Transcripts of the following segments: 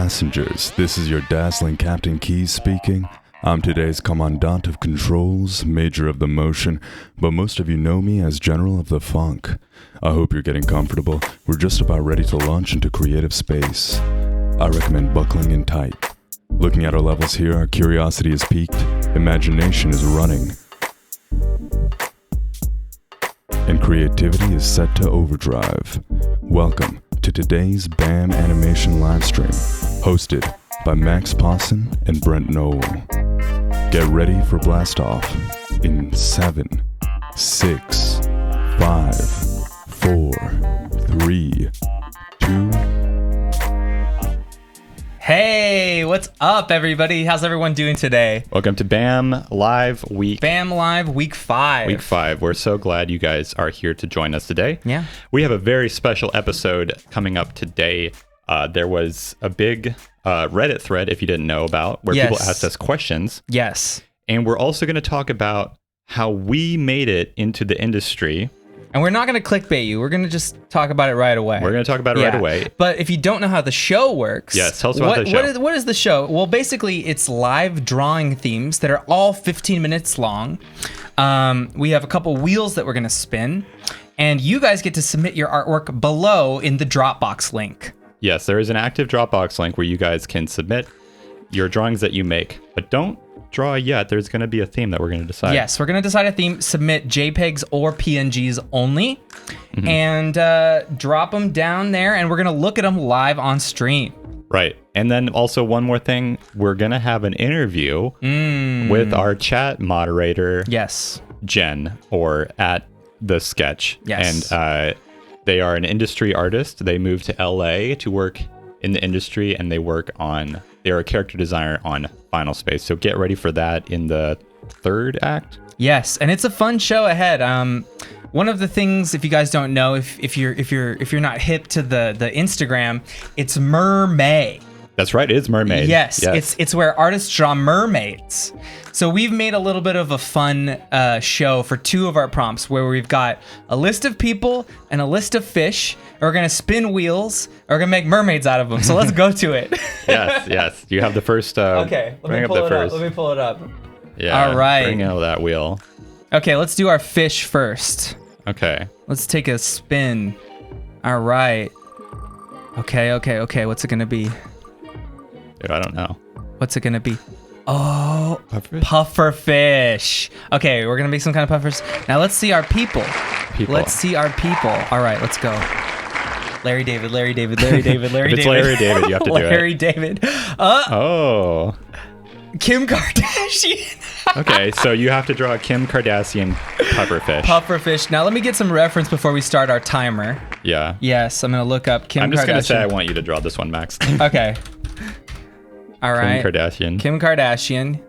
passengers, this is your dazzling Captain Keys speaking. I'm today's Commandant of Controls, Major of the Motion, but most of you know me as General of the Funk. I hope you're getting comfortable. We're just about ready to launch into creative space. I recommend buckling in tight. Looking at our levels here, our curiosity is piqued, imagination is running, and creativity is set to overdrive. Welcome to today's BAM Animation Livestream, hosted by Max Posson and Brent Noel. Get ready for blast off in 7, 6, 5, 4, 3, 2. Hey, what's up, everybody? How's everyone doing today? Welcome to BAM Live Week. BAM Live Week 5. Week 5. We're so glad you guys are here to join us today. Yeah. We have a very special episode coming up today. There was a big Reddit thread, if you didn't know about, where people asked us questions. Yes. And we're also going to talk about how we made it into the industry. And we're not going to clickbait you. We're going to just talk about it right away. We're going to talk about it right away. But if you don't know how the show works... Yes, tell us about the show. What is the show? Well, basically, it's live drawing themes that are all 15 minutes long. We have a couple wheels that we're going to spin. And you guys get to submit your artwork below in the Dropbox link. Yes, there is an active Dropbox link where you guys can submit your drawings that you make. But don't draw yet. There's going to be a theme that we're going to decide. Yes, we're going to decide a theme, submit JPEGs or PNGs only, and drop them down there, and we're going to look at them live on stream. Right. And then also one more thing, we're going to have an interview with our chat moderator, Yes. Jen, or at The Sketch. Yes. And they are an industry artist. They moved to LA to work in the industry, and they're a character designer on Final Space. So get ready for that in the third act. Yes, and it's a fun show ahead. One of the things, if you guys don't know, if you're not hip to the Instagram, it's Mermaid. That's right, it is Mermaid. Yes. It's where artists draw mermaids. So we've made a little bit of a fun show for two of our prompts where we've got a list of people and a list of fish. We're going to spin wheels. And we're going to make mermaids out of them. So let's go to it. Yes. You have the first... Okay, let me pull it up. Yeah, all right. Bring out that wheel. Okay, let's do our fish first. Okay. Let's take a spin. All right. Okay. What's it going to be? Dude, I don't know. What's it going to be? Oh, Pufferfish? Pufferfish. Okay, we're going to make some kind of puffers. Now let's see our people. Let's see our people. All right, let's go. Larry David. If it's Larry David, you have to do it. Larry David. Kim Kardashian. Okay, so you have to draw a Kim Kardashian pufferfish. Pufferfish. Now let me get some reference before we start our timer. Yeah. Yes, I'm going to look up Kim Kardashian. I'm just going to say I want you to draw this one, Max. Okay. All right. Kim Kardashian.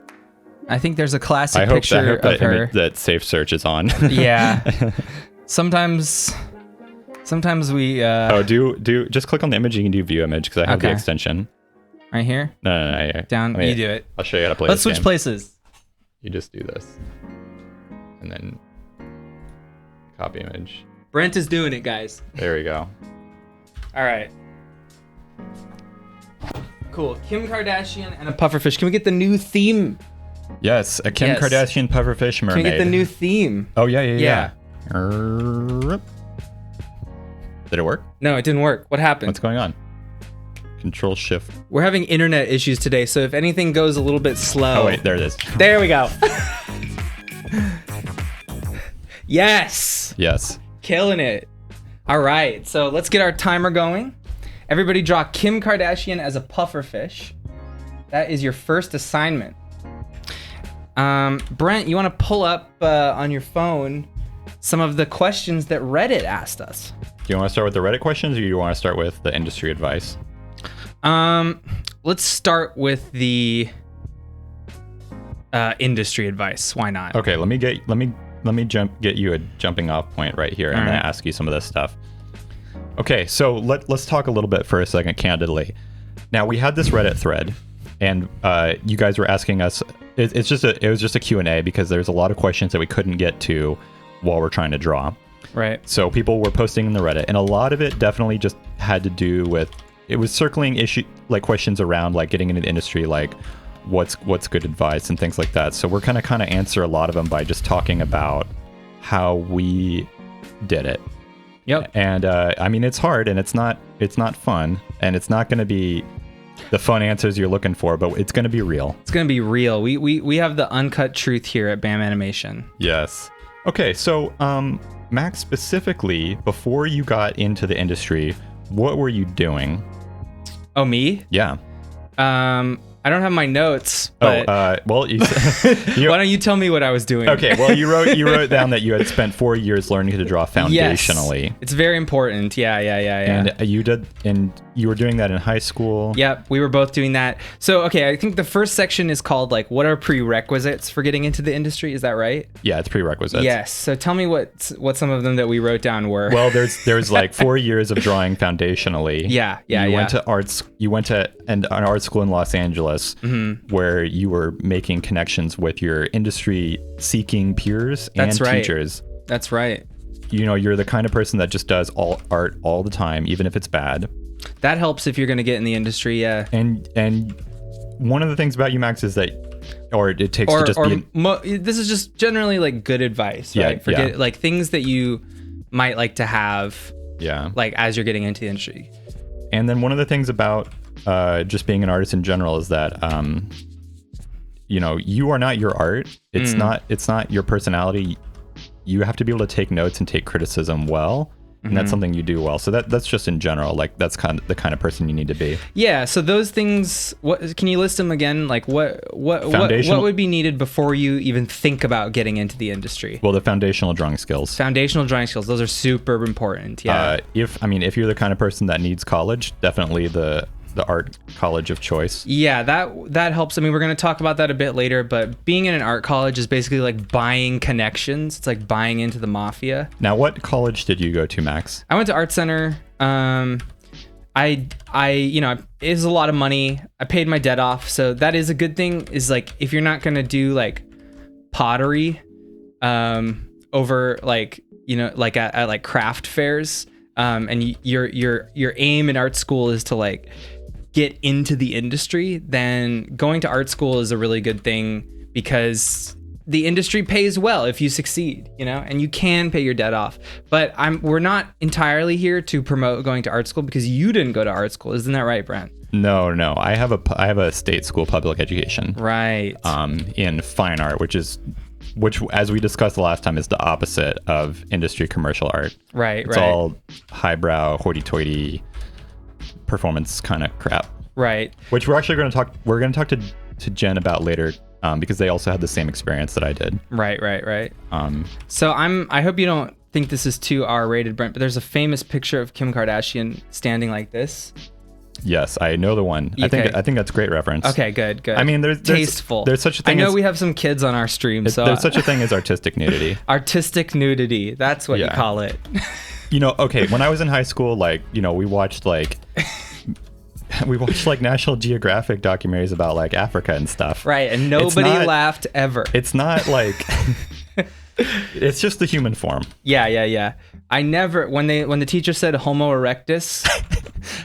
I think there's a classic picture of her. That Safe Search is on. Yeah. Sometimes we... do just click on the image. You can do view image because I have the extension. Right here? No. Down. You do it. I'll show you how to play Let's this switch places. You just do this. And then copy image. Brent is doing it, guys. There we go. All right. Cool. Kim Kardashian and a pufferfish. Can we get the new theme? Yes, a Kim Kardashian pufferfish mermaid. Can we get the new theme? Oh, yeah. Did it work? No, it didn't work. What happened? What's going on? Control Shift. We're having internet issues today, so if anything goes a little bit slow... Oh, wait, there it is. There we go. Yes. Killing it. All right, so let's get our timer going. Everybody draw Kim Kardashian as a pufferfish. That is your first assignment. Brent, you want to pull up on your phone some of the questions that Reddit asked us? Do you want to start with the Reddit questions, or do you want to start with the industry advice? Let's start with the industry advice. Why not? Okay, let me get you a jumping off point right here. I'm going to ask you some of this stuff. Okay, so let's talk a little bit for a second candidly. Now, we had this Reddit thread, and you guys were asking us. It was just a Q&A because there's a lot of questions that we couldn't get to while we're trying to draw. Right. So people were posting in the Reddit, and a lot of it definitely just had to do with it was circling questions around like getting into the industry, like what's good advice and things like that. So we're kind of answer a lot of them by just talking about how we did it. Yep. And I mean, it's hard and it's not fun, and it's not going to be the fun answers you're looking for, but it's going to be real. It's going to be real. We have the uncut truth here at BAM Animation. Yes. Okay, so Max, specifically, before you got into the industry, what were you doing? Oh, me? Yeah. I don't have my notes. But well, why don't you tell me what I was doing? Okay, well, you wrote down that you had spent 4 years learning to draw foundationally. Yes, it's very important. Yeah. And you were doing that in high school. Yep, we were both doing that. So, okay, I think the first section is called like, what are prerequisites for getting into the industry? Is that right? Yeah, it's prerequisites. Yes. So tell me what some of them that we wrote down were. Well, there's like 4 years of drawing foundationally. Yeah. You went to an art school in Los Angeles, where you were making connections with your industry seeking peers and teachers. That's right. You know, you're the kind of person that just does all art all the time, even if it's bad. That helps if you're going to get in the industry, yeah. And one of the things about you, Max, is that, this is just generally like good advice, right? Like things that you might like to have, like as you're getting into the industry. And then one of the things about just being an artist in general is that, you know, you are not your art. It's not your personality. You have to be able to take notes and take criticism well. And that's something you do well. So that's just in general, like that's kind of the kind of person you need to be. Yeah. So those things, what can you list them again? Like what would be needed before you even think about getting into the industry? Well, the foundational drawing skills. Those are super important. Yeah. If you're the kind of person that needs college, definitely the art college of choice. Yeah, that helps. I mean, we're going to talk about that a bit later, but being in an art college is basically like buying connections. It's like buying into the mafia. Now, what college did you go to, Max? I went to Art Center. It is a lot of money. I paid my debt off, so that is a good thing. Is like if you're not going to do like pottery over like, you know, like at like craft fairs, and your aim in art school is to like get into the industry, then going to art school is a really good thing because the industry pays well if you succeed, you know, and you can pay your debt off. But we're not entirely here to promote going to art school because you didn't go to art school. Isn't that right, Brent? No. I have a state school public education. Right. In fine art, which as we discussed the last time is the opposite of industry commercial art. Right. It's all highbrow, hoity-toity performance kind of crap. Right. Which we're going to talk to Jen about later, because they also had the same experience that I did. Right. So I hope you don't think this is too R-rated, Brent, but there's a famous picture of Kim Kardashian standing like this. Yes, I know the one. Okay. I think that's a great reference. Okay, good. I mean, there's tasteful. There's such a thing. I know we have some kids on our stream, so there's such a thing as artistic nudity. Artistic nudity. That's what you call it. You know, okay, when I was in high school, like, you know, we watched like National Geographic documentaries about like Africa and stuff. Right, and nobody laughed ever. It's not like it's just the human form. Yeah. I never when the teacher said Homo erectus,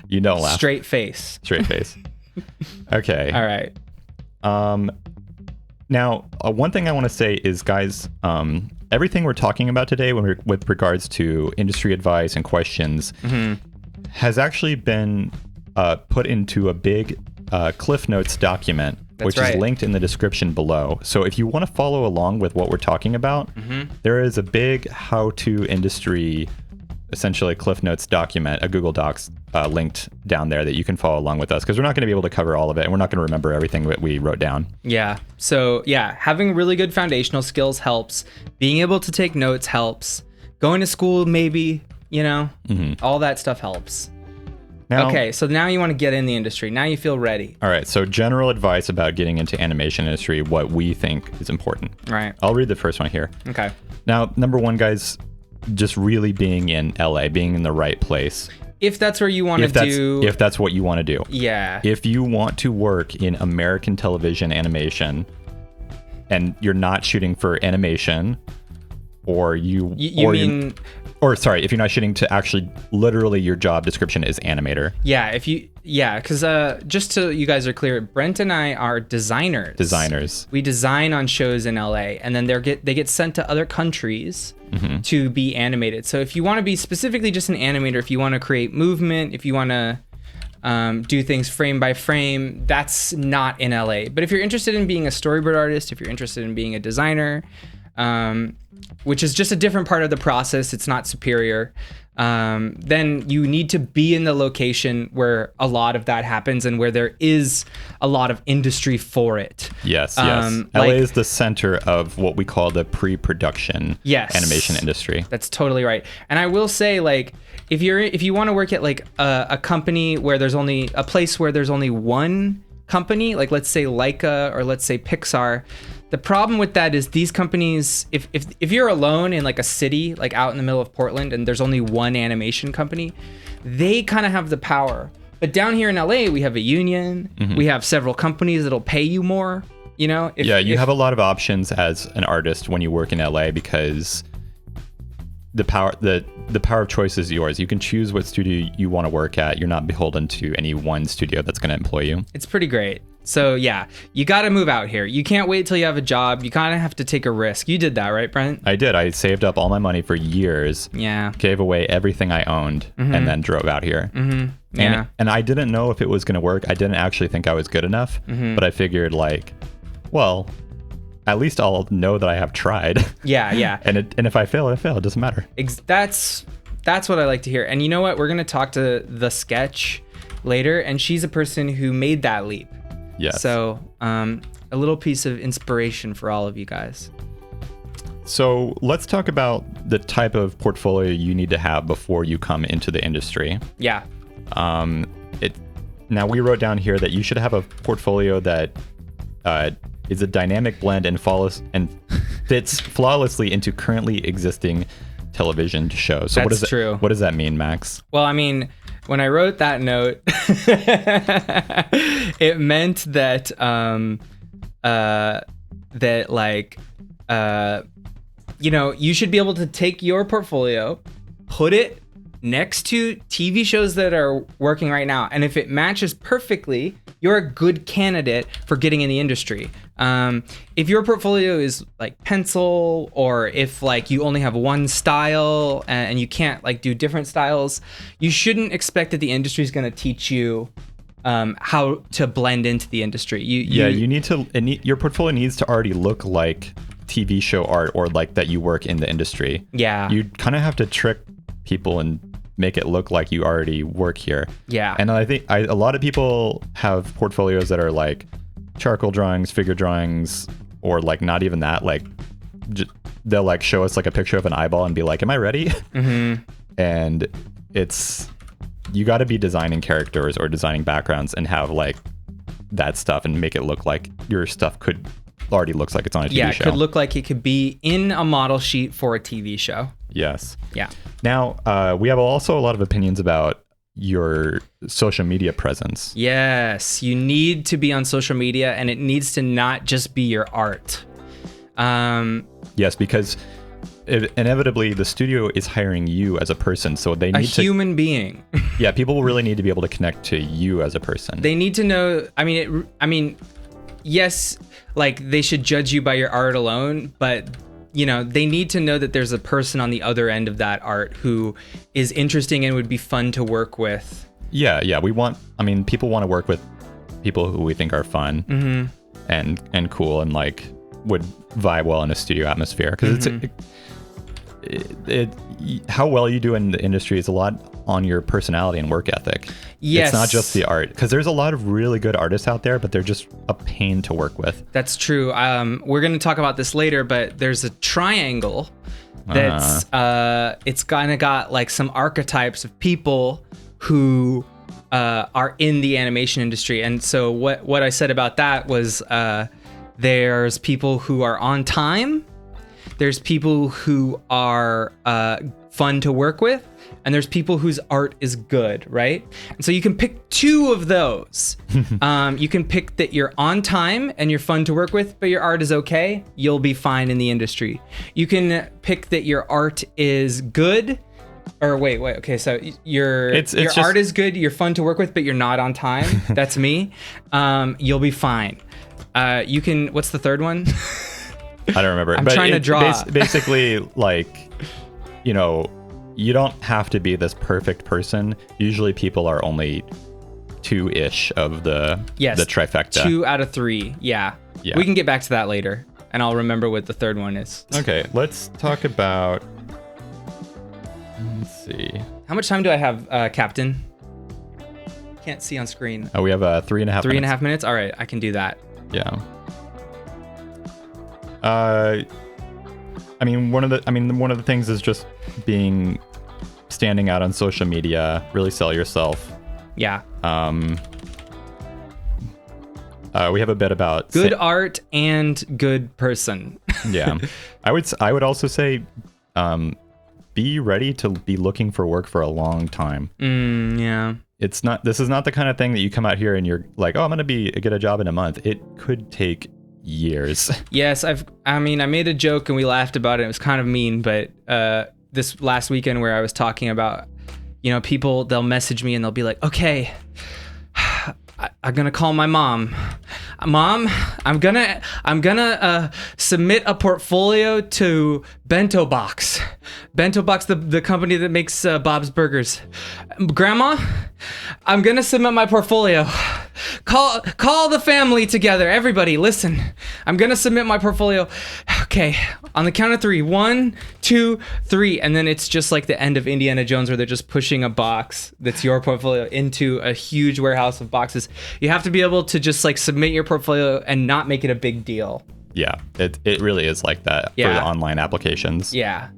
you don't laugh. Straight face. Okay. All right. Now, one thing I want to say is, guys, everything we're talking about today with regards to industry advice and questions has actually been put into a big Cliff Notes document, which is linked in the description below. So if you want to follow along with what we're talking about, there is a big how-to industry, essentially Cliff Notes document, a Google Docs linked down there that you can follow along with us, because we're not going to be able to cover all of it, and we're not going to remember everything that we wrote down. Yeah. So yeah, having really good foundational skills helps. Being able to take notes helps. Going to school, maybe, you know, all that stuff helps. Now, okay, so now you want to get in the industry. Now you feel ready. All right, so general advice about getting into animation industry, what we think is important. Right. I'll read the first one here. Okay. Now, number one, guys, just really being in LA, being in the right place. If that's where you want to do... If that's what you want to do. Yeah. If you want to work in American television animation and you're not shooting for animation, or you mean or sorry, if you're not shooting to actually literally your job description is animator. Because just so you guys are clear, Brent and I are designers. We design on shows in LA, and then they get sent to other countries to be animated. So if you want to be specifically just an animator, if you want to create movement, if you want to do things frame by frame, that's not in LA. But if you're interested in being a storyboard artist, if you're interested in being a designer, which is just a different part of the process, it's not superior, then you need to be in the location where a lot of that happens and where there is a lot of industry for it. Yes. LA is the center of what we call the pre-production animation industry. That's totally right. And I will say, like, if you want to work at like a company where there's only a place where there's only one company, like let's say Leica or let's say Pixar, the problem with that is these companies, if you're alone in like a city, like out in the middle of Portland, and there's only one animation company, they kind of have the power. But down here in LA, we have a union, we have several companies that'll pay you more, you know? You have a lot of options as an artist when you work in LA because the power of choice is yours. You can choose what studio you want to work at. You're not beholden to any one studio that's going to employ you. It's pretty great. So yeah, you got to move out here. You can't wait till you have a job. You kind of have to take a risk. You did that, right, Brent? I did. I saved up all my money for years. Yeah. Gave away everything I owned and then drove out here. Yeah. And I didn't know if it was going to work. I didn't actually think I was good enough, but I figured like, well, at least I'll know that I have tried. Yeah. and if I fail, I fail. It doesn't matter. That's what I like to hear. And you know what? We're going to talk to The Sketch later, and she's a person who made that leap. Yes. So a little piece of inspiration for all of you guys. So let's talk about the type of portfolio you need to have before you come into the industry. Yeah. Now we wrote down here that you should have a portfolio that is a dynamic blend and fits flawlessly into currently existing television shows. So That's true. What does that mean, Max? Well, I mean, when I wrote that note, it meant that you should be able to take your portfolio, put it next to TV shows that are working right now, and if it matches perfectly, you're a good candidate for getting in the industry. If your portfolio is like pencil, or if like you only have one style and you can't like do different styles, you shouldn't expect that the industry is going to teach you how to blend into the industry. Your portfolio needs to already look like TV show art, or like that you work in the industry. Yeah. You kind of have to trick people and make it look like you already work here. Yeah. And I think a lot of people have portfolios that are like charcoal drawings, figure drawings, or like not even that. Like they'll like show us like a picture of an eyeball and be like, "Am I ready?" And you got to be designing characters or designing backgrounds and have like that stuff and make it look like your stuff already looks like it's on a TV show. Yeah, it could look like it could be in a model sheet for a TV show. Yes. Yeah. Now, we have also a lot of opinions about your social media presence. Yes, you need to be on social media, and it needs to not just be your art. Yes, because inevitably the studio is hiring you as a person, so they need a human being. Yeah, people will really need to be able to connect to you as a person. They need to know. Yes, like they should judge you by your art alone, but they need to know that there's a person on the other end of that art who is interesting and would be fun to work with. Yeah. People want to work with people who we think are fun and cool and like would vibe well in a studio atmosphere. Because how well you do in the industry is a lot on your personality and work ethic. Yes. It's not just the art, because there's a lot of really good artists out there, but they're just a pain to work with. That's true. We're going to talk about this later, but there's a triangle that's it's kind of got like some archetypes of people who are in the animation industry. And so what I said about that was there's people who are on time. There's people who are fun to work with, and there's people whose art is good, right? And so you can pick two of those. You can pick that you're on time and you're fun to work with, but your art is okay. You'll be fine in the industry. You can pick that your art is good. Or wait. Okay, so your art is good, you're fun to work with, but you're not on time. That's me. You'll be fine. You can. What's the third one? I don't remember. I'm trying to draw. Basically, like, you know, you don't have to be this perfect person. Usually, people are only 2-ish of the trifecta. 2 out of 3. Yeah. We can get back to that later, and I'll remember what the third one is. Okay, let's talk about. Let's see. How much time do I have, Captain? Can't see on screen. Oh, we have 3.5 minutes. 3.5 minutes? All right, I can do that. Yeah. I mean, one of the things is just standing out on social media, really sell yourself. Yeah. We have a bit about good art and good person. Yeah. I would also say, be ready to be looking for work for a long time. Yeah. This is not the kind of thing that you come out here and you're like, oh, I'm going to get a job in a month. It could take years. Yes. I made a joke and we laughed about it. It was kind of mean, but, this last weekend where I was talking about, you know, people, they'll message me and they'll be like, okay, I'm going to call my mom. Mom, I'm gonna submit a portfolio to Bento Box. Bento Box, the company that makes Bob's Burgers. Grandma, I'm gonna submit my portfolio. Call the family together. Everybody, listen. I'm gonna submit my portfolio. Okay, on the count of 3. 1, 2, 3, and then it's just like the end of Indiana Jones, where they're just pushing a box that's your portfolio into a huge warehouse of boxes. You have to be able to just like submit your portfolio and not make it a big deal. Yeah, it really is like that for the online applications. Yeah.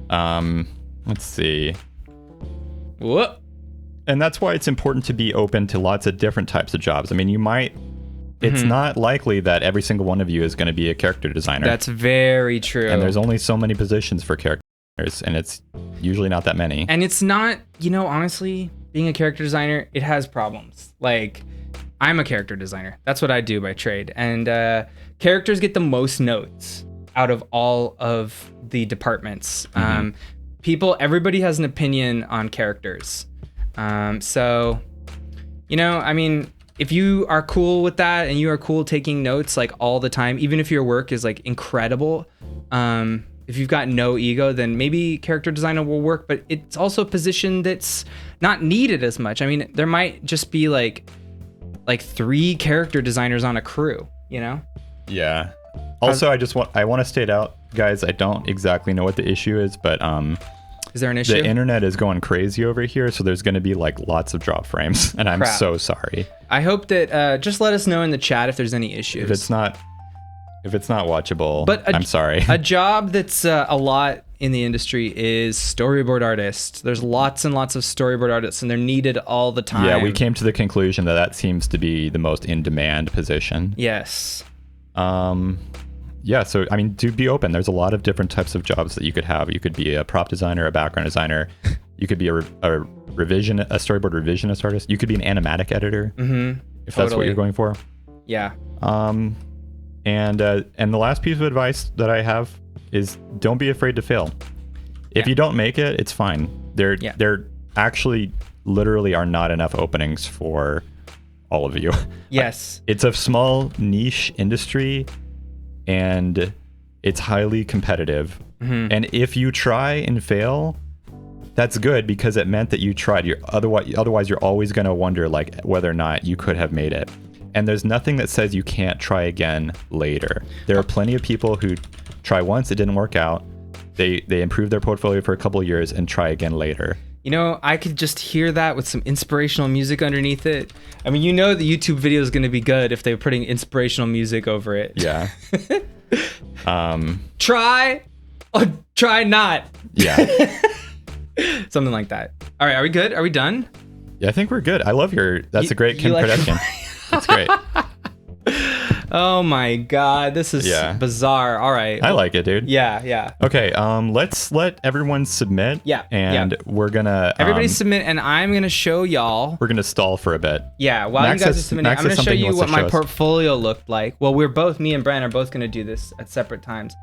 Let's see. Whoop. And that's why it's important to be open to lots of different types of jobs. I mean, it's not likely that every single one of you is going to be a character designer. That's very true. And there's only so many positions for characters, and it's usually not that many. And it's not, honestly, being a character designer, it has problems. Like, I'm a character designer. That's what I do by trade. And characters get the most notes out of all of the departments. Everybody has an opinion on characters. So, if you are cool with that and you are cool taking notes like all the time, even if your work is like incredible, if you've got no ego, then maybe character designer will work, but it's also a position that's not needed as much. I mean, there might just be like 3 character designers on a crew, Yeah. Also, I want to state out, guys, I don't exactly know what the issue is, but is there an issue? The internet is going crazy over here, so there's going to be like lots of drop frames, and I'm so sorry. I hope that just let us know in the chat if there's any issues. If it's not watchable, but I'm sorry. A job that's a lot in the industry is storyboard artist. There's lots and lots of storyboard artists, and they're needed all the time. Yeah, we came to the conclusion that seems to be the most in-demand position. Yes. Yeah, so do be open. There's a lot of different types of jobs that you could have. You could be a prop designer, a background designer. You could be a storyboard revisionist artist. You could be an animatic editor, if that's what you're going for. Yeah. And the last piece of advice that I have is don't be afraid to fail. If you don't make it, it's fine. There actually literally are not enough openings for all of you. Yes. It's a small niche industry, and it's highly competitive. And if you try and fail, that's good, because it meant that you tried. Otherwise, you're always going to wonder like whether or not you could have made it. And there's nothing that says you can't try again later. There are plenty of people who try once, it didn't work out. They improve their portfolio for a couple of years and try again later. I could just hear that with some inspirational music underneath it. I mean, the YouTube video is going to be good if they're putting inspirational music over it. Yeah. Try or try not. Yeah. Something like that. All right, are we good? Are we done? Yeah, I think we're good. I love that's a great Kim Kardashian. That's great. Oh my god, this is bizarre. All right. I like it, dude. Yeah. Okay, let's let everyone submit. Yeah. And we're gonna everybody submit, and I'm gonna show y'all. We're gonna stall for a bit. Yeah, while Max you guys has- are submitting, Max I'm has gonna show something he you wants what to my show us. portfolio looked like. Well, me and Brent are both gonna do this at separate times.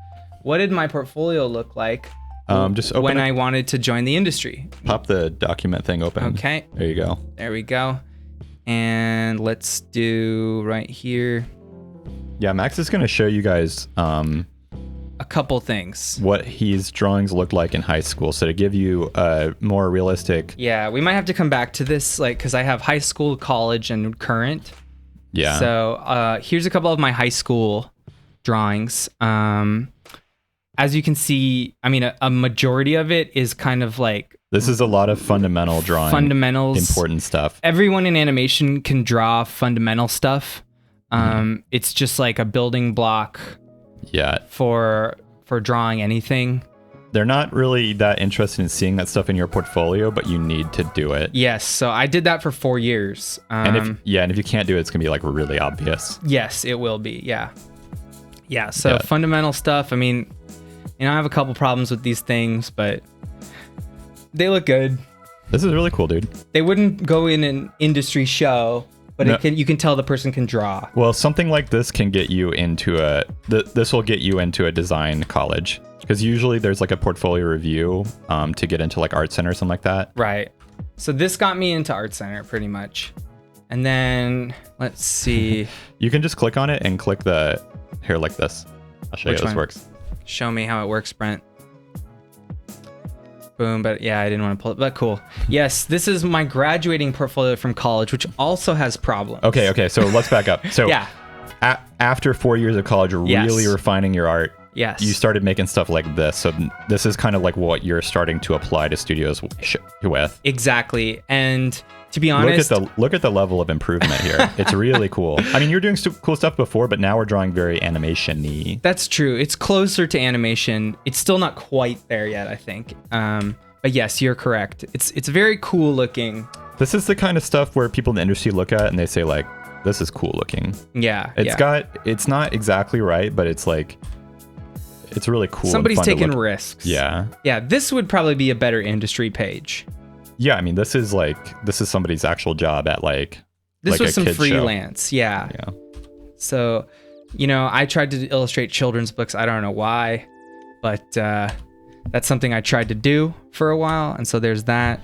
What did my portfolio look like Just open when it. I wanted to join the industry? Pop the document thing open. Okay. There you go. There we go. And let's do right here Yeah, Max is gonna show you guys a couple things. what his drawings looked like in high school. So to give you a more realistic. Yeah, we might have to come back to this, like, because I have high school, college, and current. Yeah. So here's a couple of my high school drawings. As you can see, I mean, a majority of it is kind of like This is a lot of fundamental drawing. fundamentals. Important stuff. Everyone in animation can draw fundamental stuff. It's just like a building block Yeah. for drawing anything. They're not really that interested in seeing that stuff in your portfolio, but you need to do it. Yes, so I did that for 4 years. And if you can't do it, it's gonna be like really obvious. Yes, it will be. Yeah. So fundamental stuff. I mean, I have a couple problems with these things, but they look good. This is really cool, dude. They wouldn't go in an industry show, but No. you can tell the person can draw. Well, something like this can get you into this will get you into a design college, because usually there's like a portfolio review to get into like art center or something like that. Right. So this got me into Art Center pretty much. And then let's see. You can just click on it and click the here like this. I'll show Which you how this one? works. Show me how it works, Brent. Boom, but yeah, I didn't want to pull it, but cool. Yes, this is my graduating portfolio from college, which also has problems. Okay, so let's back up. So Yeah. After 4 years of college, really refining your art, Yes. you started making stuff like this. So this is kind of like what you're starting to apply to studios with. Exactly. And to be honest, Look at the level of improvement here. It's really cool. I mean, you're doing cool stuff before, but now we're drawing very animation-y. that's true. It's closer to animation. It's still not quite there yet, I think. But yes, you're correct. It's very cool looking. This is the kind of stuff where people in the industry look at and they say like, this is cool looking. Yeah. It's not exactly right, but it's like, it's really cool. Somebody's and fun to taking look. risks. Yeah. Yeah, this would probably be a better industry page. Yeah, I mean, this is somebody's actual job at like This was a some kid's show. freelance. Yeah. So, I tried to illustrate children's books. I don't know why, but that's something I tried to do for a while. And so there's that.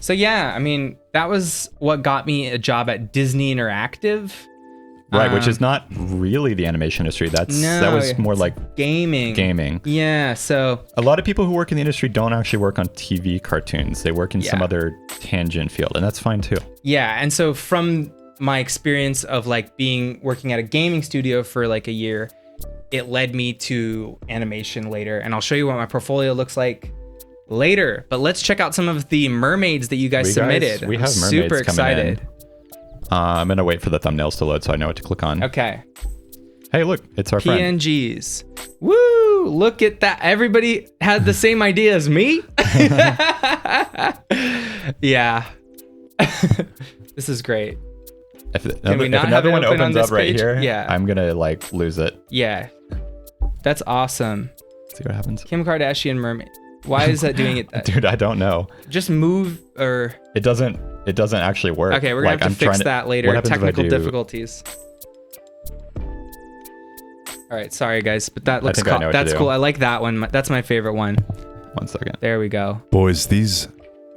So yeah, I mean, that was what got me a job at Disney Interactive. Right, which is not really the animation industry. That was more like gaming. Yeah, so a lot of people who work in the industry don't actually work on TV cartoons. They work in some other tangent field, and that's fine too. Yeah, and so from my experience of like working at a gaming studio for like a year, it led me to animation later, and I'll show you what my portfolio looks like later. But let's check out some of the mermaids that you guys submitted. We have I'm mermaids super excited. coming in. I'm gonna wait for the thumbnails to load so I know what to click on. Okay. Hey, look, it's our friend. PNGs. Woo! Look at that. Everybody had the same idea as me. Yeah. This is great. If we not have another it one open on opens this up right page? here, Yeah. I'm gonna like lose it. Yeah. That's awesome. See what happens. Kim Kardashian mermaid. Why is that doing it? Dude, I don't know. Just move or... It doesn't actually work. Okay, we're gonna have to fix that later. What happens if I Technical do- difficulties. All right, sorry guys, but that looks think I know what to that's do. cool. I like that one. That's my favorite one. 1 second. There we go. Boys, these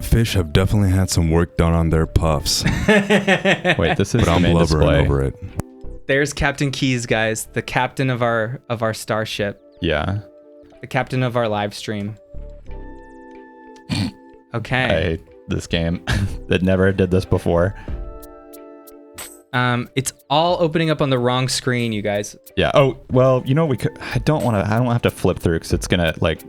fish have definitely had some work done on their puffs, Wait, this is but the I'm main blubbering display. over it. There's Captain Keys, guys, the captain of our starship, Yeah. the captain of our live stream. I Okay. hate this game that never did this before. It's all opening up on the wrong screen, you guys. Yeah. Oh, well, we could. I don't have to flip through because it's gonna like.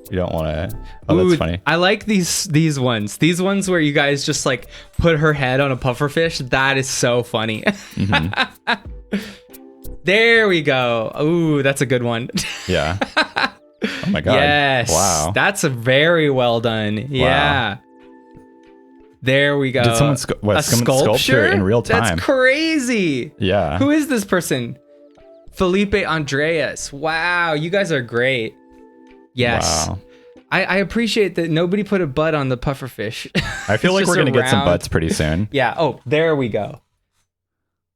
You don't want to. Oh, Ooh, that's funny. I like these ones. These ones where you guys just like put her head on a pufferfish. That is so funny. Mm-hmm. There we go. Ooh, that's a good one. Yeah. Oh my god. Yes. Wow. That's a very well done. Yeah. There we go. Did someone a sculpture in real time? That's crazy. Yeah. Who is this person? Felipe Andreas. Wow, you guys are great. Yes. Wow. I appreciate that nobody put a butt on the pufferfish. I feel like we're going to get some butts pretty soon. Yeah. Oh, there we go.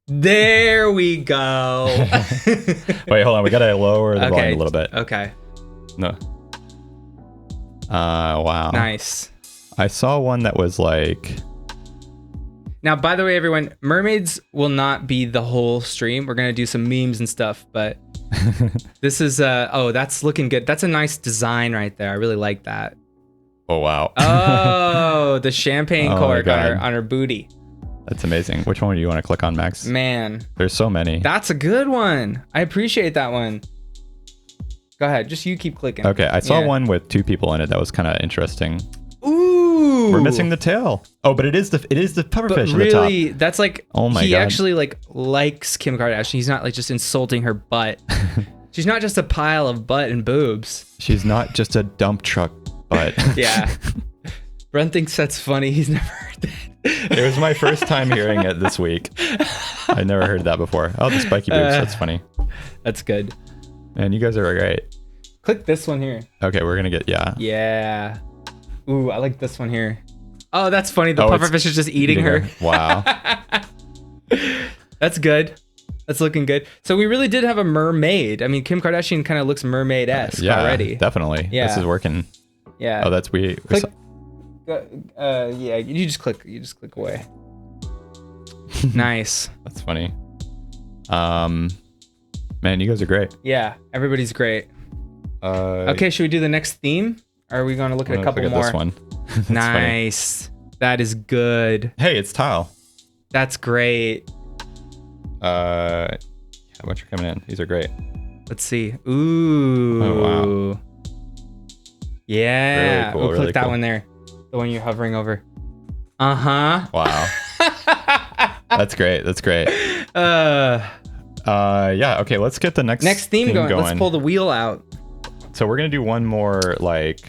There we go. Wait, hold on. We got to lower the volume a little bit. Okay. No. Wow. Nice. I saw one that was like... Now, by the way, everyone, mermaids will not be the whole stream. We're going to do some memes and stuff, but this is, oh, that's looking good. That's a nice design right there. I really like that. Oh, wow. Oh, the champagne cork on her booty. That's amazing. Which one do you want to click on, Max? Man. There's so many. That's a good one. I appreciate that one. Go ahead. Just you keep clicking. Okay. I saw one with 2 people in it. That was kind of interesting. Ooh. We're missing the tail. Oh, but it is the pufferfish really, at the top. That's like, oh my God. He actually likes Kim Kardashian. He's not like just insulting her butt. She's not just a pile of butt and boobs. She's not just a dump truck butt. Yeah. Brent thinks that's funny. He's never heard that. It was my first time hearing it this week. I never heard that before. Oh, the spiky boobs. That's funny. That's good. Man, you guys are great. Click this one here. Okay, we're gonna get Yeah. Ooh, I like this one here. Oh, that's funny. The pufferfish is just eating her. Wow. That's good. That's looking good. So we really did have a mermaid. I mean, Kim Kardashian kind of looks mermaid-esque already. Definitely. Yeah. This is working. Yeah. Oh, that's weird. Yeah, you just click away. Nice. That's funny. Man, you guys are great. Yeah, everybody's great. Okay, should we do the next theme? Or are we going to look at a couple more? This one. Nice. Funny. That is good. Hey, it's Tile. That's great. Yeah, a bunch are coming in. These are great. Let's see. Ooh. Oh, wow. Yeah. Really cool. We'll really click that cool. one there. The one you're hovering over. Uh-huh. Wow. That's great. That's great. Yeah. Okay. Let's get the next theme going. Let's pull the wheel out. So we're gonna do one more like.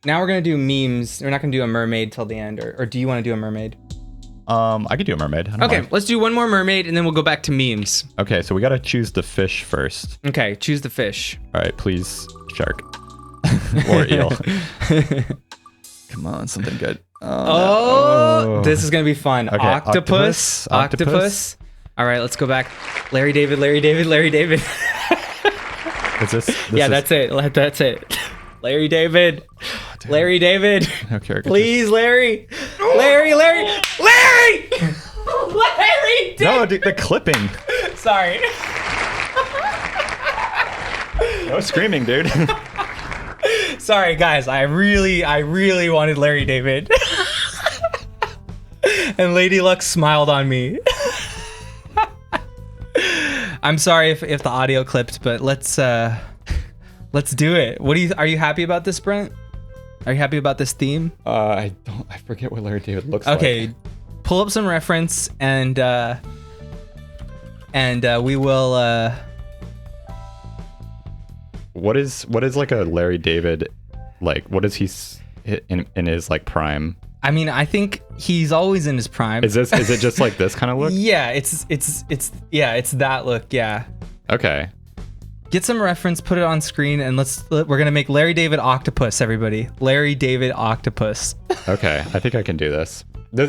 Now we're gonna do memes. We're not gonna do a mermaid till the end, or do you want to do a mermaid? I could do a mermaid. Okay, let's do one more mermaid, and then we'll go back to memes. Okay, so we gotta choose the fish first. Okay, choose the fish. All right, please, shark or eel. Come on, something good. Oh, this is gonna be fun. Okay, Octopus. All right, let's go back. Larry David. That's it. That's it. Larry David. Larry David. Okay. Please, Larry. Larry. Larry. No, dude, the clipping. Sorry. No screaming, dude. Sorry, guys. I really wanted Larry David. And Lady Luck smiled on me. I'm sorry if the audio clipped, but let's do it. Are you happy about this, Brent? Are you happy about this theme? I forget what Larry David looks like. Okay, pull up some reference and we will. What is like a Larry David, like what is he in his like prime? I mean, I think he's always in his prime. Is it just like this kind of look? Yeah, it's that look. Yeah. Okay. Get some reference, put it on screen, and we're gonna make Larry David Octopus, everybody. Larry David Octopus. Okay, I think I can do this.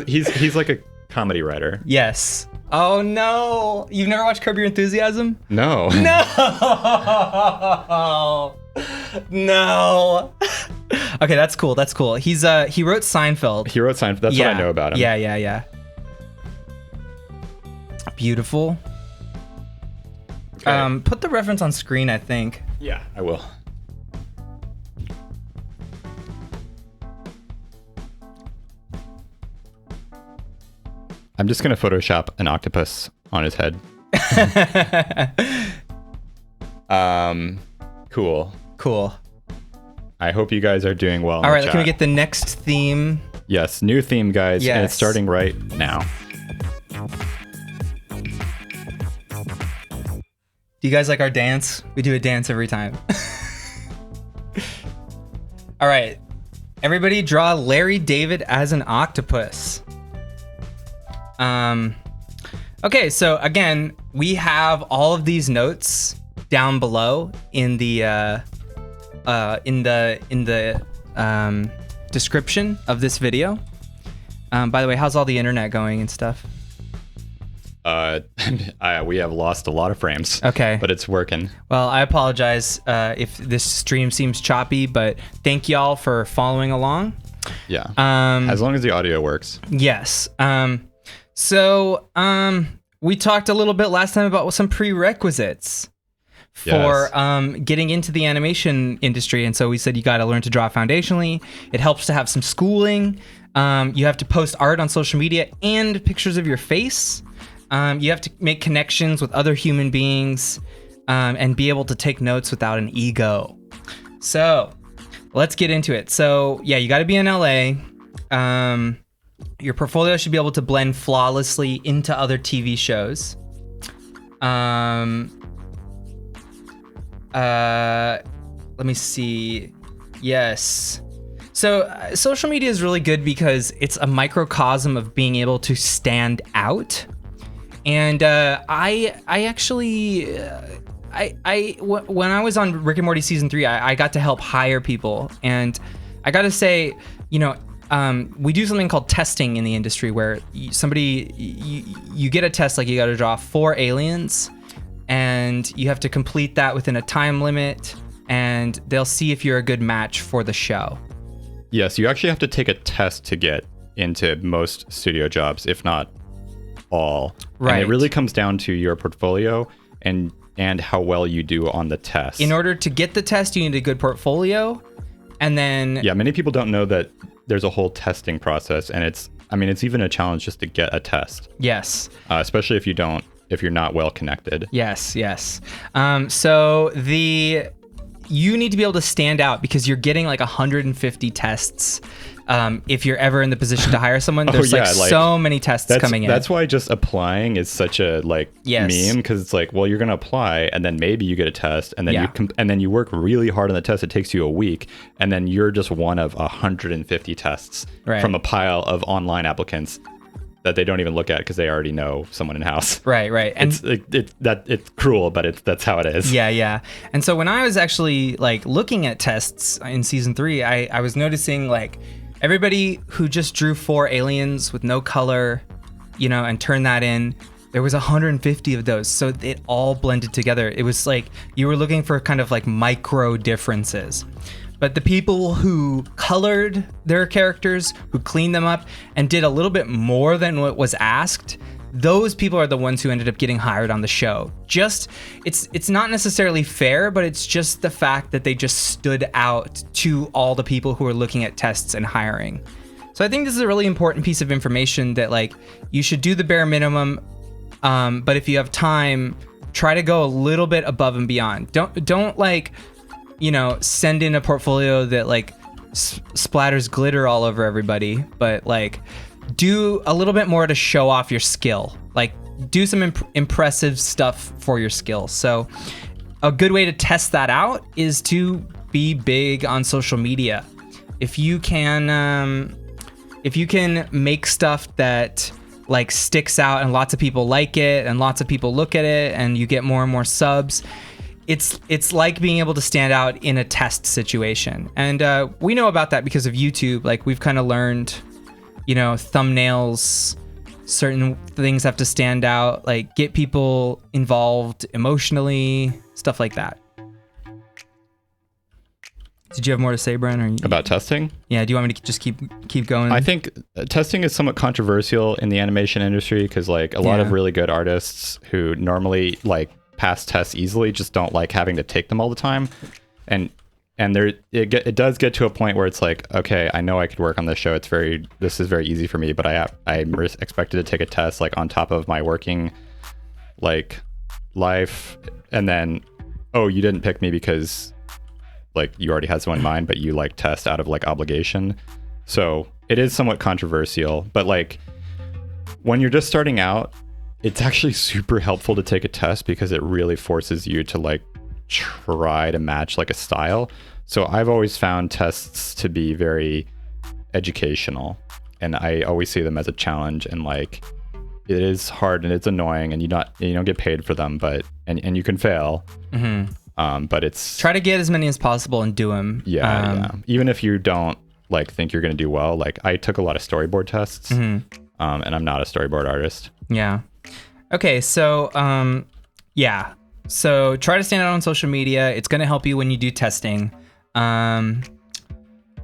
He's like a comedy writer. Yes. Oh no! You've never watched Curb Your Enthusiasm? No. No. Okay, that's cool. He wrote Seinfeld. That's what I know about him. Yeah. Beautiful. Okay. Put the reference on screen, I think. Yeah, I will. I'm just gonna Photoshop an octopus on his head. Cool. I hope you guys are doing well. All right, can we get the next theme? Yes, new theme, guys. Yes. And it's starting right now. Do you guys like our dance? We do a dance every time. All right. Everybody draw Larry David as an octopus. Okay, so again, we have all of these notes down below in the description of this video. By the way, how's all the internet going and stuff? We have lost a lot of frames. Okay. But it's working. Well, I apologize if this stream seems choppy, but thank y'all for following along. Yeah. As long as the audio works. Yes. So we talked a little bit last time about some prerequisites for getting into the animation industry. And so we said you got to learn to draw foundationally. It helps to have some schooling. You have to post art on social media and pictures of your face. You have to make connections with other human beings and be able to take notes without an ego. So let's get into it. So yeah, you got to be in LA. Your portfolio should be able to blend flawlessly into other TV shows. Let me see. Yes. So social media is really good because it's a microcosm of being able to stand out. And I actually, when I was on Rick and Morty season 3, I got to help hire people. And I got to say, we do something called testing in the industry where you get a test, like you got to draw 4 aliens and you have to complete that within a time limit, and they'll see if you're a good match for the show. Yes, you actually have to take a test to get into most studio jobs, if not all. Right. And it really comes down to your portfolio and how well you do on the test. In order to get the test, you need a good portfolio, and then... Yeah, many people don't know that there's a whole testing process, and it's even a challenge just to get a test. Yes. Especially if you're not well connected. Yes. So you need to be able to stand out because you're getting like 150 tests. If you're ever in the position to hire someone, there's so many tests coming in. That's why just applying is such a meme, because it's like, well, you're gonna apply and then maybe you get a test and then you work really hard on the test. It takes you a week, and then you're just one of 150 tests from a pile of online applicants that they don't even look at because they already know someone in house. Right. And it's cruel, but that's how it is. Yeah. And so when I was actually looking at tests in season 3, I was noticing everybody who just drew 4 aliens with no color, and turned that in, there was 150 of those. So it all blended together. It was like you were looking for kind of micro differences. But the people who colored their characters, who cleaned them up, and did a little bit more than what was asked, those people are the ones who ended up getting hired on the show. It's not necessarily fair, but it's just the fact that they just stood out to all the people who are looking at tests and hiring. So I think this is a really important piece of information that you should do the bare minimum, but if you have time, try to go a little bit above and beyond. Don't send in a portfolio that splatters glitter all over everybody, but do a little bit more to show off your skill. Do some impressive stuff for your skill. So a good way to test that out is to be big on social media. If you can make stuff that sticks out and lots of people like it and lots of people look at it and you get more and more subs, it's like being able to stand out in a test situation. And we know about that because of YouTube. We've kind of learned, thumbnails, certain things have to stand out, get people involved emotionally, stuff like that. Did you have more to say, Brian? About testing? Yeah, do you want me to just keep going? I think testing is somewhat controversial in the animation industry because a lot of really good artists who normally pass tests easily just don't like having to take them all the time, and it does get to a point where it's okay, I know I could work on this show, this is very easy for me, but I'm expected to take a test on top of my working life, and then you didn't pick me because you already had someone in mind, but you test out of obligation. So it is somewhat controversial, but when you're just starting out, it's actually super helpful to take a test because it really forces you to try to match a style. So I've always found tests to be very educational, and I always see them as a challenge and it is hard and it's annoying, and you don't get paid for them, but and you can fail. But it's try to get as many as possible and do them. Yeah. Even if you don't like think you're gonna do well, like I took a lot of storyboard tests, and I'm not a storyboard artist. Yeah. Okay. So so try to stand out on social media. It's gonna help you when you do testing.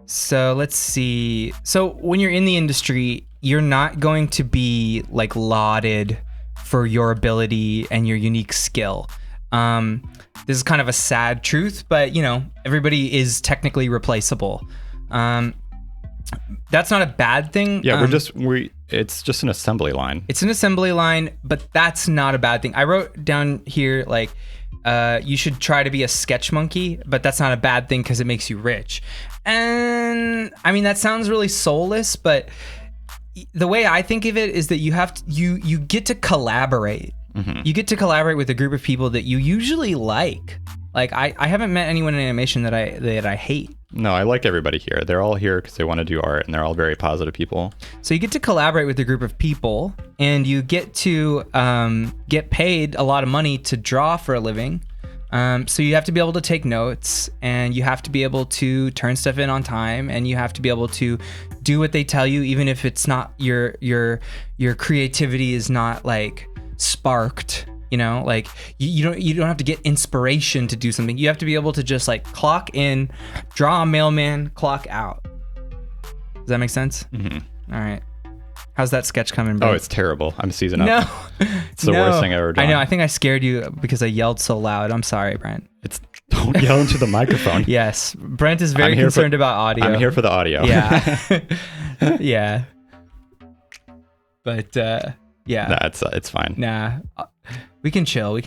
So let's see. So when you're in the industry, you're not going to be like lauded for your ability and your unique skill. This is kind of a sad truth, but everybody is technically replaceable. That's not a bad thing. Yeah, it's just an assembly line. It's an assembly line, but that's not a bad thing. I wrote down here like you should try to be a sketch monkey, but that's not a bad thing because it makes you rich. And I mean, that sounds really soulless, but the way I think of it is that you get to collaborate. You get to collaborate with a group of people that you usually like. Like I haven't met anyone in animation that I hate. No, I like everybody here. They're all here because they want to do art, and they're all very positive people. So you get to collaborate with a group of people, and you get to get paid a lot of money to draw for a living. So you have to be able to take notes, and you have to be able to turn stuff in on time, and you have to be able to do what they tell you, even if it's not your creativity is not like sparked. Like you don't have to get inspiration to do something. You have to be able to just like clock in, draw a mailman, clock out. Does that make sense? All right. How's that sketch coming, bro? Oh, it's terrible. I'm seasoned up. No. It's the worst thing I've ever done. I know. I think I scared you because I yelled so loud. I'm sorry, Brent. Don't yell into the microphone. Yes. Brent is very concerned about audio. I'm here for the audio. Yeah. Yeah. But yeah. Nah, it's fine. Nah. We can chill.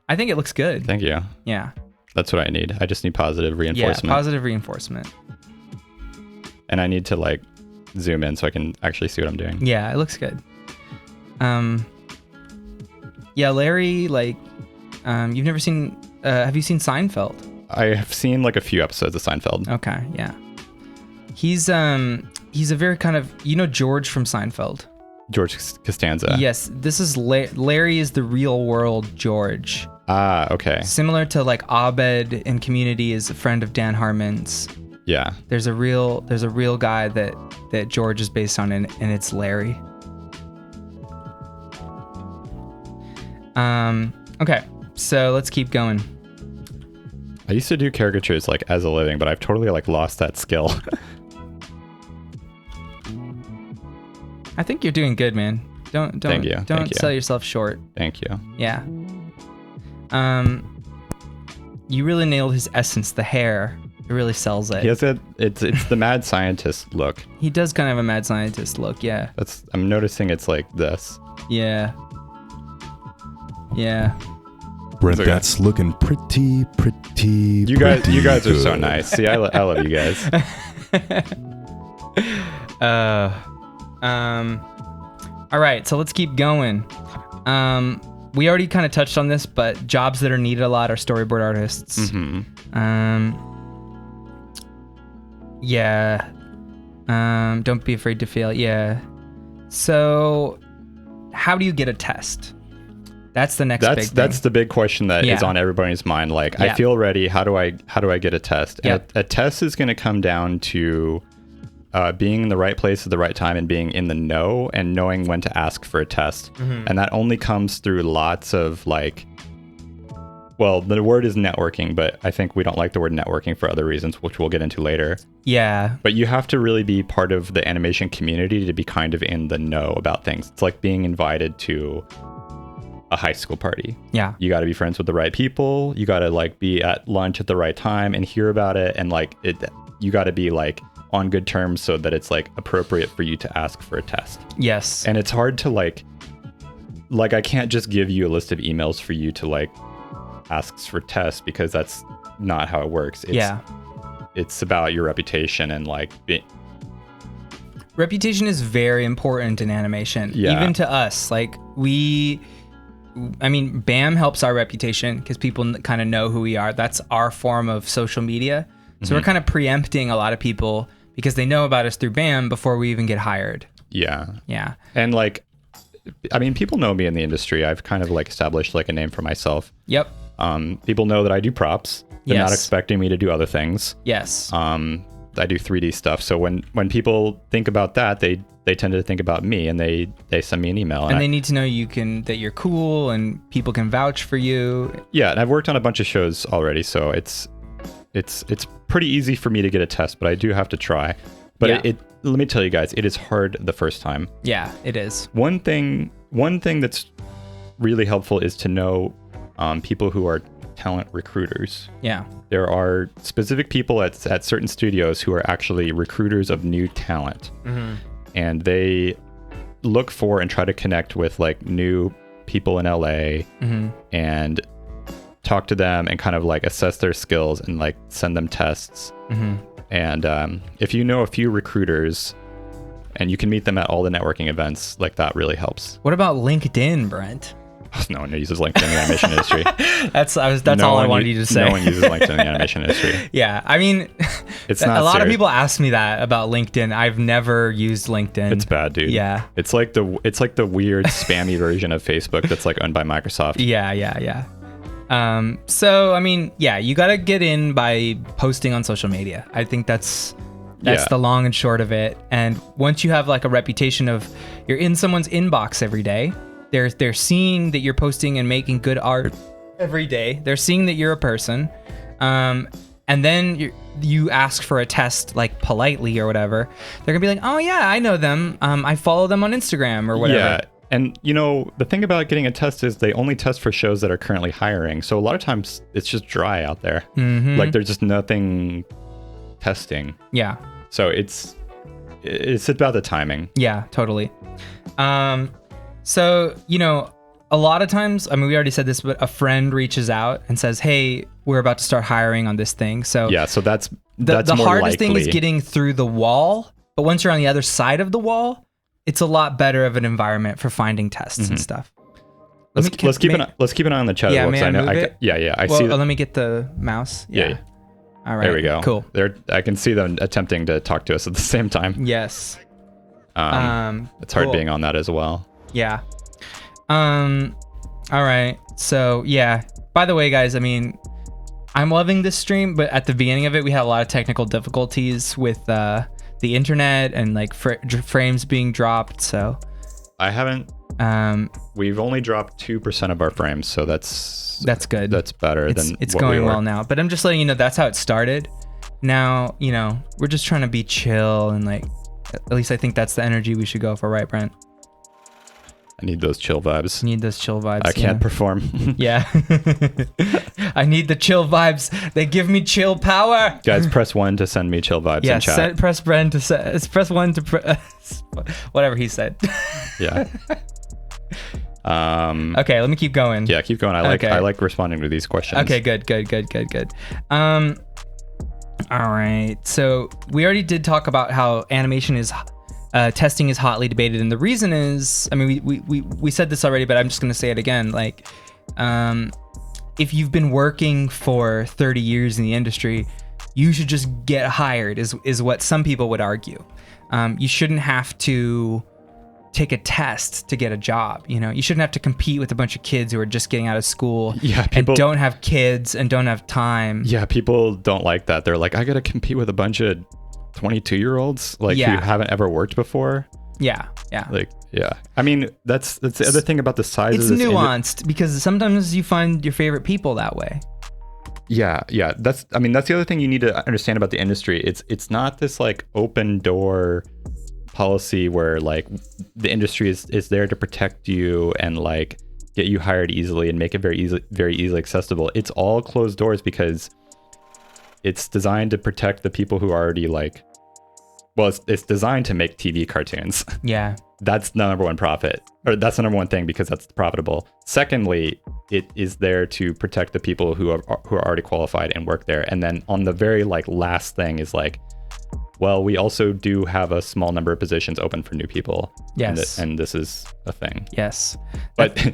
I think it looks good. Thank you. Yeah. That's what I need. I just need positive reinforcement. Yeah, positive reinforcement. And I need to like zoom in so I can actually see what I'm doing. Yeah, it looks good. Yeah, Larry, like, you've never seen, have you seen Seinfeld? I have seen like a few episodes of Seinfeld. Okay, yeah. He's a very kind of, George from Seinfeld. George Costanza. Yes, this is Larry is the real world George. Ah, okay. Similar to like Abed in Community is a friend of Dan Harmon's. Yeah. There's a real guy that George is based on, and it's Larry. Okay, so let's keep going. I used to do caricatures like as a living, but I've totally like lost that skill. I think you're doing good, man. Don't Thank you. Don't sell yourself short. Thank you. Yeah. You really nailed his essence, the hair. It really sells it. He has it's the mad scientist look. He does kind of have a mad scientist look, yeah. I'm noticing it's like this. Yeah. Yeah. Brent, that's looking pretty. You guys are so nice. See, I love you guys. All right, so let's keep going. We already kind of touched on this, but jobs that are needed a lot are storyboard artists. Yeah. Don't be afraid to fail. Yeah. So, how do you get a test? That's the next big thing. That's the big question that is on everybody's mind. Like, I feel ready. How do I get a test? And a test is going to come down to being in the right place at the right time and being in the know and knowing when to ask for a test. And that only comes through lots of like, well, the word is networking, but I think we don't like the word networking for other reasons, which we'll get into later. Yeah. But you have to really be part of the animation community to be kind of in the know about things. It's like being invited to a high school party. Yeah. You got to be friends with the right people. You got to like be at lunch at the right time and hear about it. And like you got to be like on good terms so that it's like appropriate for you to ask for a test. Yes. And it's hard to like I can't just give you a list of emails for you to like asks for tests because that's not how it works. It's about your reputation and like reputation is very important in animation. Yeah. Even to us, like BAM helps our reputation because people kind of know who we are. That's our form of social media. So we're kind of preempting a lot of people because they know about us through BAM before we even get hired. Yeah. Yeah. And like I mean, people know me in the industry. I've kind of like established like a name for myself. Yep. People know that I do props. They're not Yes. expecting me to do other things. Yes. I do 3D stuff. So when people think about that, they tend to think about me, and they send me an email. And they need to know that you're cool and people can vouch for you. Yeah, and I've worked on a bunch of shows already, so it's pretty easy for me to get a test, but I do have to try. But Yeah. let me tell you guys, it is hard the first time. Yeah, it is. One thing that's really helpful is to know people who are talent recruiters. Yeah. There are specific people at certain studios who are actually recruiters of new talent. Mm-hmm. And they look for and try to connect with like new people in LA Mm-hmm. and talk to them and kind of like assess their skills and like send them tests. Mm-hmm. And if you know a few recruiters and you can meet them at all the networking events, like that really helps. What about LinkedIn, Brent? No one uses LinkedIn in the animation industry. That's all I wanted you to say. No one uses LinkedIn in the animation industry. Yeah, I mean, It's not a lot of serious. people ask me that about LinkedIn. I've never used LinkedIn. It's bad, dude. Yeah. It's like the weird spammy version of Facebook that's like owned by Microsoft. Yeah. So I mean, yeah, you got to get in by posting on social media. I think that's Yeah. the long and short of it. And once you have like a reputation of you're in someone's inbox every day, they're seeing that you're posting and making good art every day. They're seeing that you're a person. And then you ask for a test like politely or whatever. They're gonna be like, oh yeah, I know them. I follow them on Instagram or whatever. Yeah. And you know, the thing about getting a test is they only test for shows that are currently hiring. So a lot of times it's just dry out there. Mm-hmm. Like there's just nothing testing. Yeah. So it's about the timing. Yeah, totally. So, you know, a lot of times, I mean, we already said this, but a friend reaches out and says, hey, we're about to start hiring on this thing. So Yeah, so that's the more hardest thing is likely. getting through the wall. But once you're on the other side of the wall, it's a lot better of an environment for finding tests Mm-hmm. and stuff. Let's keep an eye on the chat. Yeah, as well, may 'cause I know move it? I Well, see. let me get the mouse. Yeah. All right. There we go. Cool. I can see them attempting to talk to us at the same time. Yes. It's hard cool. being on that as well. Yeah. All right. So yeah. By the way, guys, I mean, I'm loving this stream, but at the beginning of it, we had a lot of technical difficulties with the internet and like frames being dropped. So I haven't. We've only dropped 2% of our frames, so that's good. That's better than it's what going we were. well now. But I'm just letting you know that's how it started. Now, you know, we're just trying to be chill and like, at least I think that's the energy we should go for, right, Brent? I need those chill vibes. Need those chill vibes. I can't perform. Yeah. I need the chill vibes. They give me chill power. Guys, press 1 to send me chill vibes Yeah, in chat. press Brent to press 1 to whatever he said. Yeah. Okay, let me keep going. Yeah, keep going. I like responding to these questions. Okay, good. All right. So we already did talk about how animation is testing is hotly debated, and the reason is, I mean, we said this already, but I'm just gonna say it again. Like, if you've been working for 30 years in the industry, you should just get hired. Is what some people would argue. You shouldn't have to take a test to get a job. You know, you shouldn't have to compete with a bunch of kids who are just getting out of school and don't have kids and don't have time. Yeah, people don't like that. They're like, I gotta compete with a bunch of 22-year-olds who haven't ever worked before. Yeah. Like, yeah. I mean, that's the other thing about the size It's of this nuanced because sometimes you find your favorite people that way. Yeah. That's the other thing you need to understand about the industry. It's not this like open door policy where like the industry is there to protect you and like get you hired easily and make it very easily accessible. It's all closed doors because it's designed to protect the people who are already like, well, it's designed to make TV cartoons. Yeah. That's the number one profit, or that's the number one thing because that's profitable. Secondly, it is there to protect the people who are already qualified and work there. And then on the very like last thing is like, well, we also do have a small number of positions open for new people. Yes. And this is a thing. Yes. But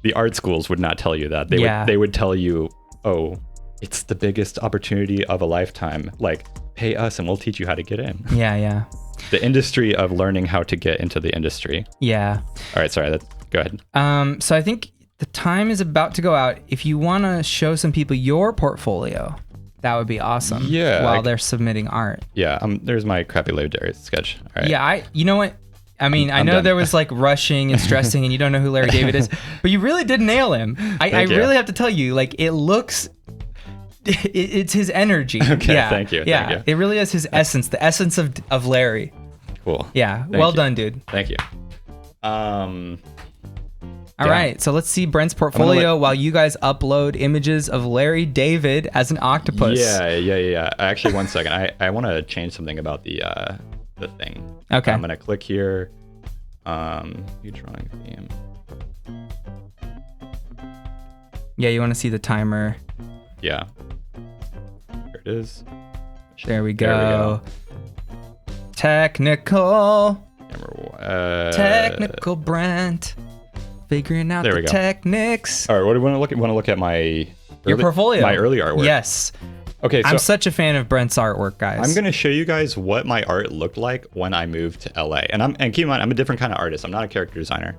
the art schools would not tell you that. They would tell you, oh, it's the biggest opportunity of a lifetime. Like, pay us and we'll teach you how to get in. Yeah. The industry of learning how to get into the industry. Yeah. All right, sorry. Go ahead. So I think the time is about to go out. If you want to show some people your portfolio, that would be awesome. Yeah. While they're submitting art. Yeah. There's my crappy Larry David sketch. All right. Yeah. You know what? I mean, I know done. there was like rushing and stressing, and you don't know who Larry David is, but you really did nail him. I you. really have to tell you, like, it looks. It's his energy. Okay. Yeah. Thank you. Yeah. Thank you. It really is his essence. The essence of Larry. Cool. Yeah. Thank Well you. done, dude. Thank you. All right, so let's see Brent's portfolio while you guys upload images of Larry David as an octopus. Yeah. Actually, one second. I want to change something about the thing. Okay. I'm gonna click here. New drawing theme. Yeah, you want to see the timer. Yeah. There it is. There we go. Technical. Technical Brent. Figuring out There we the go. techniques. All right. What do you want to look at? Want to look at my Your portfolio. My early artwork. Yes. Okay. So I'm such a fan of Brent's artwork, guys. I'm gonna show you guys what my art looked like when I moved to LA. And keep in mind, I'm a different kind of artist. I'm not a character designer.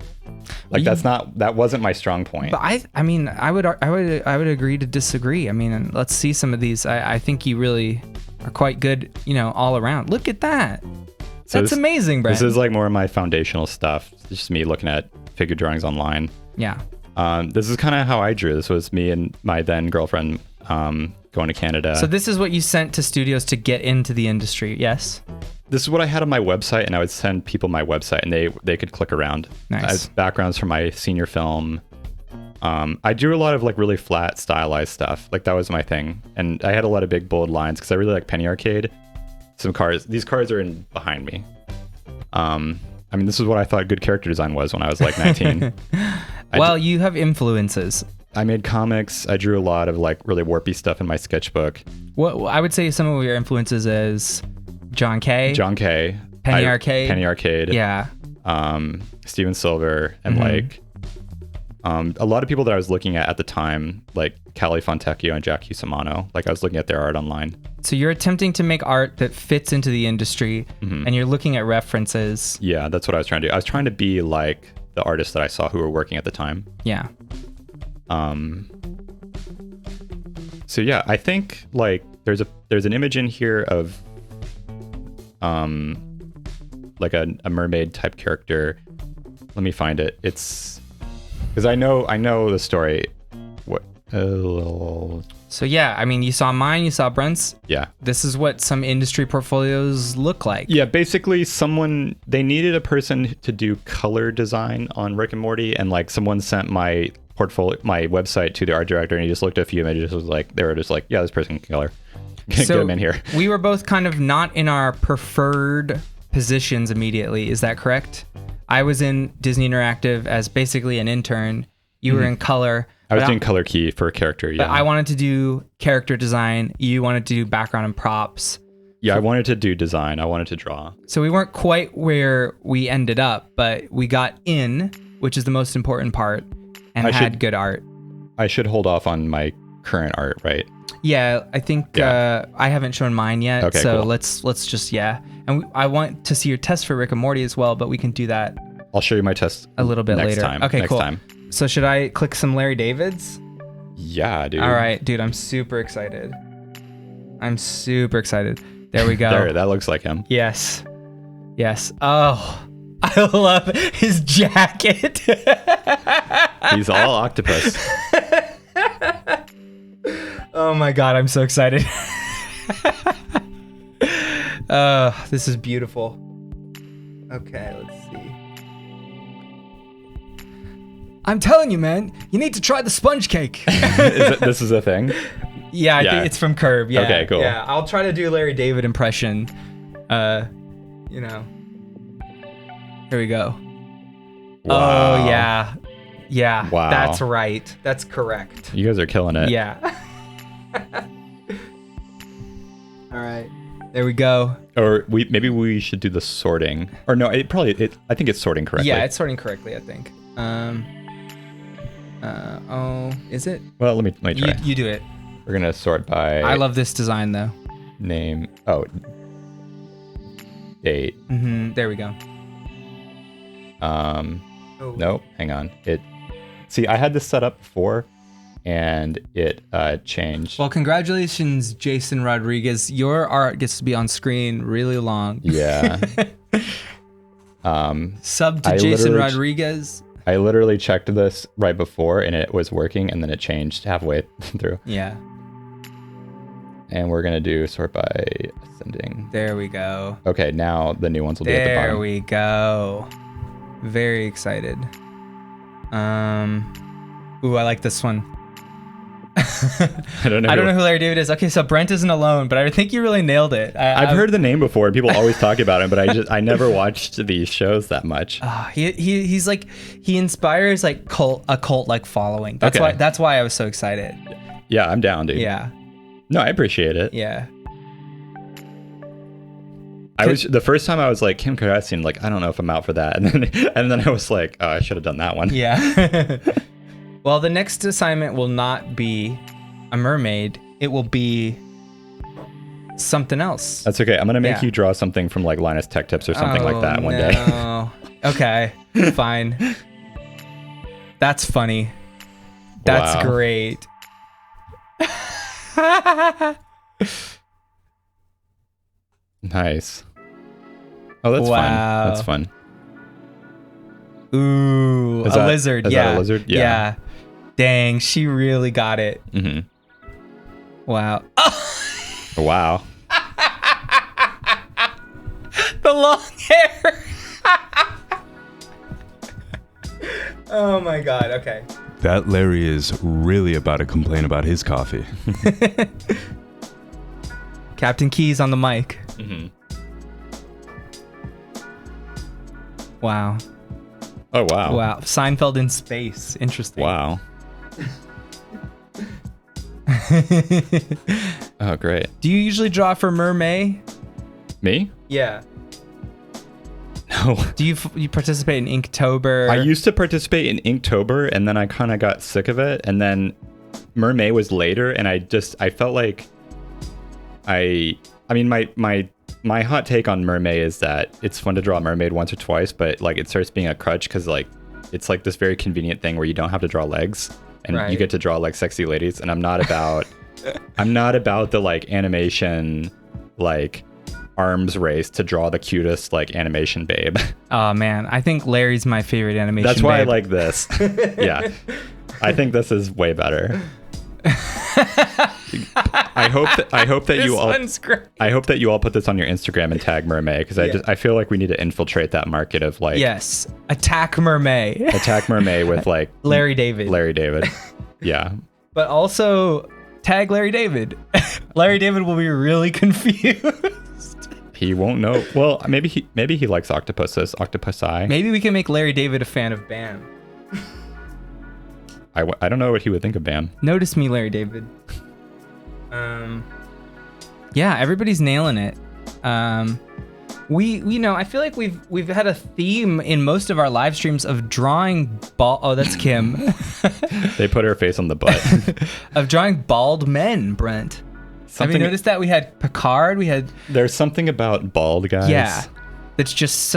Like that wasn't my strong point. But I mean, I would agree to disagree. I mean, let's see some of these. I think you really are quite good, all around. Look at that. That's amazing, Brent. This is like more of my foundational stuff. It's just me looking at figure drawings online. Yeah. This is kind of how I drew. This was me and my then girlfriend going to Canada. So this is what you sent to studios to get into the industry, yes? This is what I had on my website, and I would send people my website, and they could click around. Nice. As backgrounds for my senior film. I drew a lot of like really flat, stylized stuff. Like that was my thing, and I had a lot of big bold lines because I really like Penny Arcade. Some cars. These cars are in behind me. I mean, this is what I thought good character design was when I was like 19. Well, you have influences. I made comics. I drew a lot of like really warpy stuff in my sketchbook. What I would say some of your influences is John Kay. Penny Arcade. Yeah. Steven Silver, and like a lot of people that I was looking at the time, like Callie Fontecchio and Jack Cusimano. Like I was looking at their art online. So you're attempting to make art that fits into the industry, and you're looking at references. Yeah, that's what I was trying to do. I was trying to be like the artists that I saw who were working at the time. Yeah. So yeah, I think like there's an image in here of like a mermaid type character. Let me find it. It's because I know the story. What? So yeah, I mean, you saw mine, you saw Brent's. Yeah. This is what some industry portfolios look like. Yeah, basically they needed a person to do color design on Rick and Morty, and like someone sent my website to the art director, and he just looked at a few images, they were just like, yeah, this person can color. Get him in here. We were both kind of not in our preferred positions immediately. Is that correct? I was in Disney Interactive as basically an intern. You were in color. I was doing color key for a character, yeah. But I wanted to do character design. You wanted to do background and props. Yeah, I wanted to do design. I wanted to draw. So we weren't quite where we ended up, but we got in, which is the most important part, and had good art. I should hold off on my current art, right? Yeah, I think I haven't shown mine yet. Okay, so cool. let's just, And I want to see your test for Rick and Morty as well, but we can do that I'll show you my test a little bit next later. Time. Okay, next cool. Time. So should I click some Larry Davids? Yeah, dude. All right, dude, I'm super excited. There we go. There, that looks like him. Yes. Oh, I love his jacket. He's all octopus. Oh my God, I'm so excited. This is beautiful. Okay, let's see. I'm telling you, man, you need to try the sponge cake. This is a thing? Yeah, I think it's from Curb. Yeah. Okay, cool. Yeah, I'll try to do Larry David impression. Here we go. Wow. Oh, yeah. Yeah, Wow. that's right. That's correct. You guys are killing it. Yeah. All right. There we go. Or maybe we should do the sorting. Or no, I think it's sorting correctly. Yeah, it's sorting correctly, I think. Is it? Well, let me try. You do it. We're gonna sort by I love this design though. name. Oh. date. There we go. Nope, hang on. See, I had this set up before and it changed. Well, congratulations, Jason Rodriguez. Your art gets to be on screen really long. Yeah. Sub to Jason Rodriguez. I literally checked this right before and it was working, and then it changed halfway through. Yeah. And we're gonna do sort by ascending. There we go. Okay, now the new ones will be at the bottom. There we go. Very excited. Ooh, I like this one. I don't know who Larry David is. Okay, so Brent isn't alone, but I think you really nailed it. I've heard the name before, and people always talk about him, but I never watched these shows that much. He's like, he inspires like a cult like following. That's why I was so excited. Yeah, I'm down, dude. Yeah. No, I appreciate it. Yeah. The first time I was like, Kim Kardashian, like, I don't know if I'm out for that, and then I was like, oh, I should have done that one. Yeah. Well, the next assignment will not be a mermaid. It will be something else. That's okay. I'm gonna make you draw something from like Linus Tech Tips or something like that one day. Okay, fine. That's funny. That's great. Nice. Oh, that's fun. That's fun. Ooh, a lizard. Is that a lizard? Yeah. Dang, she really got it. Mm-hmm. Wow. Wow. The long hair. Oh my god, okay. That Larry is really about to complain about his coffee. Captain Keys on the mic. Mm-hmm. Wow. Oh, wow. Wow. Seinfeld in space. Interesting. Wow. Oh, great. Do you usually draw for Mermay? Me? Yeah. No. Do you participate in Inktober? I used to participate in Inktober, and then I kind of got sick of it, and then Mermay was later, and I felt like I mean, my hot take on Mermaid is that it's fun to draw a mermaid once or twice, but like it starts being a crutch because like it's like this very convenient thing where you don't have to draw legs and you get to draw like sexy ladies. And I'm not about the like animation like arms race to draw the cutest like animation babe. Oh man, I think Larry's my favorite animation. That's why babe. I like this. Yeah, I think this is way better. I hope that you all. I hope that you all put this on your Instagram and tag Mermaid because I feel like we need to infiltrate that market of like. Yes, attack Mermaid. Attack Mermaid with like Larry David. Larry David, yeah. But also tag Larry David. Larry David will be really confused. He won't know. Well, maybe he likes octopuses. Octopusi. Maybe we can make Larry David a fan of Bam. I don't know what he would think of Bam. Notice me, Larry David. Yeah, everybody's nailing it. We I feel like we've had a theme in most of our live streams of drawing oh, that's Kim. They put her face on the butt. Of drawing bald men, Brent. Have you noticed that? We had Picard, There's something about bald guys. Yeah. That's just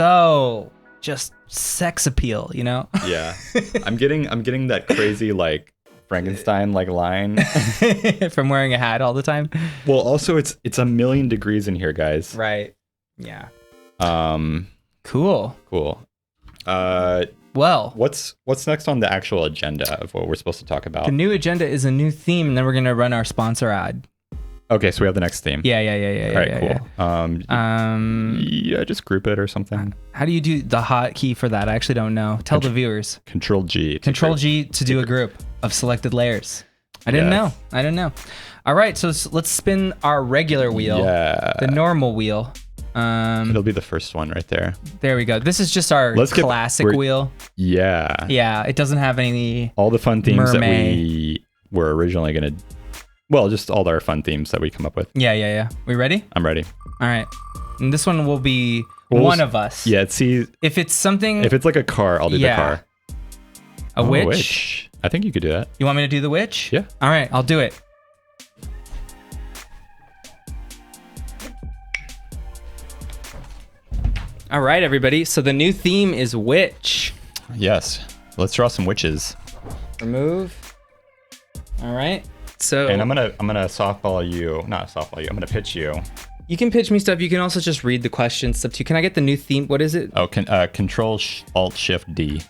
sex appeal, you know? Yeah. I'm getting that crazy like Frankenstein like line from wearing a hat all the time. Well, also it's 1,000,000 degrees in here, guys. Right. Yeah. Cool. Well, what's next on the actual agenda of what we're supposed to talk about? The new agenda is a new theme, and then we're gonna run our sponsor ad. Okay, so we have the next theme. Yeah. All right, cool. Yeah. Just group it or something. How do you do the hotkey for that? I actually don't know. Tell the viewers. Control G. Control G to do a group of selected layers. I didn't know. All right, so let's spin our regular wheel. Yeah. The normal wheel. It'll be the first one right there. There we go. This is just our classic wheel. Yeah. Yeah, it doesn't have all the fun themes that we were originally gonna. Well, just all our fun themes that we come up with. Yeah. We ready? I'm ready. All right. And this one will be one of us. Yeah, see. If it's something. If it's like a car, I'll do the car. A witch? I think you could do that. You want me to do the witch? Yeah. All right, I'll do it. All right, everybody. So the new theme is witch. Yes. Let's draw some witches. Remove. All right. So And I'm gonna softball you. Not softball you. I'm gonna pitch you. you can pitch me stuff. You can also just read the question stuff too. Can I get the new theme? What is it? Oh, Control Alt Shift D.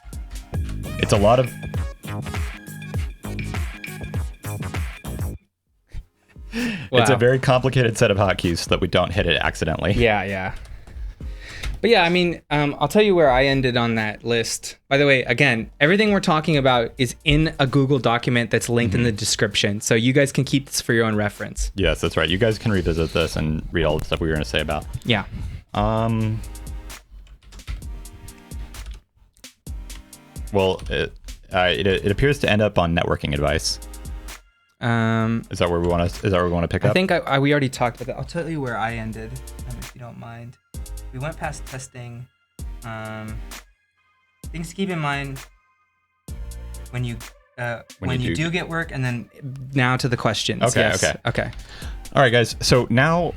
It's a lot of. It's a very complicated set of hotkeys so that we don't hit it accidentally. Yeah. But yeah, I mean, I'll tell you where I ended on that list. By the way, again, everything we're talking about is in a Google document that's linked in the description. So you guys can keep this for your own reference. Yes, that's right. You guys can revisit this and read all the stuff we were going to say about. Yeah. Well, it appears to end up on networking advice. Is that where we want to pick up? I think we already talked about that. I'll tell you where I ended, if you don't mind. We went past testing. Things to keep in mind when you do get work, and then now to the questions. Okay. All right, guys. So now,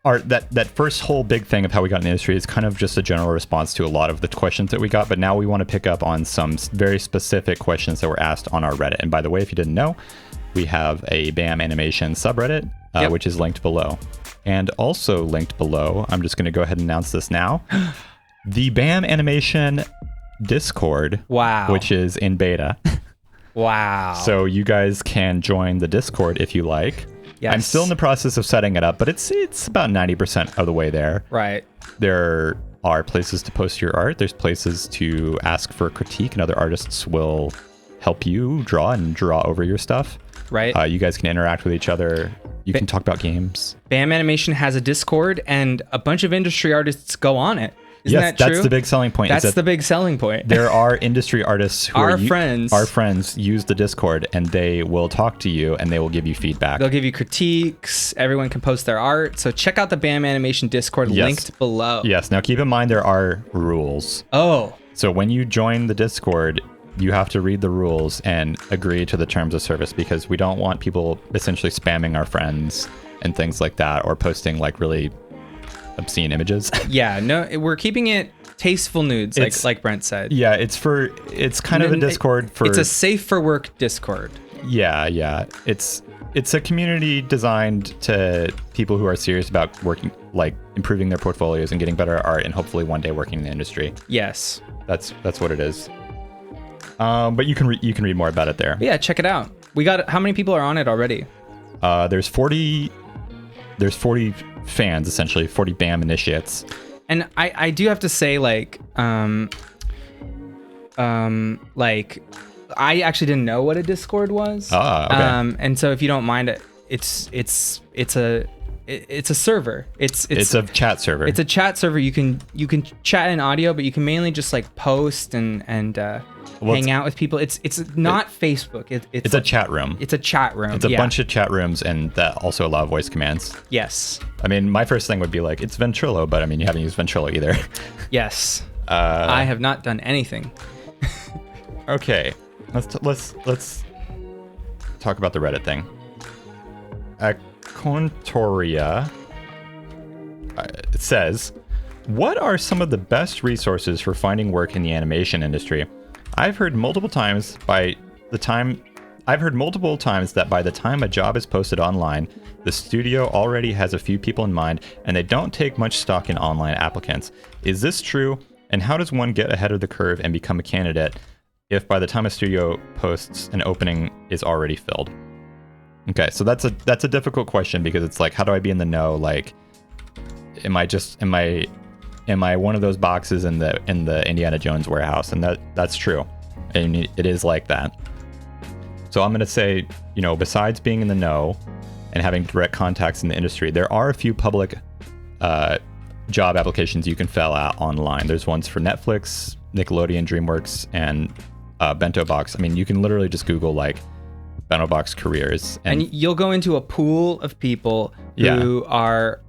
that first whole big thing of how we got in the industry is kind of just a general response to a lot of the questions that we got. But now we want to pick up on some very specific questions that were asked on our Reddit. And by the way, if you didn't know, we have a BAM animation subreddit, which is linked below. And also linked below, I'm just going to go ahead and announce this now, the BAM animation Discord, which is in beta. Wow. So you guys can join the Discord if you like. Yes. I'm still in the process of setting it up, but it's about 90% of the way there. Right. There are places to post your art. There's places to ask for critique, and other artists will help you draw over your stuff. Right. You guys can interact with each other. You can talk about games. BAM Animation has a Discord, and a bunch of industry artists go on it. Isn't that true? That's the big selling point. That's the big selling point. There are industry artists who our friends use the Discord, and they will talk to you, and they will give you feedback. They'll give you critiques. Everyone can post their art. So check out the BAM Animation Discord linked below. Yes. Now keep in mind there are rules. Oh. So when you join the Discord, you have to read the rules and agree to the terms of service, because we don't want people essentially spamming our friends and things like that, or posting like really obscene images. Yeah, no, we're keeping it tasteful nudes, like Brent said. Yeah, it's kind of a Discord for... It's a safe for work Discord. Yeah. It's a community designed to people who are serious about working, like improving their portfolios and getting better at art, and hopefully one day working in the industry. Yes. That's what it is. But you can read more about it there. Yeah, check it out. We got, how many people are on it already? There's 40 fans, essentially 40 BAM initiates. And I do have to say, like I actually didn't know what a Discord was. Okay. And so if you don't mind, it's a server. It's a chat server. It's a chat server. You can chat in audio, but you can mainly just like post and hang out with people. It's not Facebook. It's a chat room. It's a chat room. It's a bunch of chat rooms, and that also allow voice commands. Yes. I mean, my first thing would be like, it's Ventrilo, but I mean, you haven't used Ventrilo either. Yes. I have not done anything. Okay. Let's talk about the Reddit thing. Contoria says, what are some of the best resources for finding work in the animation industry? I've heard multiple times that by the time a job is posted online, the studio already has a few people in mind, and they don't take much stock in online applicants. Is this true? And how does one get ahead of the curve and become a candidate if by the time a studio posts, an opening is already filled? Okay, so that's a difficult question, because it's like, how do I be in the know? Like, am I one of those boxes in the Indiana Jones warehouse? And that's true, and it is like that. So I'm gonna say, besides being in the know and having direct contacts in the industry, there are a few public job applications you can fill out online. There's ones for Netflix, Nickelodeon, DreamWorks, and Bento Box. I mean, you can literally just Google like Bento Box careers, and you'll go into a pool of people who are,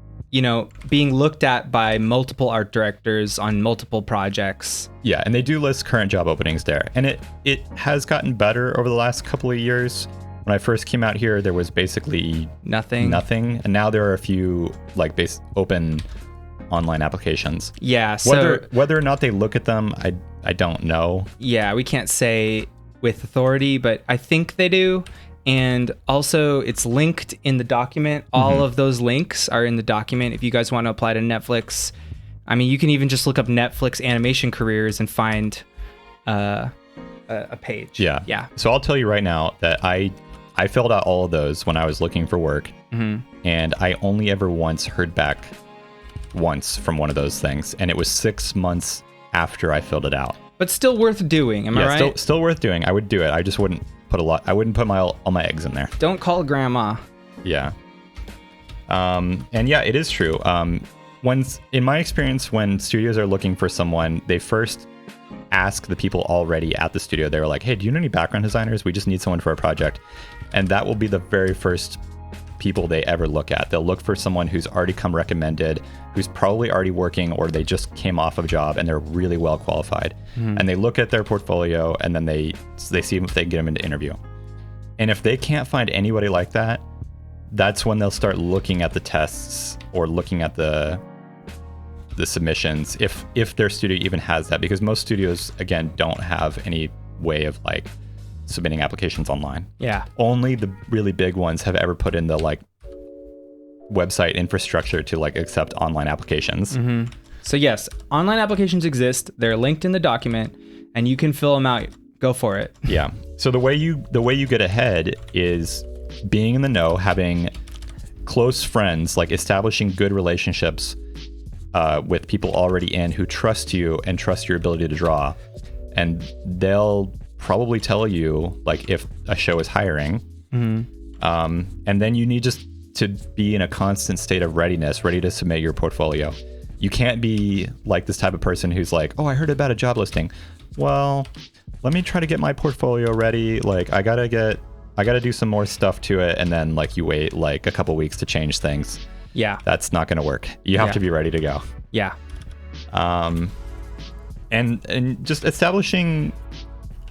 being looked at by multiple art directors on multiple projects. Yeah, and they do list current job openings there, and it has gotten better over the last couple of years. When I first came out here, there was basically nothing, and now there are a few like open online applications. Yeah. So Whether or not they look at them, I don't know. Yeah, we can't say with authority, but I think they do. And also, it's linked in the document. All of those links are in the document. If you guys want to apply to Netflix, I mean, you can even just look up Netflix animation careers and find a page. Yeah. So I'll tell you right now that I filled out all of those when I was looking for work, and I only ever once heard back from one of those things, and it was 6 months after I filled it out. But still worth doing, am I right? Still worth doing. I would do it. I just wouldn't put all my eggs in there. Don't call grandma. Yeah. And yeah, it is true. In my experience, when studios are looking for someone, they first ask the people already at the studio. They're like, hey, do you know any background designers? We just need someone for a project. And that will be the very first people they ever look at. They'll look for someone who's already come recommended, who's probably already working, or they just came off of a job and they're really well qualified. And they look at their portfolio, and then they see if they get them into interview. And if they can't find anybody like that, that's when they'll start looking at the tests or looking at the submissions, if their studio even has that, because most studios, again, don't have any way of like submitting applications online. Yeah. Only the really big ones have ever put in the like website infrastructure to like accept online applications. So yes, online applications exist. They're linked in the document, and you can fill them out. Go for it. Yeah. So the way you get ahead is being in the know, having close friends, like establishing good relationships with people already in who trust you and trust your ability to draw, and they'll probably tell you like if a show is hiring. And then you need just to be in a constant state of readiness, ready to submit your portfolio. You can't be like this type of person who's like, oh, I heard about a job listing. Well, let me try to get my portfolio ready. Like I gotta do some more stuff to it, and then like you wait like a couple weeks to change things. Yeah. That's not gonna work. You have to be ready to go. Yeah. And just establishing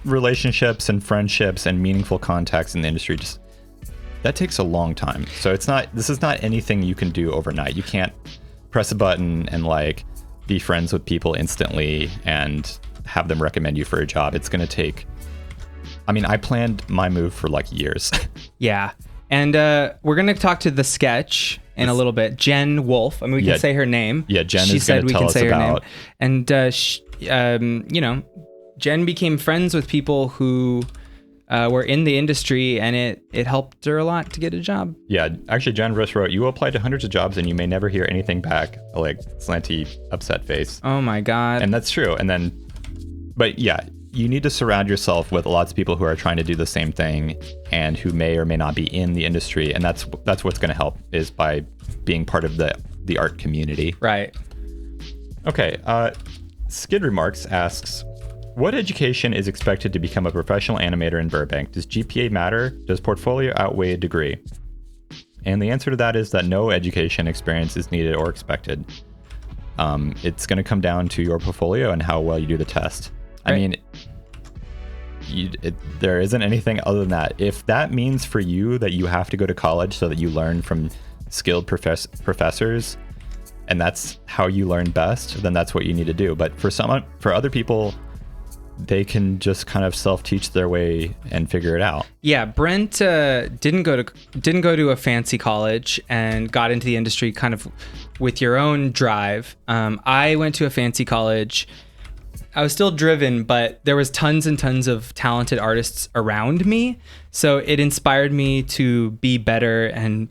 relationships and friendships and meaningful contacts in the industry, just that takes a long time. So this is not anything you can do overnight. You can't press a button and like be friends with people instantly and have them recommend you for a job. It's going to take, I mean, I planned my move for like years. Yeah. And we're going to talk to the sketch in a little bit. Jen Wolf. I mean, we can say her name. Yeah, Jen is going to tell us about. And, Jen became friends with people who were in the industry, and it helped her a lot to get a job. Yeah, actually, Jen just wrote, you applied to hundreds of jobs and you may never hear anything back. Like, slanty, upset face. Oh my God. And that's true. And then, but yeah, you need to surround yourself with lots of people who are trying to do the same thing and who may or may not be in the industry. And that's what's going to help, is by being part of the art community. Right. Okay. Skid Remarks asks, what education is expected to become a professional animator in Burbank? Does GPA matter? Does portfolio outweigh a degree? And the answer to that is that no education experience is needed or expected. It's going to come down to your portfolio and how well you do the test. Right. I mean, there isn't anything other than that. If that means for you that you have to go to college so that you learn from skilled professors, and that's how you learn best, then that's what you need to do. But for other people, they can just kind of self-teach their way and figure it out. Yeah, Brent didn't go to a fancy college and got into the industry kind of with your own drive. I went to a fancy college. I was still driven, but there was tons and tons of talented artists around me. So it inspired me to be better and,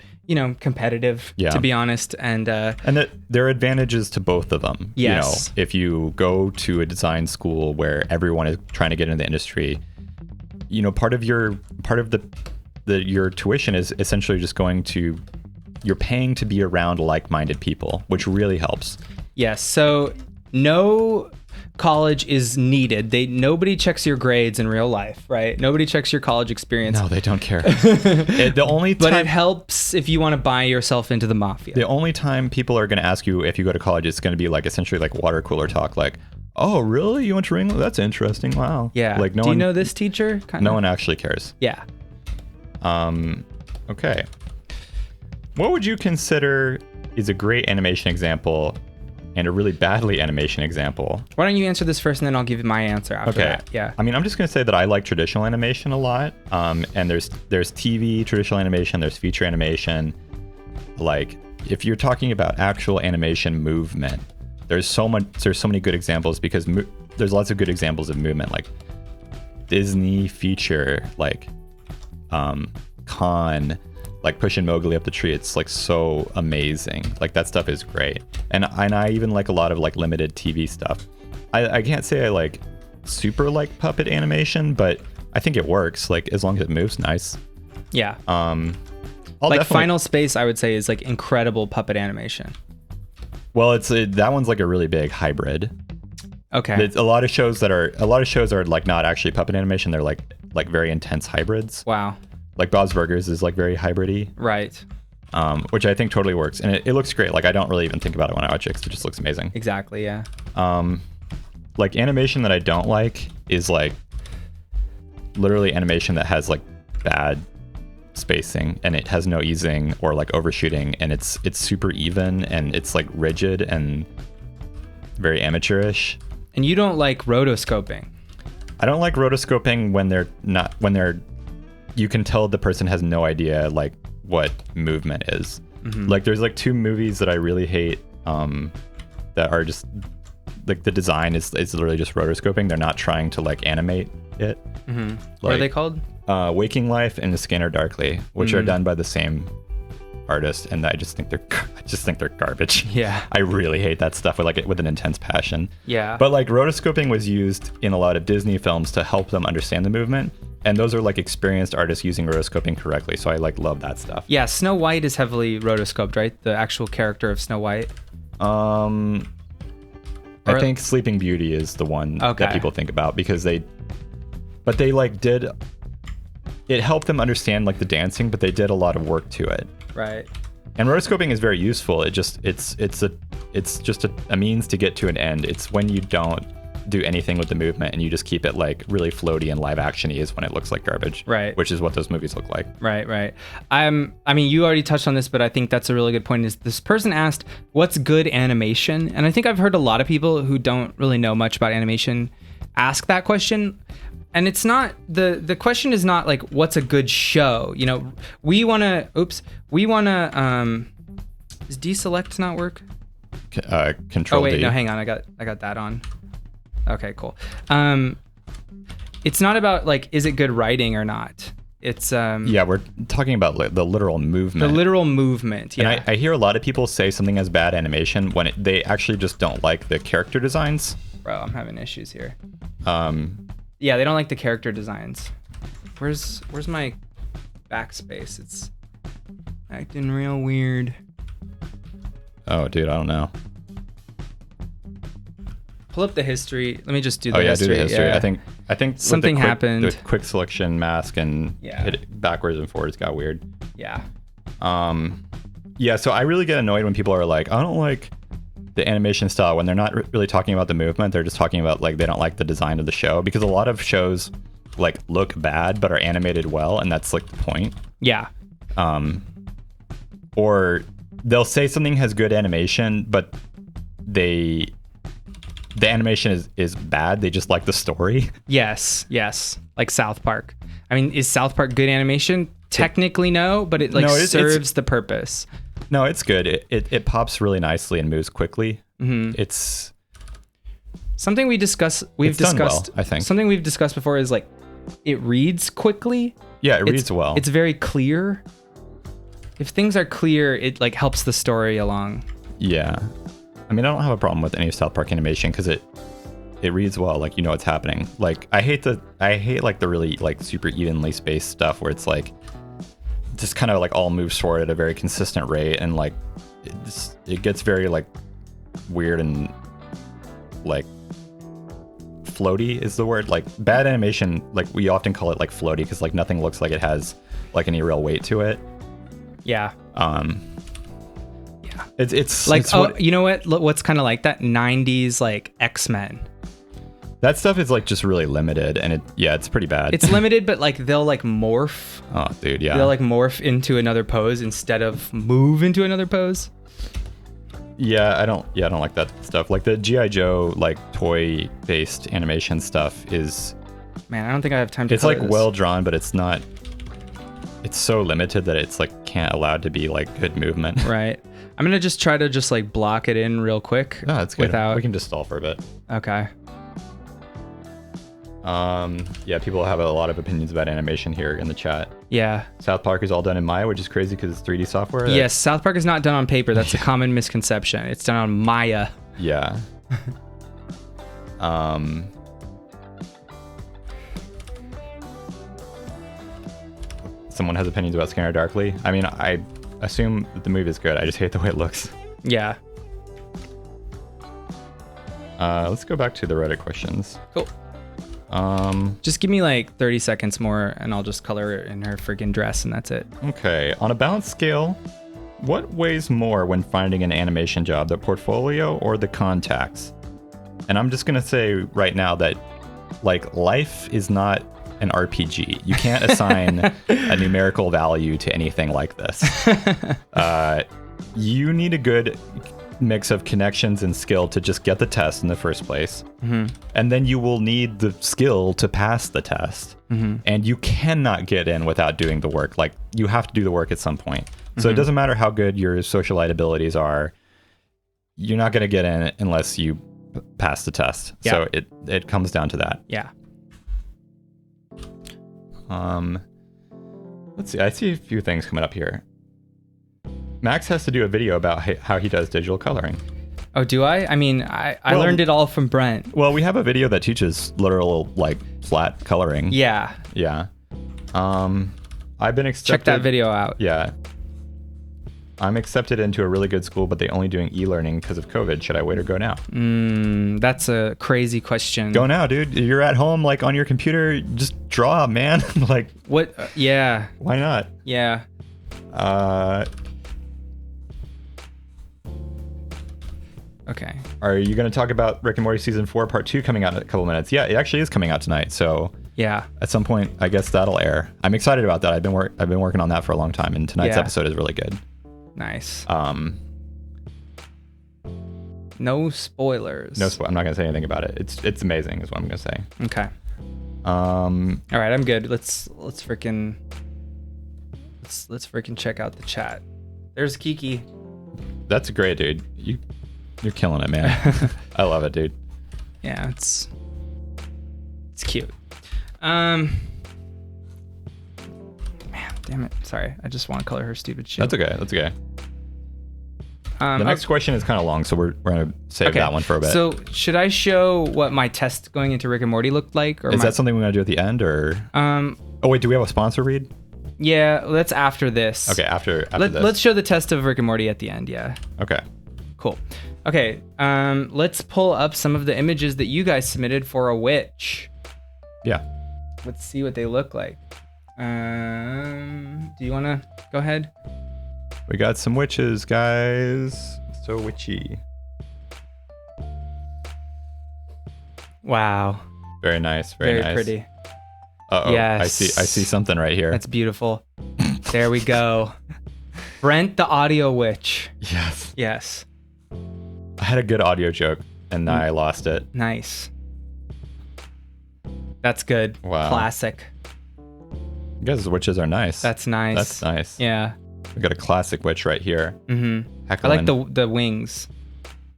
competitive, to be honest. And there are advantages to both of them. Yes. If you go to a design school where everyone is trying to get into the industry, part of your tuition is essentially just you're paying to be around like-minded people, which really helps. Yes. So no college is needed. Nobody checks your grades in real life, right? Nobody checks your college experience. No, they don't care. But it helps if you want to buy yourself into the mafia. The only time people are going to ask you if you go to college, it's going to be like essentially like water cooler talk, like, oh, really? You went to England? That's interesting. Wow. Yeah. Like Do you know this teacher? No one actually cares. Yeah. Okay. What would you consider is a great animation example and a really badly animation example. Why don't you answer this first, and then I'll give you my answer after that. Yeah. I mean, I'm just gonna say that I like traditional animation a lot. And there's TV traditional animation, there's feature animation. Like, if you're talking about actual animation movement, there's so many good examples, because there's lots of good examples of movement, like Disney feature, like Con, like pushing Mowgli up the tree. It's like so amazing. Like, that stuff is great. And I even like a lot of like limited TV stuff. I can't say I like super like puppet animation, but I think it works, like as long as it moves nice. Yeah. I'll like definitely... Final Space, I would say, is like incredible puppet animation. Well, that one's like a really big hybrid. Okay. A lot of shows are like not actually puppet animation. They're like very intense hybrids. Wow. Like Bob's Burgers is like very hybrid-y. Right. Which I think totally works, and it looks great. Like, I don't really even think about it when I watch it, 'cause it just looks amazing. Exactly. Yeah. Like, animation that I don't like is like literally animation that has like bad spacing, and it has no easing or like overshooting, and it's super even, and it's like rigid and very amateurish. And you don't like rotoscoping. I don't like rotoscoping when you can tell the person has no idea like what movement is. Mm-hmm. Like, there's like 2 movies that I really hate that are just like, the design is literally just rotoscoping. They're not trying to like animate it. Mm-hmm. Like, what are they called? Waking Life and The Scanner Darkly, which are done by the same artist, and I just think they're garbage. Yeah. I really hate that stuff with an intense passion. Yeah. But like, rotoscoping was used in a lot of Disney films to help them understand the movement, and those are like experienced artists using rotoscoping correctly. So I like love that stuff. Yeah, Snow White is heavily rotoscoped, right? The actual character of Snow White. I think Sleeping Beauty is the one that people think about, because it helped them understand like the dancing, but they did a lot of work to it. Right. And rotoscoping is very useful. It's just a means to get to an end. It's when you don't do anything with the movement and you just keep it like really floaty and live action-y is when it looks like garbage. Right. Which is what those movies look like. Right. I mean, you already touched on this, but I think that's a really good point. Is this person asked, what's good animation? And I think I've heard a lot of people who don't really know much about animation ask that question. And it's not, the question is not like, what's a good show? You know, we want to, does deselect not work? Control D. Oh wait, D. no, hang on. I got that on. Okay, cool. It's not about like, is it good writing or not? It's yeah, we're talking about the literal movement. The literal movement. Yeah. And I hear a lot of people say something has bad animation when they actually just don't like the character designs. Bro, I'm having issues here. Yeah, they don't like the character designs. Where's my backspace? It's acting real weird. Oh, dude, I don't know. Pull up the history. Let me just do the history. history. Do the history. Yeah. I think something happened. The quick selection mask and hit it backwards and forwards got weird. Yeah. Yeah, so I really get annoyed when people are like, I don't like the animation style, when they're not really talking about the movement. They're just talking about like they don't like the design of the show, because a lot of shows like look bad but are animated well, and that's like the point. Yeah. Or they'll say something has good animation, but the animation is bad. They just like the story. Yes. Like South Park. I mean, is South Park good animation? Technically no, but it serves the purpose. No, it's good. It pops really nicely and moves quickly. Mm-hmm. It's something we've discussed. Well, I think something we've discussed before is like, it reads quickly. Yeah, it reads well. It's very clear. If things are clear, it like helps the story along. Yeah. I mean, I don't have a problem with any South Park animation, because it reads well, like, you know what's happening. Like, I hate like the really like super evenly spaced stuff where it's like just kind of like all moves forward at a very consistent rate, and like it gets very like weird and like floaty is the word. Like, bad animation, like we often call it like floaty, because like nothing looks like it has like any real weight to it. Yeah. Yeah. It's like, it's you know what? What's kind of like that 90s like X-Men. That stuff is like just really limited, and it's pretty bad. It's limited, but like they'll like morph. Oh, dude, yeah. They'll like morph into another pose instead of move into another pose. Yeah, I don't like that stuff. Like the G.I. Joe, like toy-based animation stuff is... Man, I don't think I have time to It's like this. well drawn, but it's not... It's so limited that it's like can't allowed to be like good movement. Right. I'm going to just try to just like block it in real quick. No, that's good. Without... We can just stall for a bit. Okay. Yeah, people have a lot of opinions about animation here in the chat. Yeah. South Park is all done in Maya, which is crazy because it's 3D software. Yes, South Park is not done on paper. That's a common misconception. It's done on Maya. Yeah. Someone has opinions about Scanner Darkly. I mean, I assume that the movie is good. I just hate the way it looks. Yeah. Let's go back to the Reddit questions. Cool. Just give me like 30 seconds more and I'll just color it in her freaking dress and that's it. Okay. On a balanced scale, what weighs more when finding an animation job, the portfolio or the contacts? And I'm just going to say right now that like life is not an RPG. You can't assign a numerical value to anything like this. You need a good mix of connections and skill to just get the test in the first place. Mm-hmm. And then you will need the skill to pass the test. Mm-hmm. And you cannot get in without doing the work. Like you have to do the work at some point. So it doesn't matter how good your socialite abilities are. You're not going to get in unless you pass the test. Yeah. So it comes down to that. Yeah. Let's see. I see a few things coming up here. Max has to do a video about how he does digital coloring. Oh, do I? I mean, I learned it all from Brent. Well, we have a video that teaches literal like flat coloring. Yeah. Yeah. I've been accepted. Check that video out. Yeah. I'm accepted into a really good school, but they only doing e-learning because of COVID. Should I wait or go now? That's a crazy question. Go now, dude. You're at home, like on your computer. Just draw, man. Like what? Yeah. Why not? Yeah. Okay. Are you going to talk about Rick and Morty season 4 part 2 coming out in a couple minutes? Yeah, it actually is coming out tonight. So yeah, at some point, I guess that'll air. I'm excited about that. I've been working on that for a long time, and tonight's episode is really good. Nice. No spoilers. I'm not gonna say anything about it. It's amazing, is what I'm gonna say. Okay. All right, I'm good. Let's freaking check out the chat. There's Kiki. That's great, dude. You're killing it, man. I love it, dude. Yeah, it's cute. Man, damn it. Sorry, I just want to color her stupid shit. That's okay. The next question is kind of long, so we're gonna save that one for a bit. So should I show what my test going into Rick and Morty looked like, or is that something we're gonna do at the end, or? Oh wait, do we have a sponsor read? Yeah, that's after this. Okay, after this. Let's show the test of Rick and Morty at the end. Yeah. Okay. Cool. Okay. Let's pull up some of the images that you guys submitted for a witch. Yeah. Let's see what they look like. Do you want to go ahead? We got some witches, guys. So witchy. Wow. Very nice. Very nice. Pretty. Uh-oh. Yes. I see something right here. That's beautiful. There we go. Brent the audio witch. Yes. Yes. I had a good audio joke and I lost it. Nice. That's good. Wow. Classic. You guys' witches are nice. That's nice. That's nice. Yeah. We got a classic witch right here. Mm-hmm. I like the wings.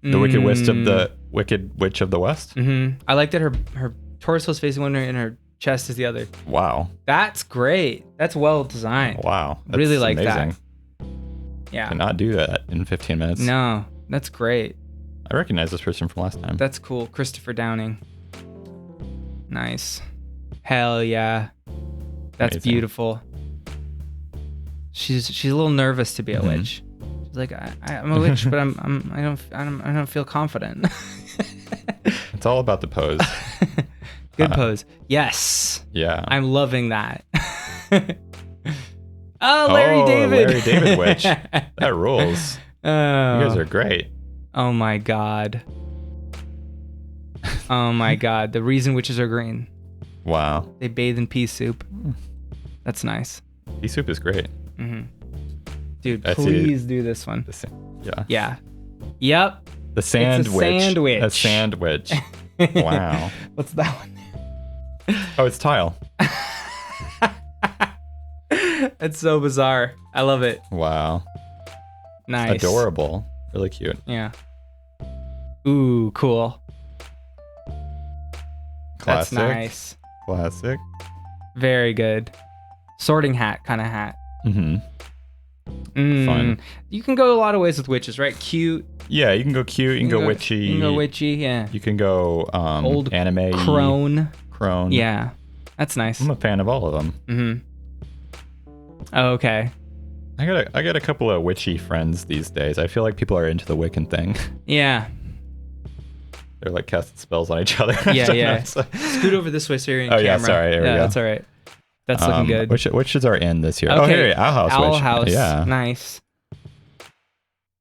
The Wicked Witch of the West. Mm-hmm. I like that her torso is facing one way and her chest is the other. Wow. That's great. That's well designed. Wow. That's really like amazing. that. Yeah. Cannot do that in 15 minutes. No, that's great. I recognize this person from last time. That's cool. Christopher Downing. Nice. Hell yeah. That's amazing. Beautiful. She's a little nervous to be a witch. She's like, I'm a witch, but I don't feel confident. It's all about the pose. Good pose. Yes. Yeah. I'm loving that. Larry David. Larry David witch. That rules. Oh. You guys are great. Oh my god. Oh my god. The reason witches are green. Wow. They bathe in pea soup. That's nice. Pea soup is great. Mm-hmm. Dude, please do this one. Yeah. Yeah. Yep. The sandwich. sandwich. A sandwich. Wow. What's that one? Oh, it's tile. That's so bizarre. I love it. Wow. Nice. Adorable. Really cute. Yeah. Ooh, cool. Classic. That's nice. Classic. Very good. Sorting hat kind of hat. Mm-hmm. Fun. You can go a lot of ways with witches, right? Cute. Yeah, you can go cute. You can go witchy. You can go witchy, yeah. You can go Old anime. crone. Crone. Yeah. That's nice. I'm a fan of all of them. Mm-hmm. Oh, okay. I got a couple of witchy friends these days. I feel like people are into the Wiccan thing. Yeah. They're like casting spells on each other. Yeah. Scoot over this way so you're in camera. Yeah, sorry. There we go. That's all right. That's looking good. Which is our in this year? Okay. Oh, here, Owl House. Owl House. Yeah. Nice.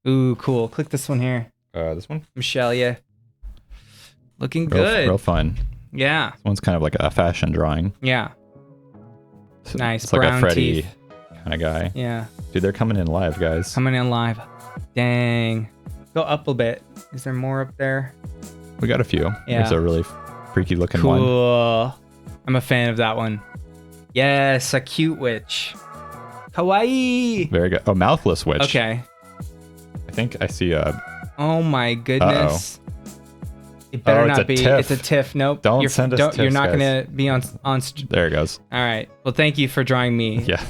Ooh, cool. Click this one here. This one? Michelle, yeah. Looking good. Real fun. Yeah. This one's kind of like a fashion drawing. Yeah. Nice. It's like brown a Freddy teeth. kind of guy. Yeah. Dude, they're coming in live, guys. Coming in live. Dang. Go up a bit. Is there more up there? We got a few. Yeah. There's a really freaky looking one. Cool. I'm a fan of that one. Yes, a cute witch. Kawaii. Very good. Oh, mouthless witch. Okay. I think I see a... Oh my goodness. It better it's not a be. tiff. It's a tiff. Nope. Don't send us You're tiffs, not guys. gonna be on. There it goes. All right. Well, thank you for drawing me. Yeah.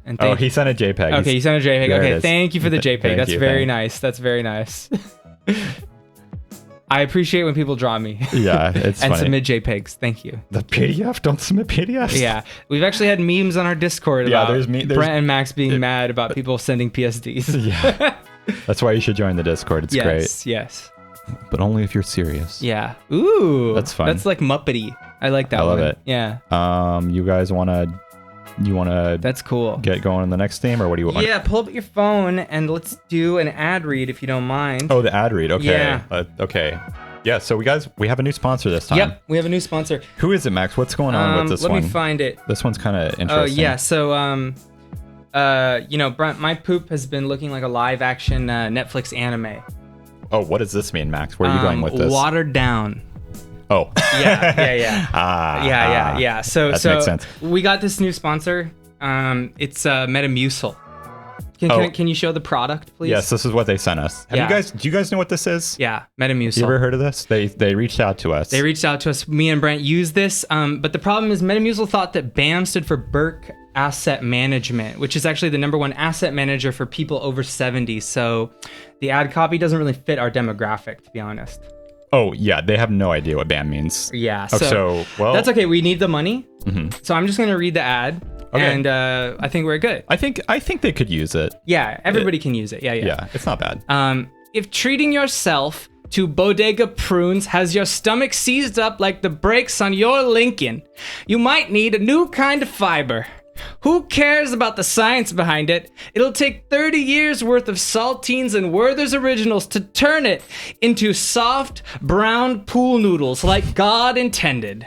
And Oh, he sent a JPEG. Okay, you sent a JPEG. There it Okay, is. thank you for the JPEG. Thank That's you, very nice. That's very nice. I appreciate when people draw me. Yeah, it's and funny. submit JPEGs. Thank you. The PDF? Don't submit PDFs. Yeah, we've actually had memes on our Discord Yeah, about there's Brent and Max being mad about people sending PSDs. Yeah. That's why you should join the Discord. It's great. Yes. But only if you're serious. Yeah. Ooh. That's fun. That's like Muppety. I like that one. I love it. Yeah. You guys wanna That's cool. get going on the next theme, or what do you want? Yeah, pull up your phone and let's do an ad read if you don't mind. Oh, the ad read. Okay. Yeah. Okay. Yeah, so we have a new sponsor this time. Yep, we have a new sponsor. Who is it, Max? What's going on with this let one? me find it. This one's kind of interesting. Oh, yeah. So, Brent, my poop has been looking like a live action Netflix anime. Oh, what does this mean, Max? Where are you going with this? Watered down. Oh. Yeah. Yeah. That makes sense. We got this new sponsor. It's Metamucil. Can you show the product, please? Yes, this is what they sent us. Do you guys know what this is? Yeah, Metamucil. You ever heard of this? They reached out to us. They reached out to us. Me and Brent used this, but the problem is Metamucil thought that BAM stood for Burke Asset Management, which is actually the #1 asset manager for people over 70. So the ad copy doesn't really fit our demographic, to be honest. Oh, yeah, they have no idea what BAM means. Yeah, well, that's okay. We need the money. Mm-hmm. So I'm just going to read the ad. Okay. And I think we're good. I think they could use it. Yeah, everybody can use it. Yeah. Yeah, it's not bad. If treating yourself to bodega prunes has your stomach seized up like the brakes on your Lincoln, you might need a new kind of fiber. Who cares about the science behind it? It'll take 30 years worth of saltines and Werther's Originals to turn it into soft, brown pool noodles like God intended.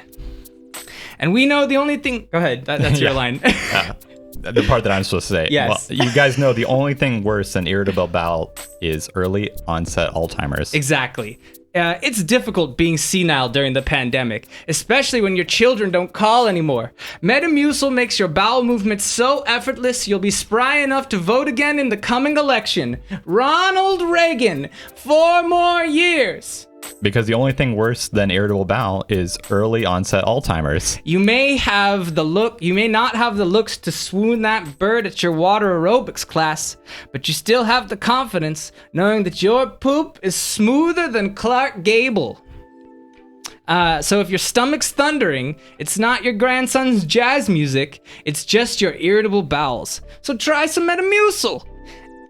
And we know the only thing... Go ahead, that's your line. The part that I'm supposed to say. Yes. Well, you guys know the only thing worse than irritable bowel is early onset Alzheimer's. Exactly. It's difficult being senile during the pandemic, especially when your children don't call anymore. Metamucil makes your bowel movements so effortless you'll be spry enough to vote again in the coming election. Ronald Reagan, 4 more years. Because the only thing worse than irritable bowel is early onset Alzheimer's. You may not have the looks to swoon that bird at your water aerobics class, but you still have the confidence knowing that your poop is smoother than Clark Gable. So if your stomach's thundering, it's not your grandson's jazz music, it's just your irritable bowels. So try some Metamucil.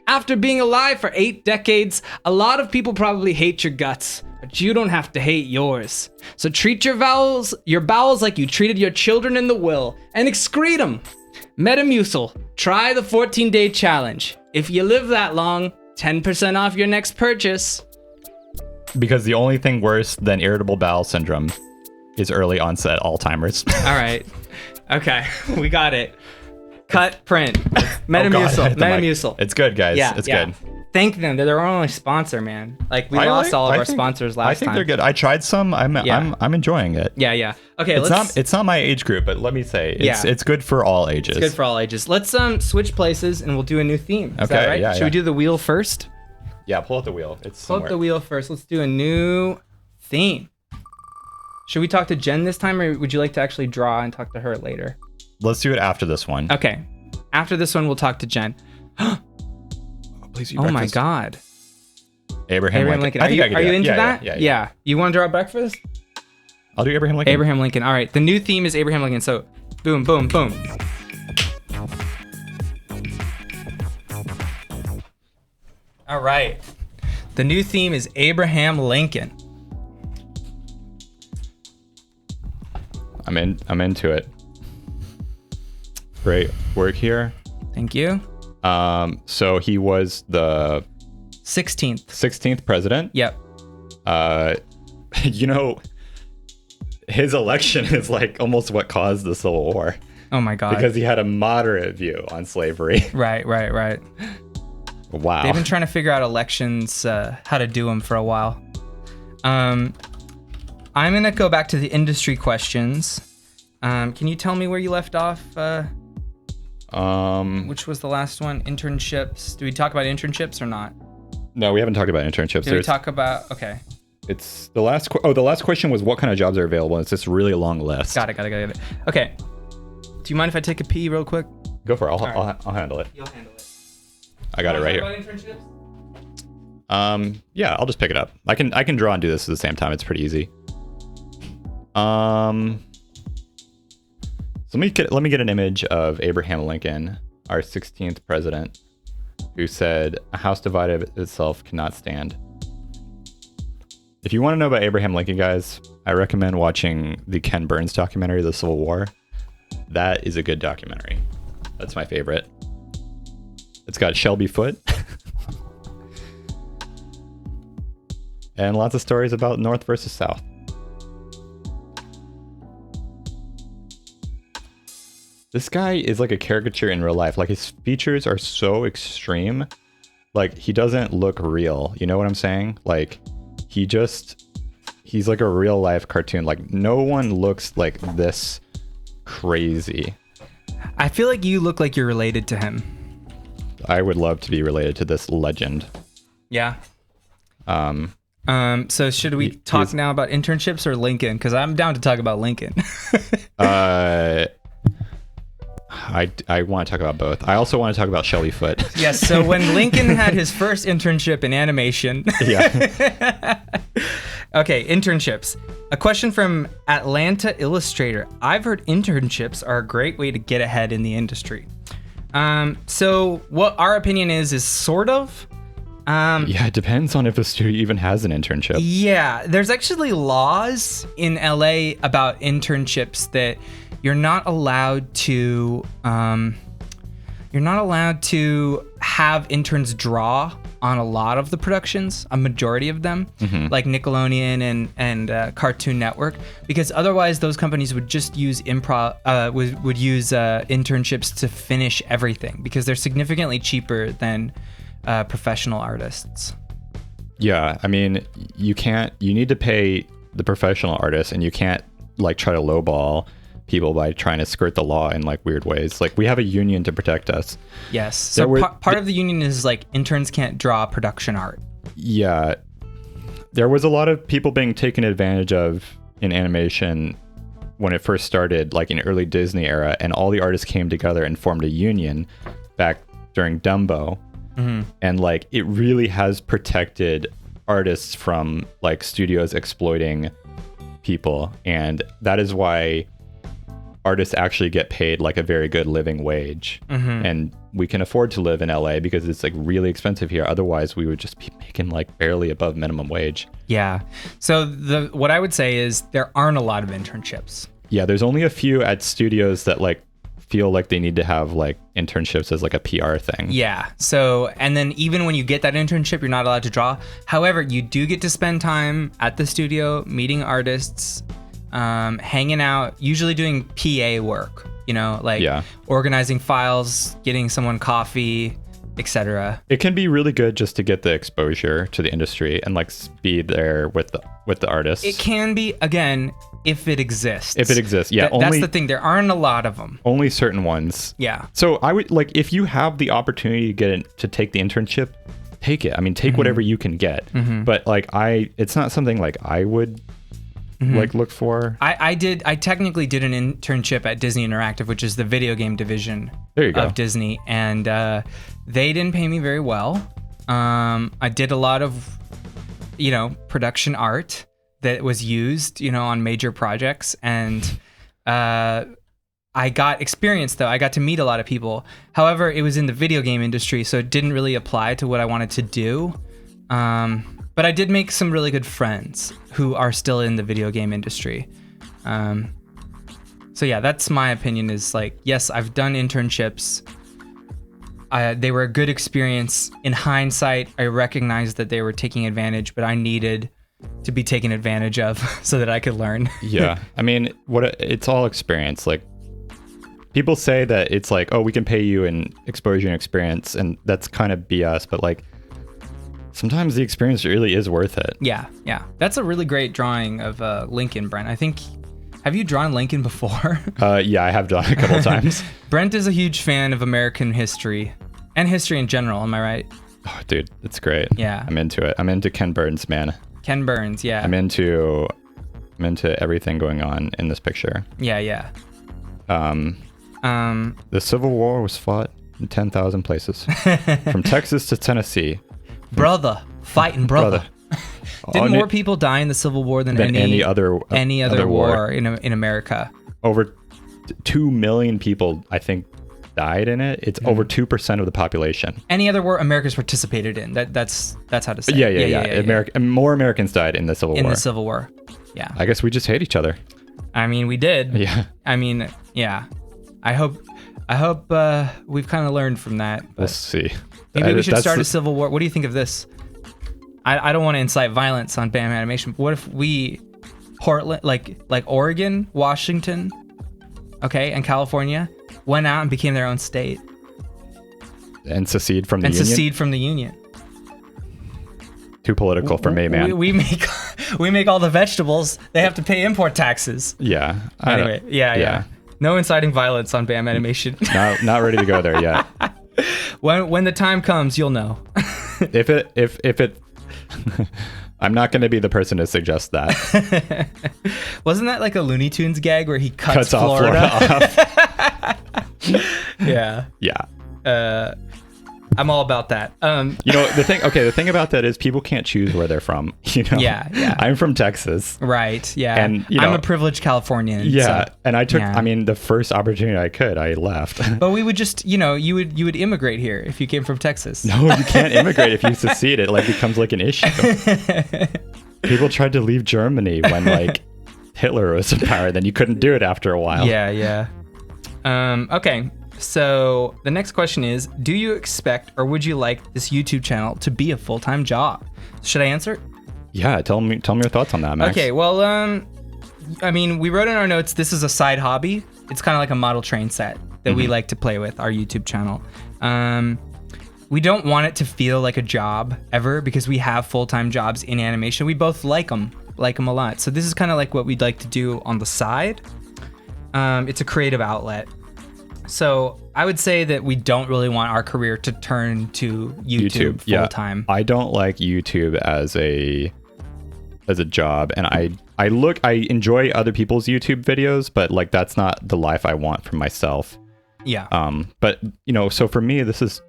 After being alive for 8 decades, a lot of people probably hate your guts, but you don't have to hate yours. So treat your bowels like you treated your children in the will, and excrete them. Metamucil, try the 14-day challenge. If you live that long, 10% off your next purchase. Because the only thing worse than irritable bowel syndrome is early onset Alzheimer's. All right. Okay, we got it. Cut, print. Metamucil. Oh God, Metamucil. It's good, guys. Yeah, it's yeah. good. thank them. They're their only sponsor, man. Like we lost all of our sponsors last time. I think they're good. I tried some. I'm enjoying it. Yeah. Okay, it's not my age group, but let me say it's good for all ages. It's good for all ages. Let's switch places and we'll do a new theme. Is that right? Should we do the wheel first? Yeah, pull out the wheel. Pull out the wheel first. Let's do a new theme. Should we talk to Jen this time, or would you like to actually draw and talk to her later? Let's do it after this one. Okay. After this one, we'll talk to Jen. Please eat breakfast. My God. Abraham Lincoln. Are you into that? Yeah. You want to draw breakfast? I'll do Abraham Lincoln. Abraham Lincoln. All right. The new theme is Abraham Lincoln. So, boom, boom, boom. All right. The new theme is Abraham Lincoln. I'm into it. Great work here. Thank you. So he was the 16th president. Yep. His election is like almost what caused the Civil War. Oh my God. Because he had a moderate view on slavery. Right. Wow. They've been trying to figure out elections, how to do them for a while. I'm going to go back to the industry questions. Can you tell me where you left off? Which was the last one? Internships. Do we talk about internships or not? No, we haven't talked about internships. Did we talk about... Okay. It's the last... the last question was what kind of jobs are available. It's this really long list. Got it. Okay. Do you mind if I take a pee real quick? Go for it. I'll handle it. You'll handle it. I got it right here. About internships? Yeah, I'll just pick it up. I can draw and do this at the same time. It's pretty easy. So let me get an image of Abraham Lincoln, our 16th president, who said, "A house divided itself cannot stand." If you want to know about Abraham Lincoln, guys, I recommend watching the Ken Burns documentary, The Civil War. That is a good documentary. That's my favorite. It's got Shelby Foote. And lots of stories about North versus South. This guy is like a caricature in real life. Like his features are so extreme. Like he doesn't look real. You know what I'm saying? Like he's like a real life cartoon. Like no one looks like this crazy. I feel like you look like you're related to him. I would love to be related to this legend. Yeah. So should we talk now about internships or Lincoln? Because I'm down to talk about Lincoln. I want to talk about both. I also want to talk about Shelby Foote. Yes. So when Lincoln had his first internship in animation. Yeah. Okay, internships. A question from Atlanta Illustrator. I've heard internships are a great way to get ahead in the industry. So what our opinion is sort of. Yeah, it depends on if a studio even has an internship. Yeah, there's actually laws in LA about internships that you're not allowed to have interns draw on a lot of the productions, a majority of them, like Nickelodeon and Cartoon Network, because otherwise those companies would just use would use internships to finish everything because they're significantly cheaper than professional artists. Yeah, I mean, you need to pay the professional artists, and you can't like try to lowball people by trying to skirt the law in like weird ways. Like we have a union to protect us. Yes. So part of the union is like interns can't draw production art. Yeah. There was a lot of people being taken advantage of in animation when it first started, like in early Disney era, and all the artists came together and formed a union back during Dumbo. And like it really has protected artists from like studios exploiting people, and that is why artists actually get paid like a very good living wage. And we can afford to live in LA because it's like really expensive here. Otherwise we would just be making like barely above minimum wage. Yeah. So what I would say is there aren't a lot of internships. Yeah, there's only a few at studios that like feel like they need to have like internships as like a PR thing. Yeah. So, and then even when you get that internship, you're not allowed to draw. However, you do get to spend time at the studio, meeting artists, hanging out, usually doing PA work, like organizing files, getting someone coffee, etc. It can be really good just to get the exposure to the industry and like be there with the artists. It can be, again, if it exists. If it exists, yeah. That's the thing. There aren't a lot of them. Only certain ones. Yeah. So I would like, if you have the opportunity to to take the internship, take it. I mean, take whatever you can get. But like it's not something like I would like look for. I technically did an internship at Disney Interactive, which is the video game division of Disney, and they didn't pay me very well. I did a lot of, production art that was used, on major projects, and I got experience though. I got to meet a lot of people. However, it was in the video game industry, so it didn't really apply to what I wanted to do. But I did make some really good friends who are still in the video game industry. So yeah, that's my opinion is like, yes, I've done internships. They were a good experience. In hindsight, I recognized that they were taking advantage, but I needed to be taken advantage of so that I could learn. Yeah. I mean, it's all experience. Like, people say that it's like, oh, we can pay you in exposure and experience, and that's kind of BS, but like, sometimes the experience really is worth it. Yeah. That's a really great drawing of Lincoln, Brent. I think, have you drawn Lincoln before? Yeah, I have drawn a couple times. Brent is a huge fan of American history and history in general. Am I right? Oh, dude, it's great. Yeah. I'm into it. I'm into Ken Burns, man. Ken Burns, yeah. I'm into everything going on in this picture. Yeah. The Civil War was fought in 10,000 places, from Texas to Tennessee. Brother, fighting brother. Didn't more people die in the Civil War than any other war in America? Over 2 million people, I think, died in it. It's over 2% of the population. Any other war America's participated in. That's how to say it. Yeah. More Americans died in the Civil War. In the Civil War. Yeah. I guess we just hate each other. I mean, we did. Yeah. I mean, yeah. I hope we've kind of learned from that. We'll see. Maybe we should start a civil war. What do you think of this? I don't want to incite violence on BAM Animation, but what if we, Portland, like Oregon, Washington, okay, and California, went out and became their own state? And secede from the union? And secede from the union. Too political for me, man. We make all the vegetables. They have to pay import taxes. Yeah. Anyway, yeah. No inciting violence on BAM Animation. Not ready to go there yet. When the time comes, you'll know. if it I'm not going to be the person to suggest that. Wasn't that like a Looney Tunes gag where he cuts Florida off? Yeah. I'm all about that. The thing about that is people can't choose where they're from. Yeah. I'm from Texas. Right. Yeah. And I'm a privileged Californian. Yeah. So, and I took, the first opportunity I could, I left. But we would just, you would immigrate here if you came from Texas. No, you can't immigrate if you secede. It becomes like an issue. People tried to leave Germany when Hitler was in power. Then you couldn't do it after a while. Yeah. Okay. So the next question is, do you expect or would you like this YouTube channel to be a full-time job? Should I answer it? Yeah, tell me your thoughts on that, Max. Okay, well, we wrote in our notes, this is a side hobby. It's kind of like a model train set that we like to play with, our YouTube channel. We don't want it to feel like a job ever because we have full-time jobs in animation. We both like them a lot. So this is kind of like what we'd like to do on the side. It's a creative outlet. So I would say that we don't really want our career to turn to YouTube full time. I don't like YouTube as a job, and I enjoy other people's YouTube videos, but that's not the life I want for myself. Yeah. But so for me, I was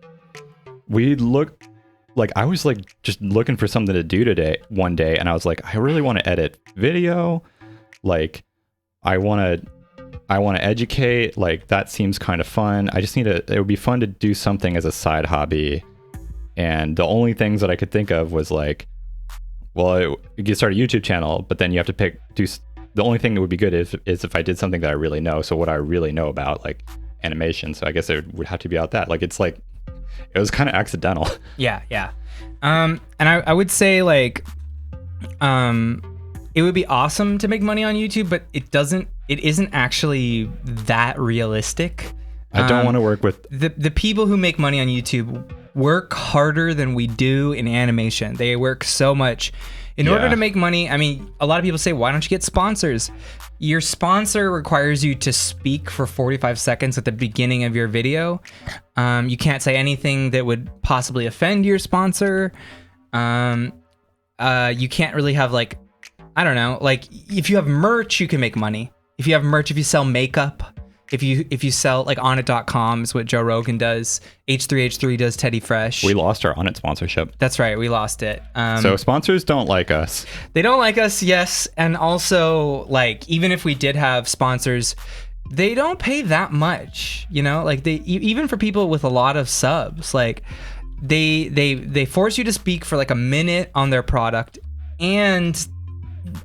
just looking for something to do one day, and I was like, I really want to edit video. I want to educate, that seems kind of fun. I just it would be fun to do something as a side hobby. And the only things that I could think of was you could start a YouTube channel, but then you have to the only thing that would be good is if I did something that I really know. So what I really know about animation. So I guess it would have to be about that. It was kind of accidental. Yeah. And I would say it would be awesome to make money on YouTube, but it isn't actually that realistic. I don't want to work with the people who make money on YouTube work harder than we do in animation. They work so much in order to make money. I mean, a lot of people say, why don't you get sponsors? Your sponsor requires you to speak for 45 seconds at the beginning of your video. You can't say anything that would possibly offend your sponsor. You can't really have like, I don't know, like if you have merch, you can make money. If you have merch, if you sell makeup, if you sell like Onnit.com is what Joe Rogan does. H3H3 does Teddy Fresh. We lost our Onnit sponsorship. That's right, we lost it. So sponsors don't like us. They don't like us, yes, and also like even if we did have sponsors, they don't pay that much. You know, like they even for people with a lot of subs, like they force you to speak for like a minute on their product, and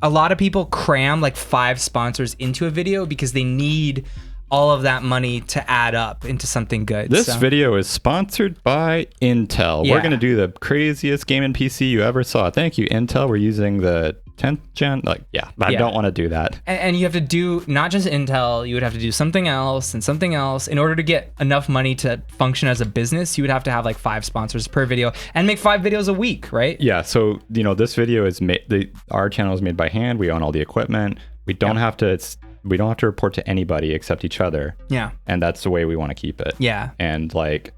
a lot of people cram like 5 sponsors into a video because they need all of that money to add up into something good. This video is sponsored by Intel. Yeah. We're going to do the craziest gaming PC you ever saw. Thank you, Intel. We're using the 10th gen. I don't want to do that. And you have to do not just Intel, you would have to do something else and something else. In order to get enough money to function as a business, you would have to have like 5 sponsors per video and make 5 videos a week, right? Yeah, so, this video is made, our channel is made by hand. We own all the equipment. We don't have to... We don't have to report to anybody except each other. Yeah. And that's the way we want to keep it. Yeah. And like,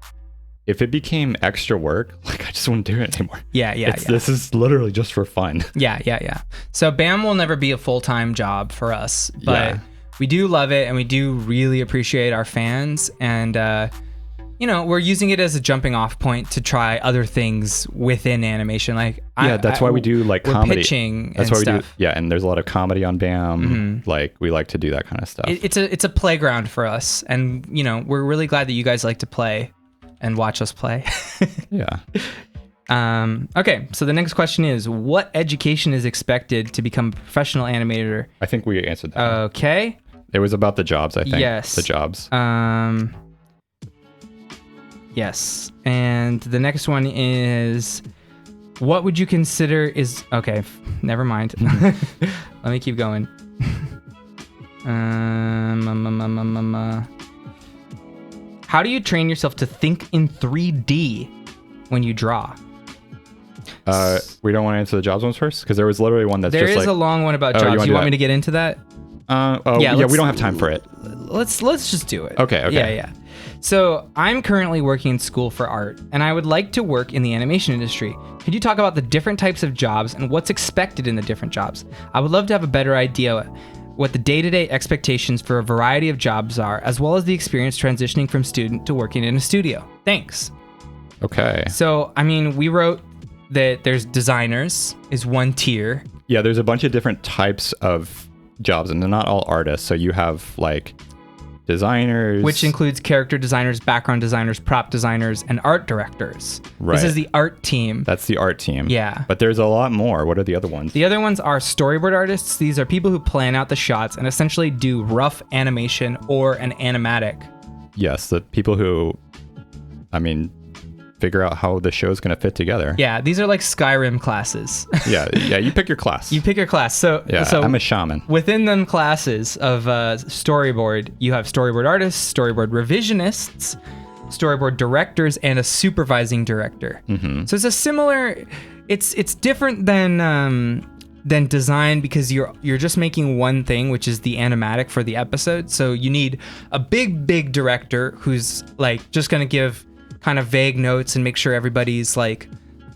if it became extra work, like I just wouldn't do it anymore. Yeah. This is literally just for fun. Yeah. So BAM will never be a full-time job for us, but we do love it and we do really appreciate our fans. And, we're using it as a jumping off point to try other things within animation. Like, that's why we do like comedy. Pitching that's and why we stuff. do. Yeah, and there's a lot of comedy on BAM. Like we like to do that kind of stuff. It's a playground for us, and we're really glad that you guys like to play and watch us play. Yeah. Okay, so the next question is, what education is expected to become a professional animator? I think we answered that. Okay. It was about the jobs, I think. Yes. The jobs. Yes. And the next one is, what would you consider is... Okay, never mind. Let me keep going. How do you train yourself to think in 3D when you draw? We don't want to answer the jobs ones first? Because there was literally one that's there just is a long one about jobs. You want me to get into that? Yeah, we don't have time for it. Let's just do it. Okay. Yeah. So I'm currently working in school for art, and I would like to work in the animation industry. Could you talk about the different types of jobs and what's expected in the different jobs? I would love to have a better idea what the day-to-day expectations for a variety of jobs are, as well as the experience transitioning from student to working in a studio. Thanks. Okay. So, I mean, we wrote that there's designers is one tier. Yeah, there's a bunch of different types of jobs, and they're not all artists. So you have like designers, which includes character designers, background designers, prop designers, and art directors. Right. This is the art team. That's the art team. Yeah. But there's a lot more. What are the other ones? The other ones are storyboard artists. These are people who plan out the shots and essentially do rough animation or an animatic. Yes, the people who, figure out how the show's going to fit together. Yeah, these are like Skyrim classes. yeah, you pick your class. You pick your class. So I'm a shaman. Within them classes of storyboard, you have storyboard artists, storyboard revisionists, storyboard directors, and a supervising director. Mm-hmm. So it's a similar. It's different than design because you're just making one thing, which is the animatic for the episode. So you need a big director who's like just gonna give kind of vague notes and make sure everybody's like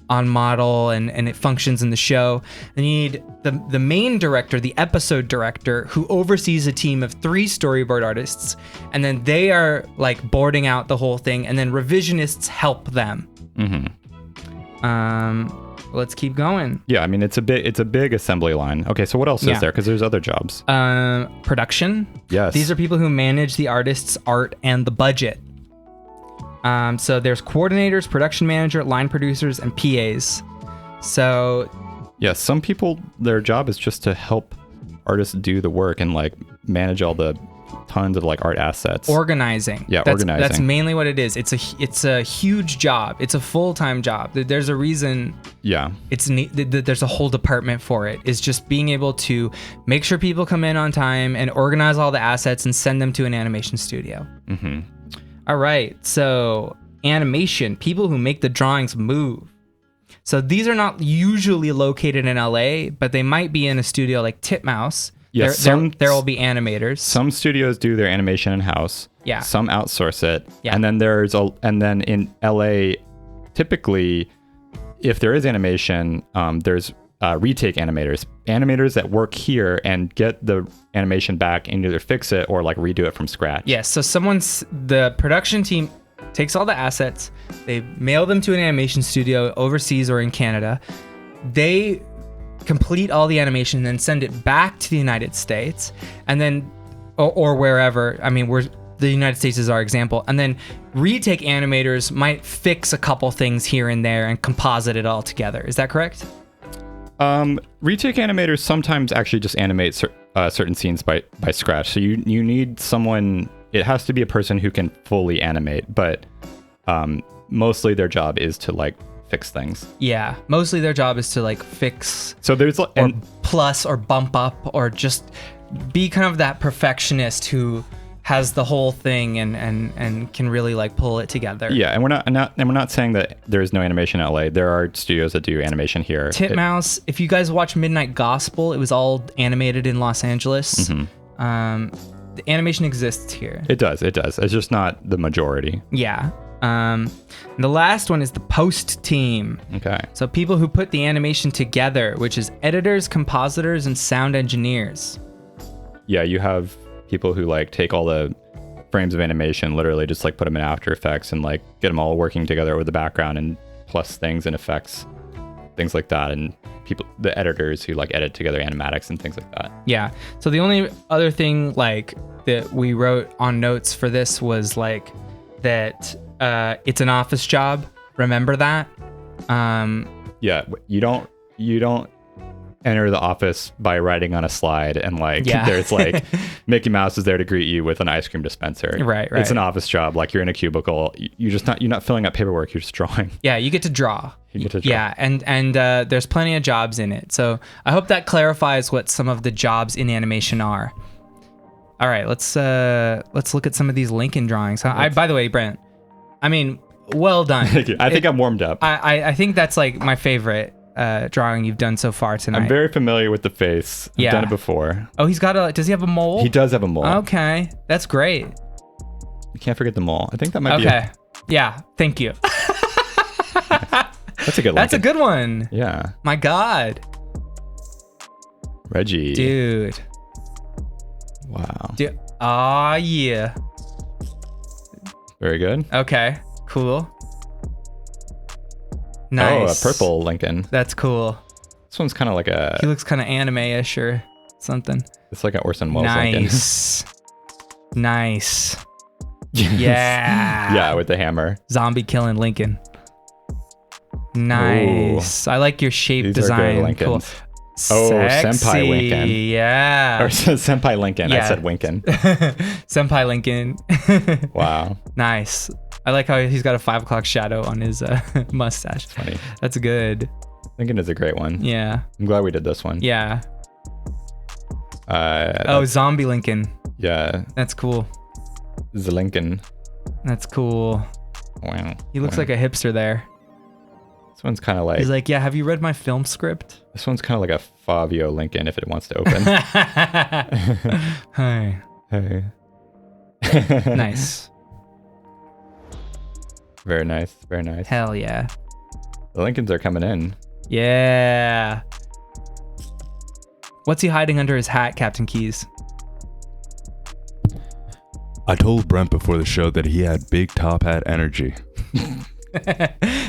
on model and it functions in the show. And you need the main director, the episode director, who oversees a team of 3 storyboard artists, and then they are like boarding out the whole thing, and then revisionists help them. Let's keep going. Yeah, it's a big assembly line. Okay, so what else is there? Because there's other jobs. Production. Yes. These are people who manage the artist's art and the budget. So there's coordinators, production manager, line producers, and PAs. So yeah, some people, their job is just to help artists do the work and like manage all the tons of like art assets. Organizing. Yeah, organizing. That's mainly what it is. It's a huge job. It's a full-time job. There's a reason. Yeah. There's a whole department for it. It's just being able to make sure people come in on time and organize all the assets and send them to an animation studio. Mm-hmm. All right, so animation, people who make the drawings move. So these are not usually located in LA, but they might be in a studio like Titmouse. Yeah, there will be animators. Some studios do their animation in-house. Yeah. Some outsource it. Yeah. And then in LA, typically, if there is animation, there's retake animators that work here and get the animation back and either fix it or like redo it from scratch. Yes. So the production team takes all the assets, they mail them to an animation studio overseas or in Canada. They complete all the animation and then send it back to the United States, and then or wherever. I mean, the United States is our example. And then retake animators might fix a couple things here and there and composite it all together. Is that correct? Retake animators sometimes actually just animate certain scenes by scratch. So you need someone. It has to be a person who can fully animate, but mostly their job is to like fix things. Yeah, mostly their job is to like fix. So there's plus or bump up or just be kind of that perfectionist who has the whole thing and can really like pull it together. Yeah, and we're not saying that there is no animation in LA. There are studios that do animation here. Titmouse, if you guys watch Midnight Gospel, it was all animated in Los Angeles. Mm-hmm. The animation exists here. It does. It's just not the majority. Yeah. And the last one is the post team. Okay. So people who put the animation together, which is editors, compositors, and sound engineers. Yeah, you have people who like take all the frames of animation, literally just like put them in After Effects and like get them all working together with the background and plus things and effects, things like that. And the editors who like edit together animatics and things like that. Yeah. So the only other thing like that we wrote on notes for this was like that it's an office job. Remember that? Yeah. You don't enter the office by writing on a slide and like there's like Mickey Mouse is there to greet you with an ice cream dispenser. Right. It's an office job. Like you're in a cubicle. You're not filling out paperwork. You're just drawing. Yeah, you get to draw. Yeah, and there's plenty of jobs in it. So I hope that clarifies what some of the jobs in animation are. All right, let's look at some of these Lincoln drawings. By the way, Brent, I mean, well done. Thank you. I think I'm warmed up. I think that's like my favorite drawing you've done so far tonight. I'm very familiar with the face. I've done it before. Oh, does he have a mole? He does have a mole. Okay, that's great. You can't forget the mole. I think that might be okay. Yeah, thank you. That's a good one. That's a good one. Yeah. My God. Reggie. Dude. Wow. Dude. Aw, yeah. Very good. Okay, cool. Nice. Oh, a purple Lincoln. That's cool. This one's kind of like He looks kind of anime-ish or something. It's like an Orson Welles Lincoln. Nice. Nice. Yeah. Yeah, with the hammer. Zombie killing Lincoln. Nice. Ooh. I like your shape These design. Are good Lincolns. Cool. Oh, Sexy. Senpai Lincoln. Yeah. Or Senpai Lincoln. Yeah. I said Winkin. Senpai Lincoln. Wow. Nice. I like how he's got a 5 o'clock shadow on his mustache. That's funny. That's good. Lincoln is a great one. Yeah. I'm glad we did this one. Yeah. Zombie Lincoln. Yeah. That's cool. The Lincoln. That's cool. Wow. He looks like a hipster there. This one's kind of like... He's like, yeah, have you read my film script? This one's kind of like a Fabio Lincoln if it wants to open. Hi. Hey. Nice. Very nice. Very nice. Hell yeah. The Lincolns are coming in. Yeah. What's he hiding under his hat, Captain Keys? I told Brent before the show that he had big top hat energy.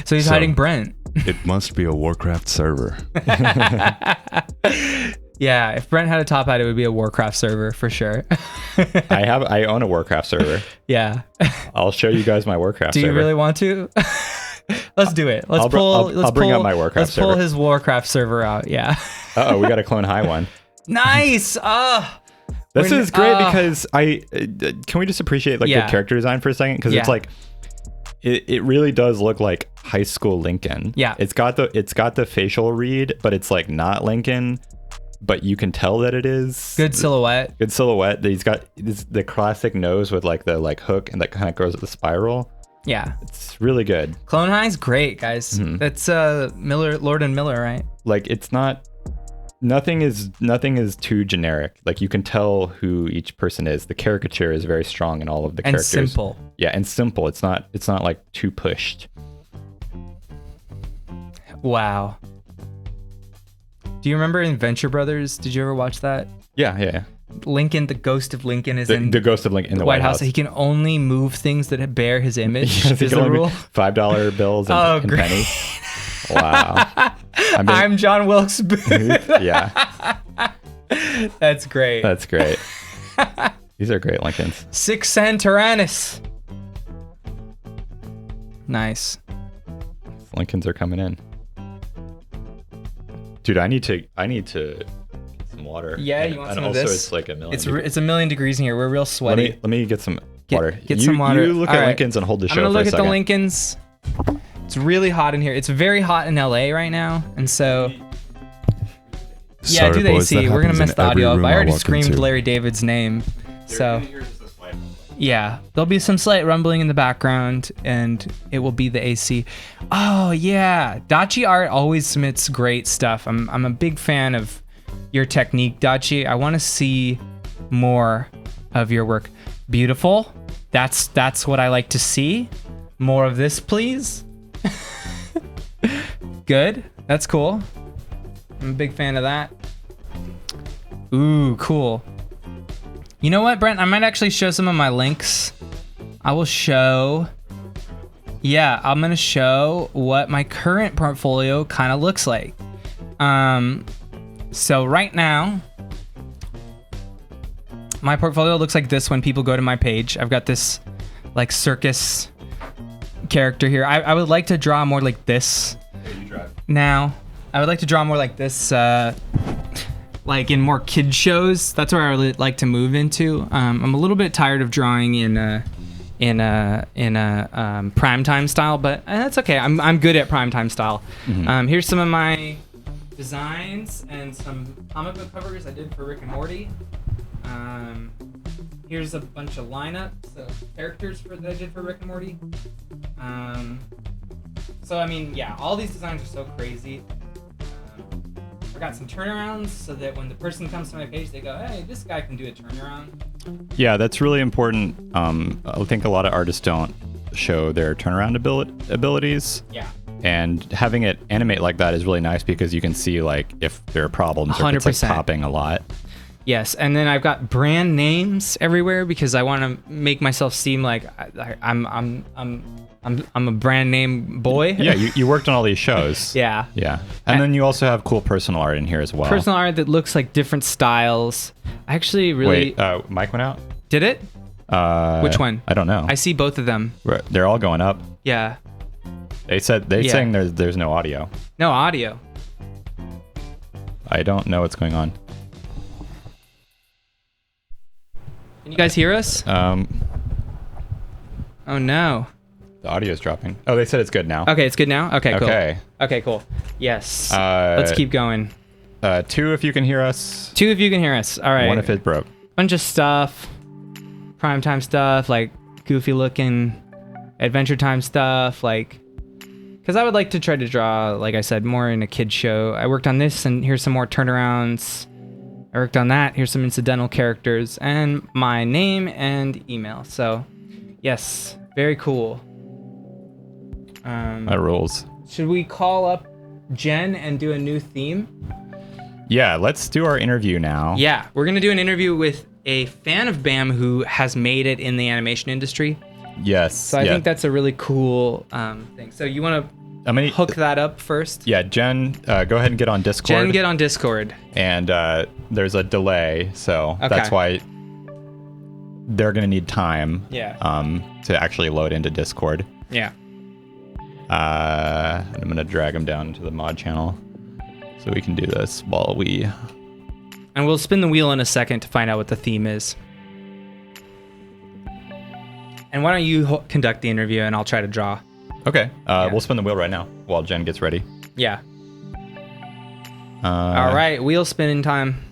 So he's hiding Brent. It must be a Warcraft server. Yeah, if Brent had a top hat, it would be a Warcraft server for sure. I own a Warcraft server. Yeah. I'll show you guys my Warcraft server. Do you really want to? Let's do it. I'll bring out my Warcraft server. Let's pull his Warcraft server out. Yeah. We got a Clone High one. Nice. This is great because can we just appreciate like good character design for a second? Because it's like it really does look like high school Lincoln. Yeah. It's got the facial read, but it's like not Lincoln, but you can tell that it is. Good silhouette. Good silhouette. He's got the classic nose with like the hook and that kind of goes with the spiral. Yeah. It's really good. Clone High's great, guys. That's Miller, Lord and Miller, right? Like, it's not, nothing is too generic. Like, you can tell who each person is. The caricature is very strong in all of the And characters. simple. Yeah, and simple. It's not like too pushed. Wow. Do you remember in Venture Brothers? Did you ever watch that? Yeah. Lincoln, the ghost of Lincoln, is in The ghost of Lincoln in the White House. He can only move things that bear his image. Yes, is the rule. $5 bills and great. pennies. Wow. I'm John Wilkes Booth. Yeah. That's great. That's great. These are great Lincolns. 6 Cent Tyrannus. Nice. Lincolns are coming in. Dude, I need to get some water. Yeah, you want some of this? And also, it's like a million. It's a million degrees in here. We're real sweaty. Let me get some water. Get some water. You look All at right. Lincolns and hold the show I'm gonna for a look at second. the Lincolns. It's really hot in here. It's very hot in LA right now, and so yeah, Sorry, do the boys, AC. that We're gonna happens mess in the every audio up. room I already walk screamed into. Larry David's name, so yeah, there'll be some slight rumbling in the background, and it will be the AC. Oh yeah, Dachi Art always submits great stuff. I'm a big fan of your technique, Dachi. I want to see more of your work. Beautiful. That's what I like to see. More of this, please. Good. That's cool. I'm a big fan of that. Ooh, cool. You know what, Brent? I might actually show some of my links. I will show. Yeah, I'm gonna show what my current portfolio kind of looks like. So right now, my portfolio looks like this when people go to my page. I've got this like circus character here. I would like to draw more like this. Now, I would like to draw more like this, like in more kid shows. That's where I would like to move into. I'm a little bit tired of drawing in a primetime style, but that's okay. I'm good at primetime style. Here's some of my designs and some comic book covers I did for Rick and Morty. Here's a bunch of lineups of characters that I did for Rick and Morty. So I mean, yeah, all these designs are so crazy. I got some turnarounds so that when the person comes to my page, they go, "Hey, this guy can do a turnaround." Yeah, that's really important. I think a lot of artists don't show their turnaround abilities. Yeah. And having it animate like that is really nice because you can see like if there are problems or if it's like 100%. popping a lot. Yes, and then I've got brand names everywhere because I want to make myself seem like I'm a brand name boy. Yeah, you worked on all these shows. Yeah. Yeah. And then you also have cool personal art in here as well. Personal art that looks like different styles. I actually really Wait, mic went out? did it. Which one? I don't know. I see both of them. They're all going up. Yeah. They're saying there's no audio. No audio. I don't know what's going on. Can you guys hear us? Oh no. The audio's dropping. Oh, they said it's good now. Okay, it's good now? Okay, cool. Okay. Okay, cool. Yes. Let's keep going. 2 if you can hear us. 2 if you can hear us. All right. 1 if it broke. Bunch of stuff. Primetime stuff, like goofy looking Adventure Time stuff, like, because I would like to try to draw, like I said, more in a kid show. I worked on this, and here's some more turnarounds. I worked on that. Here's some incidental characters and my name and email. So, yes, very cool. That rules. Should we call up Jen and do a new theme? Yeah, let's do our interview now. Yeah, we're going to do an interview with a fan of BAM who has made it in the animation industry. Yes. So I think that's a really cool thing. So you want to hook that up first? Yeah, Jen, go ahead and get on Discord. Jen, get on Discord. And there's a delay, so that's why they're going to need time to actually load into Discord. Yeah. And I'm going to drag them down to the mod channel so we can do this while we... And we'll spin the wheel in a second to find out what the theme is. And why don't you conduct the interview and I'll try to draw. Okay. We'll spin the wheel right now while Jen gets ready. Yeah. All right. Wheel spinning time.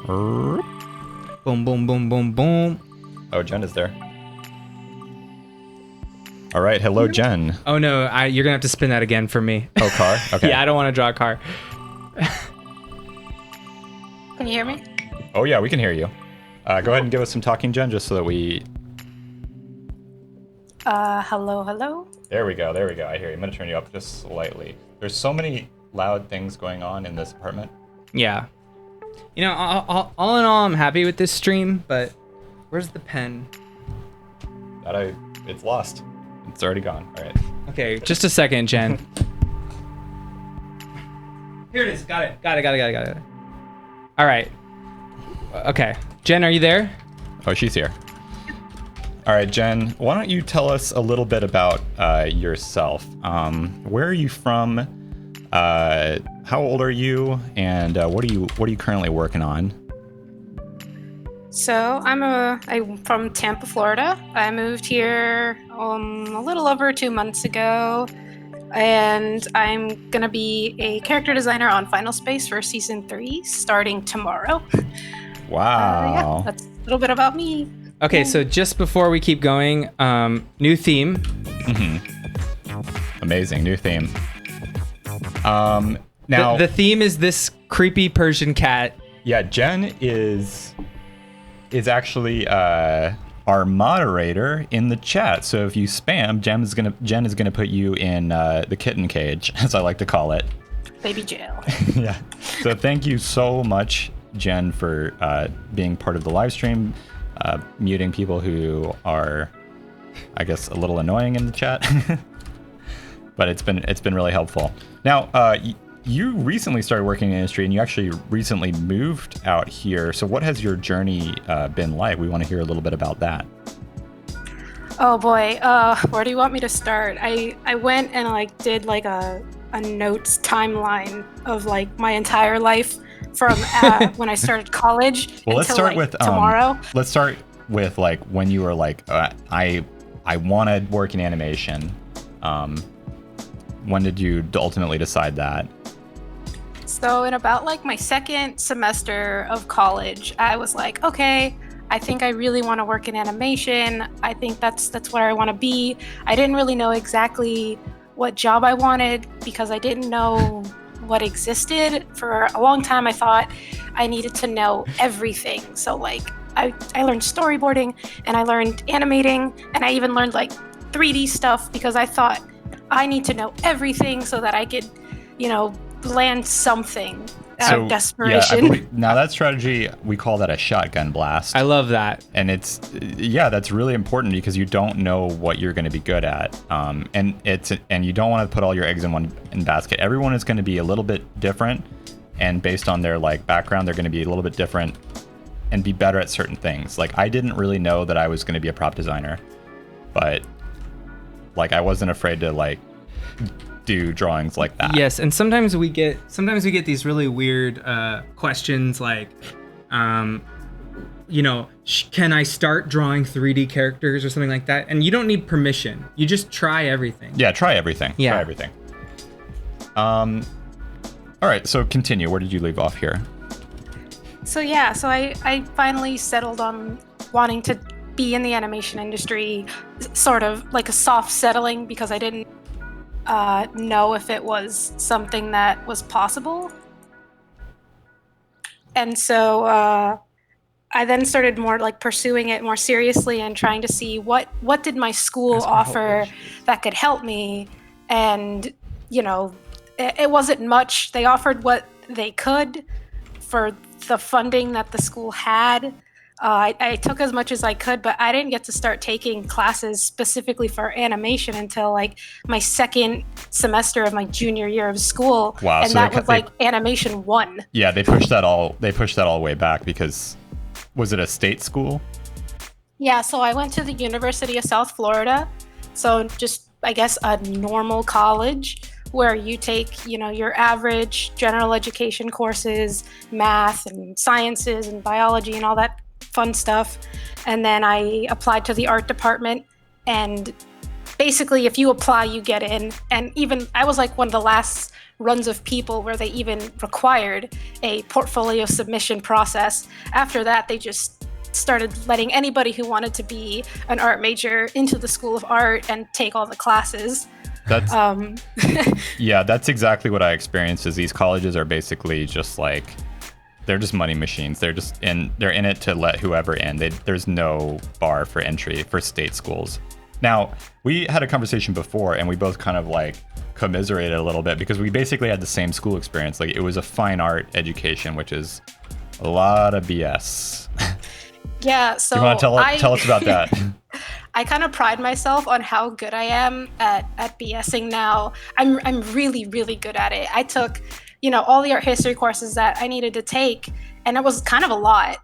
Boom, boom, boom, boom, boom. Oh, Jen is there. All right. Hello, Jen. Oh no, you're gonna have to spin that again for me. Oh, car? Okay. Yeah, I don't want to draw a car. Can you hear me? Oh, yeah, we can hear you. Go ahead and give us some talking, Jen, just so that we... Hello. There we go. I hear you. I'm going to turn you up just slightly. There's so many loud things going on in this apartment. Yeah. You know, all in all, I'm happy with this stream, but where's the pen? It's lost. It's already gone. All right. Okay, just a second, Jen. Here it is. Got it. All right. Okay. Jen, are you there? Oh, she's here. All right, Jen, why don't you tell us a little bit about yourself? Where are you from? How old are you? And what are you currently working on? So I'm from Tampa, Florida. I moved here a little over 2 months ago, and I'm gonna be a character designer on Final Space for season 3, starting tomorrow. Wow. Yeah, that's a little bit about me. Okay, so just before we keep going, new theme. Amazing, new theme. Now The theme is this creepy Persian cat. Yeah, Jen is actually our moderator in the chat. So if you spam, Jen is gonna put you in the kitten cage, as I like to call it. Baby jail. Yeah. So thank you so much, Jen, for being part of the live stream, muting people who are, I guess, a little annoying in the chat. But it's been really helpful. Now, you recently started working in the industry, and you actually recently moved out here. So what has your journey been like? We want to hear a little bit about that. Oh boy, where do you want me to start? I went and did a notes timeline of my entire life from when I started college Well, until let's start with tomorrow. Let's start with when you were I want to work in animation. When did you ultimately decide that? So in about my second semester of college, I was like, okay, I think I really want to work in animation. I think that's where I want to be. I didn't really know exactly what job I wanted because I didn't know what existed. For a long time, I thought I needed to know everything. So I learned storyboarding, and I learned animating, and I even learned 3D stuff because I thought I need to know everything so that I could, land something out of desperation. Yeah, I believe, now that strategy, we call that a shotgun blast. I love that. And that's really important because you don't know what you're going to be good at. And you don't want to put all your eggs in one basket. Everyone is going to be a little bit different, and based on their background, they're going to be a little bit different and be better at certain things. I didn't really know that I was going to be a prop designer, but I wasn't afraid to do drawings like that. Yes, and sometimes we get these really weird questions can I start drawing 3D characters or something like that? And you don't need permission. You just try everything. Yeah, try everything. Yeah. Try everything. All right, so continue. Where did you leave off here? So I finally settled on wanting to be in the animation industry, sort of like a soft settling, because I didn't know if it was something that was possible. And so I then started more pursuing it more seriously and trying to see what did my school offer that could help me. And it wasn't much. They offered what they could for the funding that the school had. I took as much as I could, but I didn't get to start taking classes specifically for animation until my second semester of my junior year of school. Wow! And So that was animation 1. Yeah, they pushed that all way back because was it a state school? Yeah, so I went to the University of South Florida. So just, I guess, a normal college where you take, your average general education courses, math and sciences and biology and all that fun stuff. And then I applied to the art department, and basically if you apply, you get in. And even I was one of the last runs of people where they even required a portfolio submission process. After that, they just started letting anybody who wanted to be an art major into the School of Art and take all the classes. That's yeah, that's exactly what I experienced. Is these colleges are basically just like, they're just money machines. They're in it to let whoever in. There's no bar for entry for state schools. Now, we had a conversation before, and we both kind of like commiserated a little bit because we basically had the same school experience. Like, it was a fine art education, which is a lot of BS. Yeah, so you want to tell us about that? I kind of pride myself on how good I am at BSing now. I'm really, really good at it. I took, all the art history courses that I needed to take, and it was kind of a lot,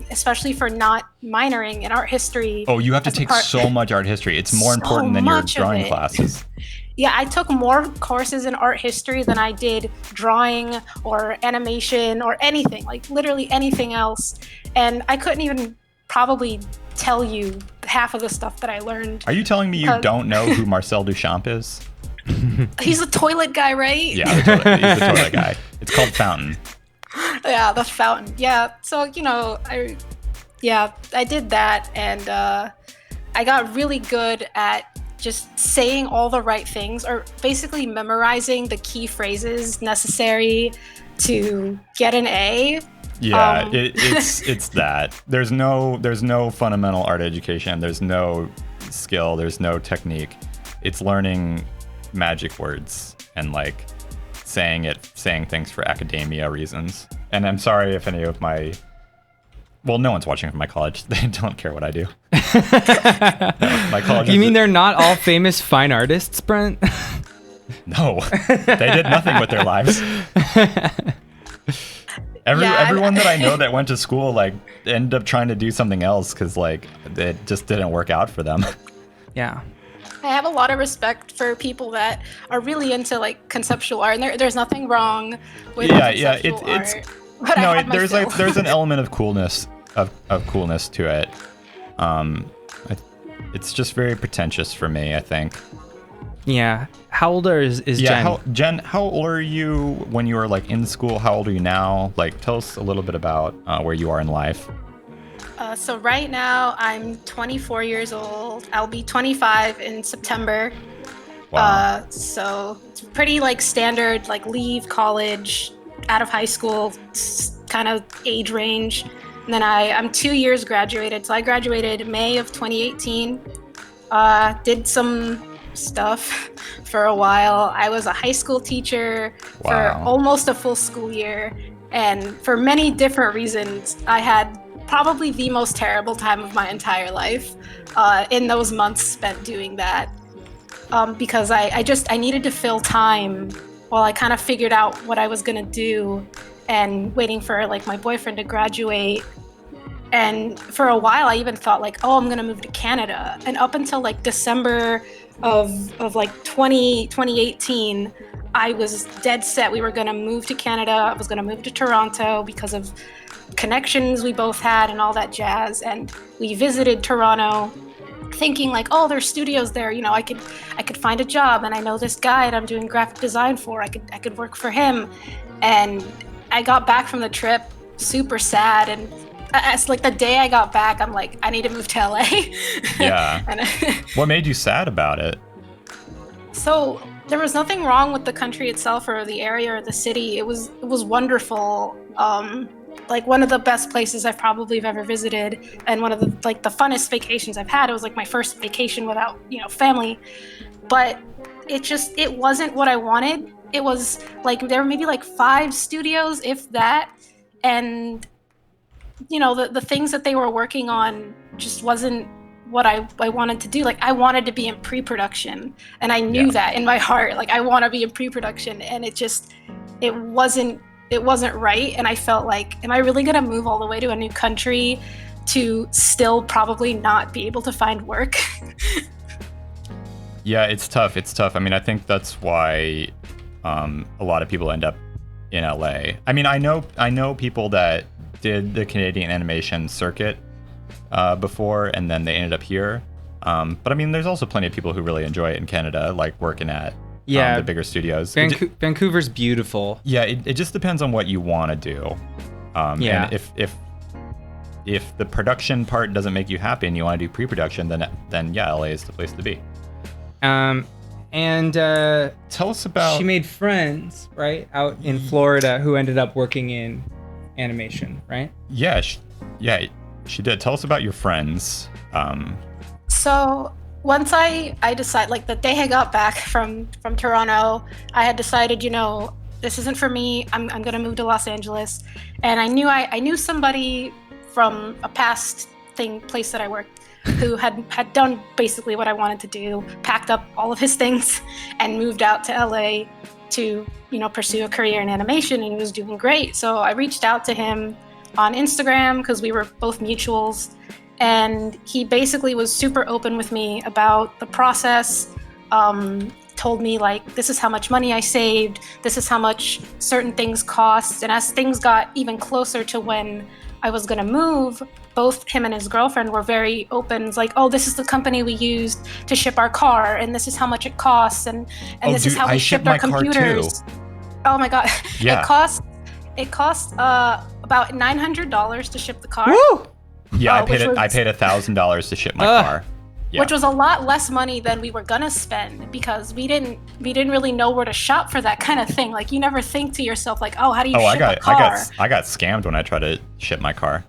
especially for not minoring in art history. Oh, you have to take so much art history. It's more important than your drawing classes. Yeah, I took more courses in art history than I did drawing or animation or anything, like literally anything else. And I couldn't even probably tell you half of the stuff that I learned. Are you telling me you don't know who Marcel Duchamp is? He's a toilet guy, right? Yeah, he's the toilet guy. It's called Fountain. Yeah, the Fountain. Yeah, so, I did that, and I got really good at just saying all the right things, or basically memorizing the key phrases necessary to get an A. Yeah, it's that. There's no fundamental art education. There's no skill. There's no technique. It's learning magic words and like saying things for academia reasons. And I'm sorry if any of my, well, no one's watching from my college. They don't care what I do. No, my college. You mean they're not all famous fine artists, Brent? No, they did nothing with their lives. Everyone that I know that went to school like ended up trying to do something else because like it just didn't work out for them. Yeah. I have a lot of respect for people that are really into like conceptual art, and there's nothing wrong with conceptual art. But no, there's an element of coolness of coolness to it. It's just very pretentious for me, I think. Yeah. How old is Jen? Jen, how old are you when you were like in school? How old are you now? Like, tell us a little bit about where you are in life. So right now I'm 24 years old. I'll be 25 in September. Wow. So it's pretty like standard, like leave college, out of high school kind of age range. And then I'm 2 years graduated. So I graduated May of 2018. Did some stuff for a while. I was a high school teacher for almost a full school year. And for many different reasons, I had probably the most terrible time of my entire life in those months spent doing that. Because I needed to fill time while I kind of figured out what I was gonna do and waiting for like my boyfriend to graduate. And for a while I even thought like, oh, I'm gonna move to Canada. And up until like December of like 2018, I was dead set we were gonna move to Canada. I was gonna move to Toronto because of connections we both had and all that jazz. And we visited Toronto thinking like, oh, there's studios there, I could find a job, and I know this guy that I'm doing graphic design for. I could work for him. And I got back from the trip super sad, and it's like the day I got back, I'm like, I need to move to LA. Yeah. What made you sad about it? So there was nothing wrong with the country itself or the area or the city. It was wonderful. Like one of the best places I've probably ever visited, and one of the the funnest vacations I've had. It was like my first vacation without family, but it wasn't what I wanted. It was like there were maybe like 5 studios, if that, and the things that they were working on just wasn't what I wanted to do. Like I wanted to be in pre-production, and I knew that in my heart. Like I want to be in pre-production, and it wasn't right. And I felt like, am I really gonna move all the way to a new country to still probably not be able to find work? Yeah, it's tough. I mean, I think that's why a lot of people end up in LA. I mean, I know people that did the Canadian animation circuit before, and then they ended up here. But I mean, there's also plenty of people who really enjoy it in Canada, like working at the bigger studios. Vancouver's beautiful. Yeah, it just depends on what you want to do. And if if the production part doesn't make you happy and you want to do pre-production, then yeah, LA is the place to be. And tell us about. She made friends, right, out in Florida who ended up working in animation, right? Yeah, she did. Tell us about your friends. So once I decided, like the day I got back from Toronto, I had decided, this isn't for me. I'm gonna move to Los Angeles, and I knew somebody from a past place that I worked who had done basically what I wanted to do, packed up all of his things, and moved out to LA to pursue a career in animation, and he was doing great. So I reached out to him on Instagram because we were both mutuals, and he basically was super open with me about the process. Told me like, this is how much money I saved, this is how much certain things cost. And as things got even closer to when I was gonna move, both him and his girlfriend were very open. It's like, oh, this is the company we used to ship our car, and this is how much it costs, and this is how we shipped our computers. Oh my god. Yeah. It cost about $900 to ship the car. Woo! Yeah, I paid $1,000 to ship my car. Yeah. Which was a lot less money than we were gonna spend, because we didn't really know where to shop for that kind of thing. Like, you never think to yourself like, oh, how do you ship a car? I got scammed when I tried to ship my car.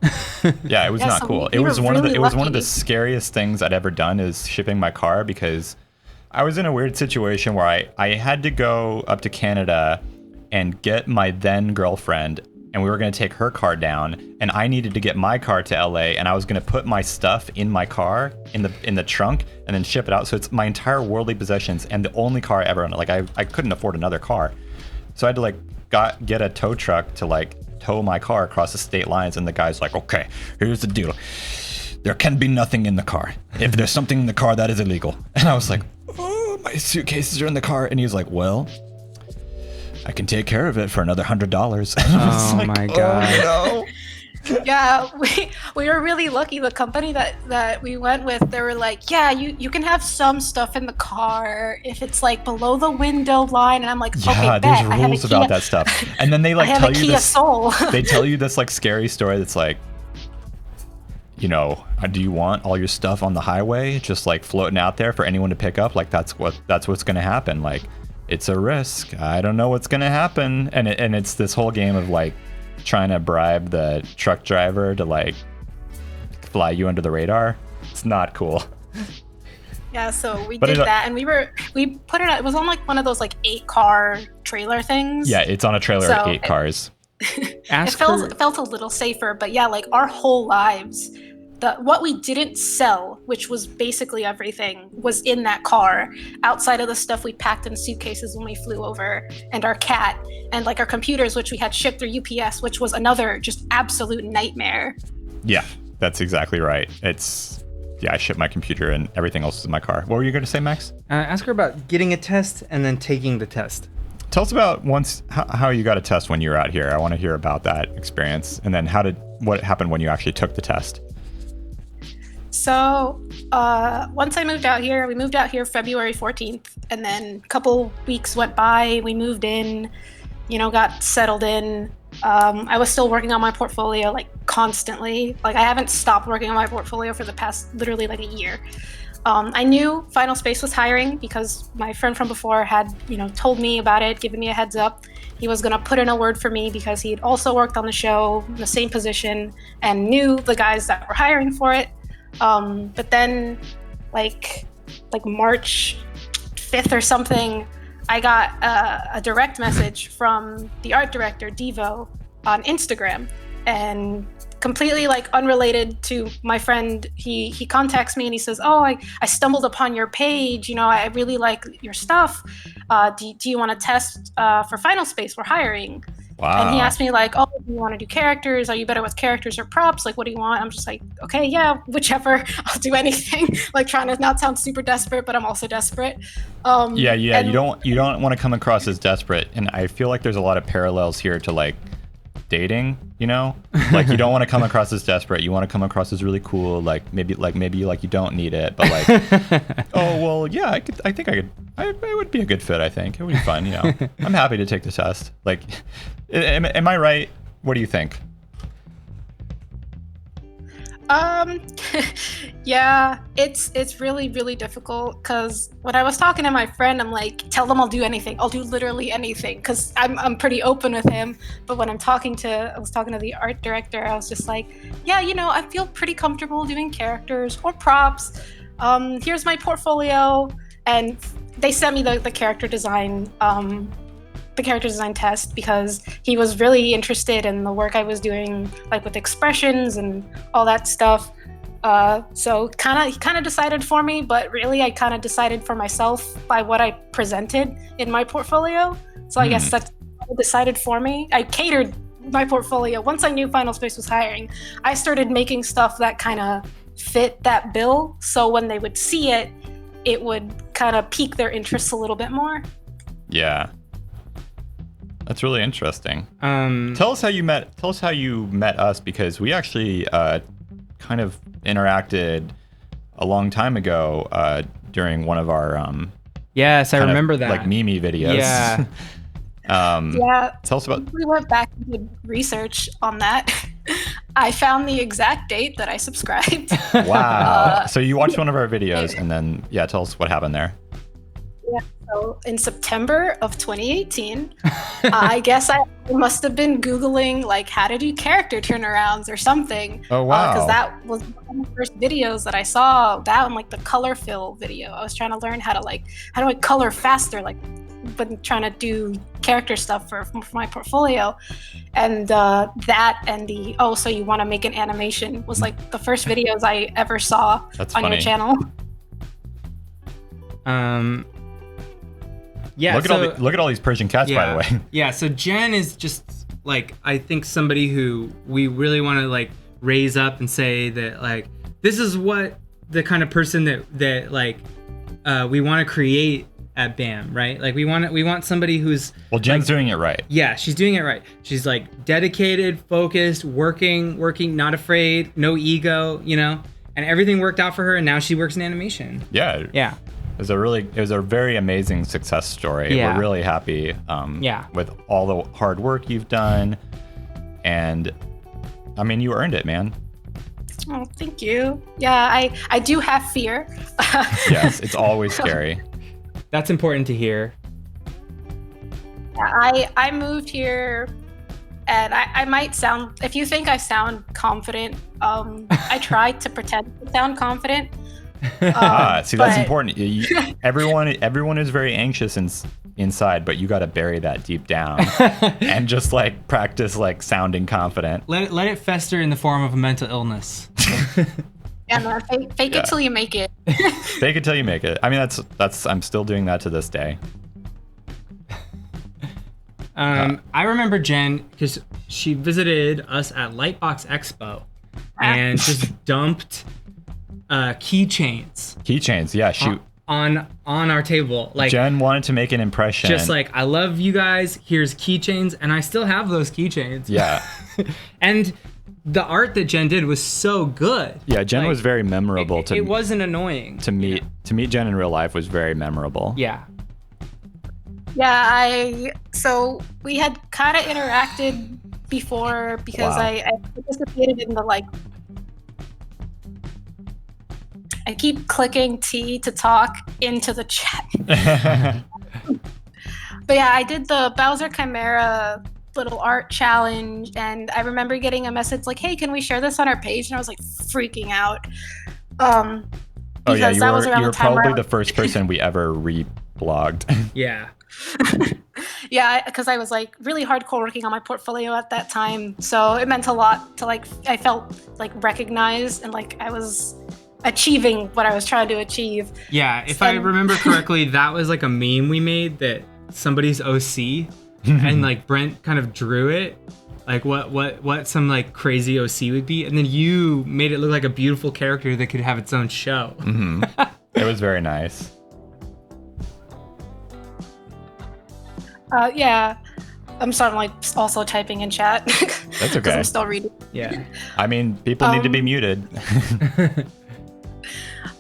Yeah, it was not so cool. we It was one really of the scariest things I'd ever done, is shipping my car, because I was in a weird situation where I had to go up to Canada and get my then girlfriend, and we were going to take her car down, and I needed to get my car to LA, and I was going to put my stuff in my car in the trunk and then ship it out. So it's my entire worldly possessions and the only car I ever owned. Like, I couldn't afford another car, so I had to get a tow truck to tow my car across the state lines. And the guy's like, okay, here's the deal, there can be nothing in the car. If there's something in the car, that is illegal. And I was like, oh, my suitcases are in the car. And he's like, well, I can take care of it for another $100. And I was like, my god. Oh, no. Yeah, we were really lucky. The company that we went with, they were like, yeah, you can have some stuff in the car if it's like below the window line. And I'm like, okay, Yeah, bet. there's rules about that stuff. And then they tell you this. Soul. They tell you this scary story that's like, do you want all your stuff on the highway just floating out there for anyone to pick up? Like, that's what's going to happen. Like, it's a risk. I don't know what's going to happen. And it's this whole game of trying to bribe the truck driver to fly you under the radar. It's not cool. Yeah, so we did that, and we put it out. It was on one of those 8-car trailer things. Yeah, it's on a trailer of 8 cars. It felt a little safer, but yeah, our whole lives, what we didn't sell, which was basically everything, was in that car, outside of the stuff we packed in suitcases when we flew over, and our cat, and our computers, which we had shipped through UPS, which was another just absolute nightmare. Yeah, that's exactly right. I shipped my computer and everything else is in my car. What were you going to say, Max? Ask her about getting a test and then taking the test. Tell us about how you got a test when you were out here. I want to hear about that experience, and then what happened when you actually took the test. So once I moved out here, we moved out here February 14th, and then a couple weeks went by, we moved in, got settled in. I was still working on my portfolio constantly. I haven't stopped working on my portfolio for the past literally a year. I knew Final Space was hiring because my friend from before had, told me about it, given me a heads up. He was going to put in a word for me because he'd also worked on the show in the same position and knew the guys that were hiring for it. But then March 5th or something, I got a direct message from the art director, Devo, on Instagram, and completely unrelated to my friend, he contacts me and he says, oh, I stumbled upon your page, I really like your stuff. Do you want to test for Final Space? We're hiring. Wow. And he asked me oh, do you want to do characters? Are you better with characters or props? What do you want? I'm just okay, yeah, whichever. I'll do anything. Trying to not sound super desperate, but I'm also desperate. Yeah. You don't want to come across as desperate, and I feel like there's a lot of parallels here to dating. You don't want to come across as desperate. You want to come across as really cool. Maybe you don't need it, but oh well, yeah. I think I could. It would be a good fit. I think it would be fun. I'm happy to take the test. Am I right? What do you think? Um, yeah, it's really really difficult because when I was talking to my friend, I'm like, tell them I'll do anything. I'll do literally anything because I'm pretty open with him. But when I was talking to the art director, I was just like, yeah, I feel pretty comfortable doing characters or props. Here's my portfolio, and they sent me the character design. The character design test because he was really interested in the work I was doing, like with expressions and all that stuff. So he kind of decided for me, but really I kind of decided for myself by what I presented in my portfolio. So I guess that's decided for me. I catered my portfolio. Once I knew Final Space was hiring, I started making stuff that kind of fit that bill. So when they would see it, it would kind of pique their interest a little bit more. Yeah. That's really interesting. Tell us how you met us, because we actually kind of interacted a long time ago during one of our yes, I remember that, like Mimi videos. Yeah. Yeah. Tell us about. We went back and did research on that. I found the exact date that I subscribed. Wow. So you watched one of our videos, and then tell us what happened there. Yeah, so in September of 2018, I guess I must have been Googling like how to do character turnarounds or something. Oh, wow. Because that was one of the first videos that I saw, that and like the color fill video. I was trying to learn how do I color faster, like when trying to do character stuff for my portfolio. And that and so you want to make an animation was like the first videos I ever saw on your channel. Yeah, look at all these Persian cats, by the way. Yeah, so Jen is just like, I think somebody who we really want to like raise up and say that like this is what the kind of person that like we want to create at BAM, right? Like we want somebody who's Jen's like, doing it right. Yeah, she's doing it right. She's like dedicated, focused, working, not afraid, no ego, and everything worked out for her, and now she works in animation. Yeah. Yeah. It was a very amazing success story. Yeah. We're really happy with all the hard work you've done. And I mean, you earned it, man. Oh, thank you. Yeah, I do have fear. Yes, it's always scary. That's important to hear. I moved here, and I might sound, if you think I sound confident, I tried to pretend to sound confident. See, that's important. Everyone is very anxious inside, but you got to bury that deep down and just like practice like sounding confident. Let it fester in the form of a mental illness. Yeah, no, fake it till you make it. Fake it till you make it. I mean, that's I'm still doing that to this day. I remember Jen because she visited us at Lightbox Expo and just dumped keychains, yeah, shoot, on our table. Like Jen wanted to make an impression, just like, I love you guys, here's keychains, and I still have those keychains. Yeah. And the art that Jen did was so good. Yeah, Jen was very memorable. It wasn't annoying to meet Jen in real life was very memorable. Yeah. So we had kind of interacted before because I participated in the like, I keep clicking T to talk into the chat. But yeah, I did the Bowser Chimera little art challenge, and I remember getting a message like, hey, can we share this on our page? And I was like freaking out. Oh yeah, you were probably the first person we ever reblogged. Yeah. Yeah, because I was like really hardcore working on my portfolio at that time. So it meant a lot to like, I felt like recognized and like I was achieving what I was trying to achieve. Yeah, if I remember correctly, that was like a meme we made that somebody's OC and like Brent kind of drew it, like what some like crazy OC would be, and then you made it look like a beautiful character that could have its own show. Mm-hmm. It was very nice. Yeah, I'm sorry, I'm like also typing in chat. That's okay. I'm still reading. Yeah. I mean, people need to be muted.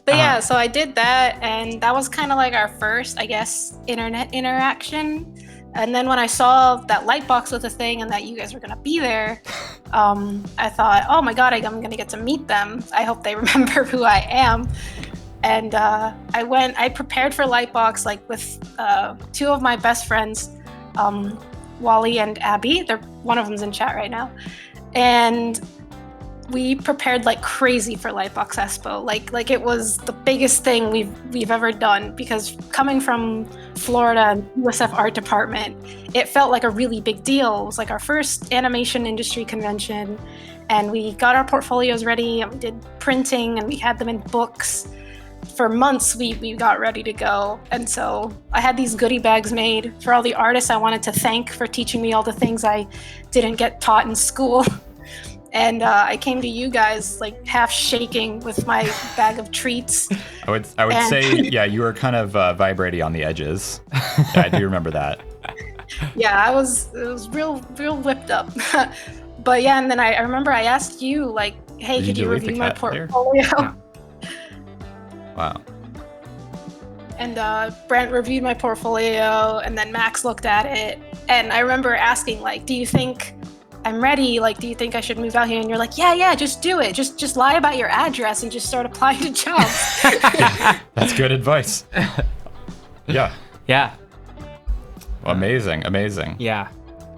But yeah, so I did that, and that was kind of like our first, I guess, internet interaction. And then when I saw that Lightbox was a thing and that you guys were gonna be there, I thought, oh my God, I'm going to get to meet them. I hope they remember who I am. And I prepared for Lightbox like with two of my best friends, Wally and Abby. One of them's in chat right now. And we prepared like crazy for Lightbox Expo. Like it was the biggest thing we've ever done, because coming from Florida and USF art department, it felt like a really big deal. It was like our first animation industry convention, and we got our portfolios ready and we did printing and we had them in books. For months we got ready to go. And so I had these goodie bags made for all the artists I wanted to thank for teaching me all the things I didn't get taught in school. And I came to you guys like half shaking with my bag of treats. I would say, yeah, you were kind of vibrating on the edges. Yeah, I do remember that. Yeah, it was real whipped up. But yeah, and then I remember I asked you like, hey, could you review my portfolio? Yeah. Wow. And Brent reviewed my portfolio, and then Max looked at it. And I remember asking like, do you think I'm ready? Like, do you think I should move out here? And you're like, yeah, just do it. Just lie about your address and just start applying to jobs. That's good advice. Yeah. Yeah. Amazing. Yeah.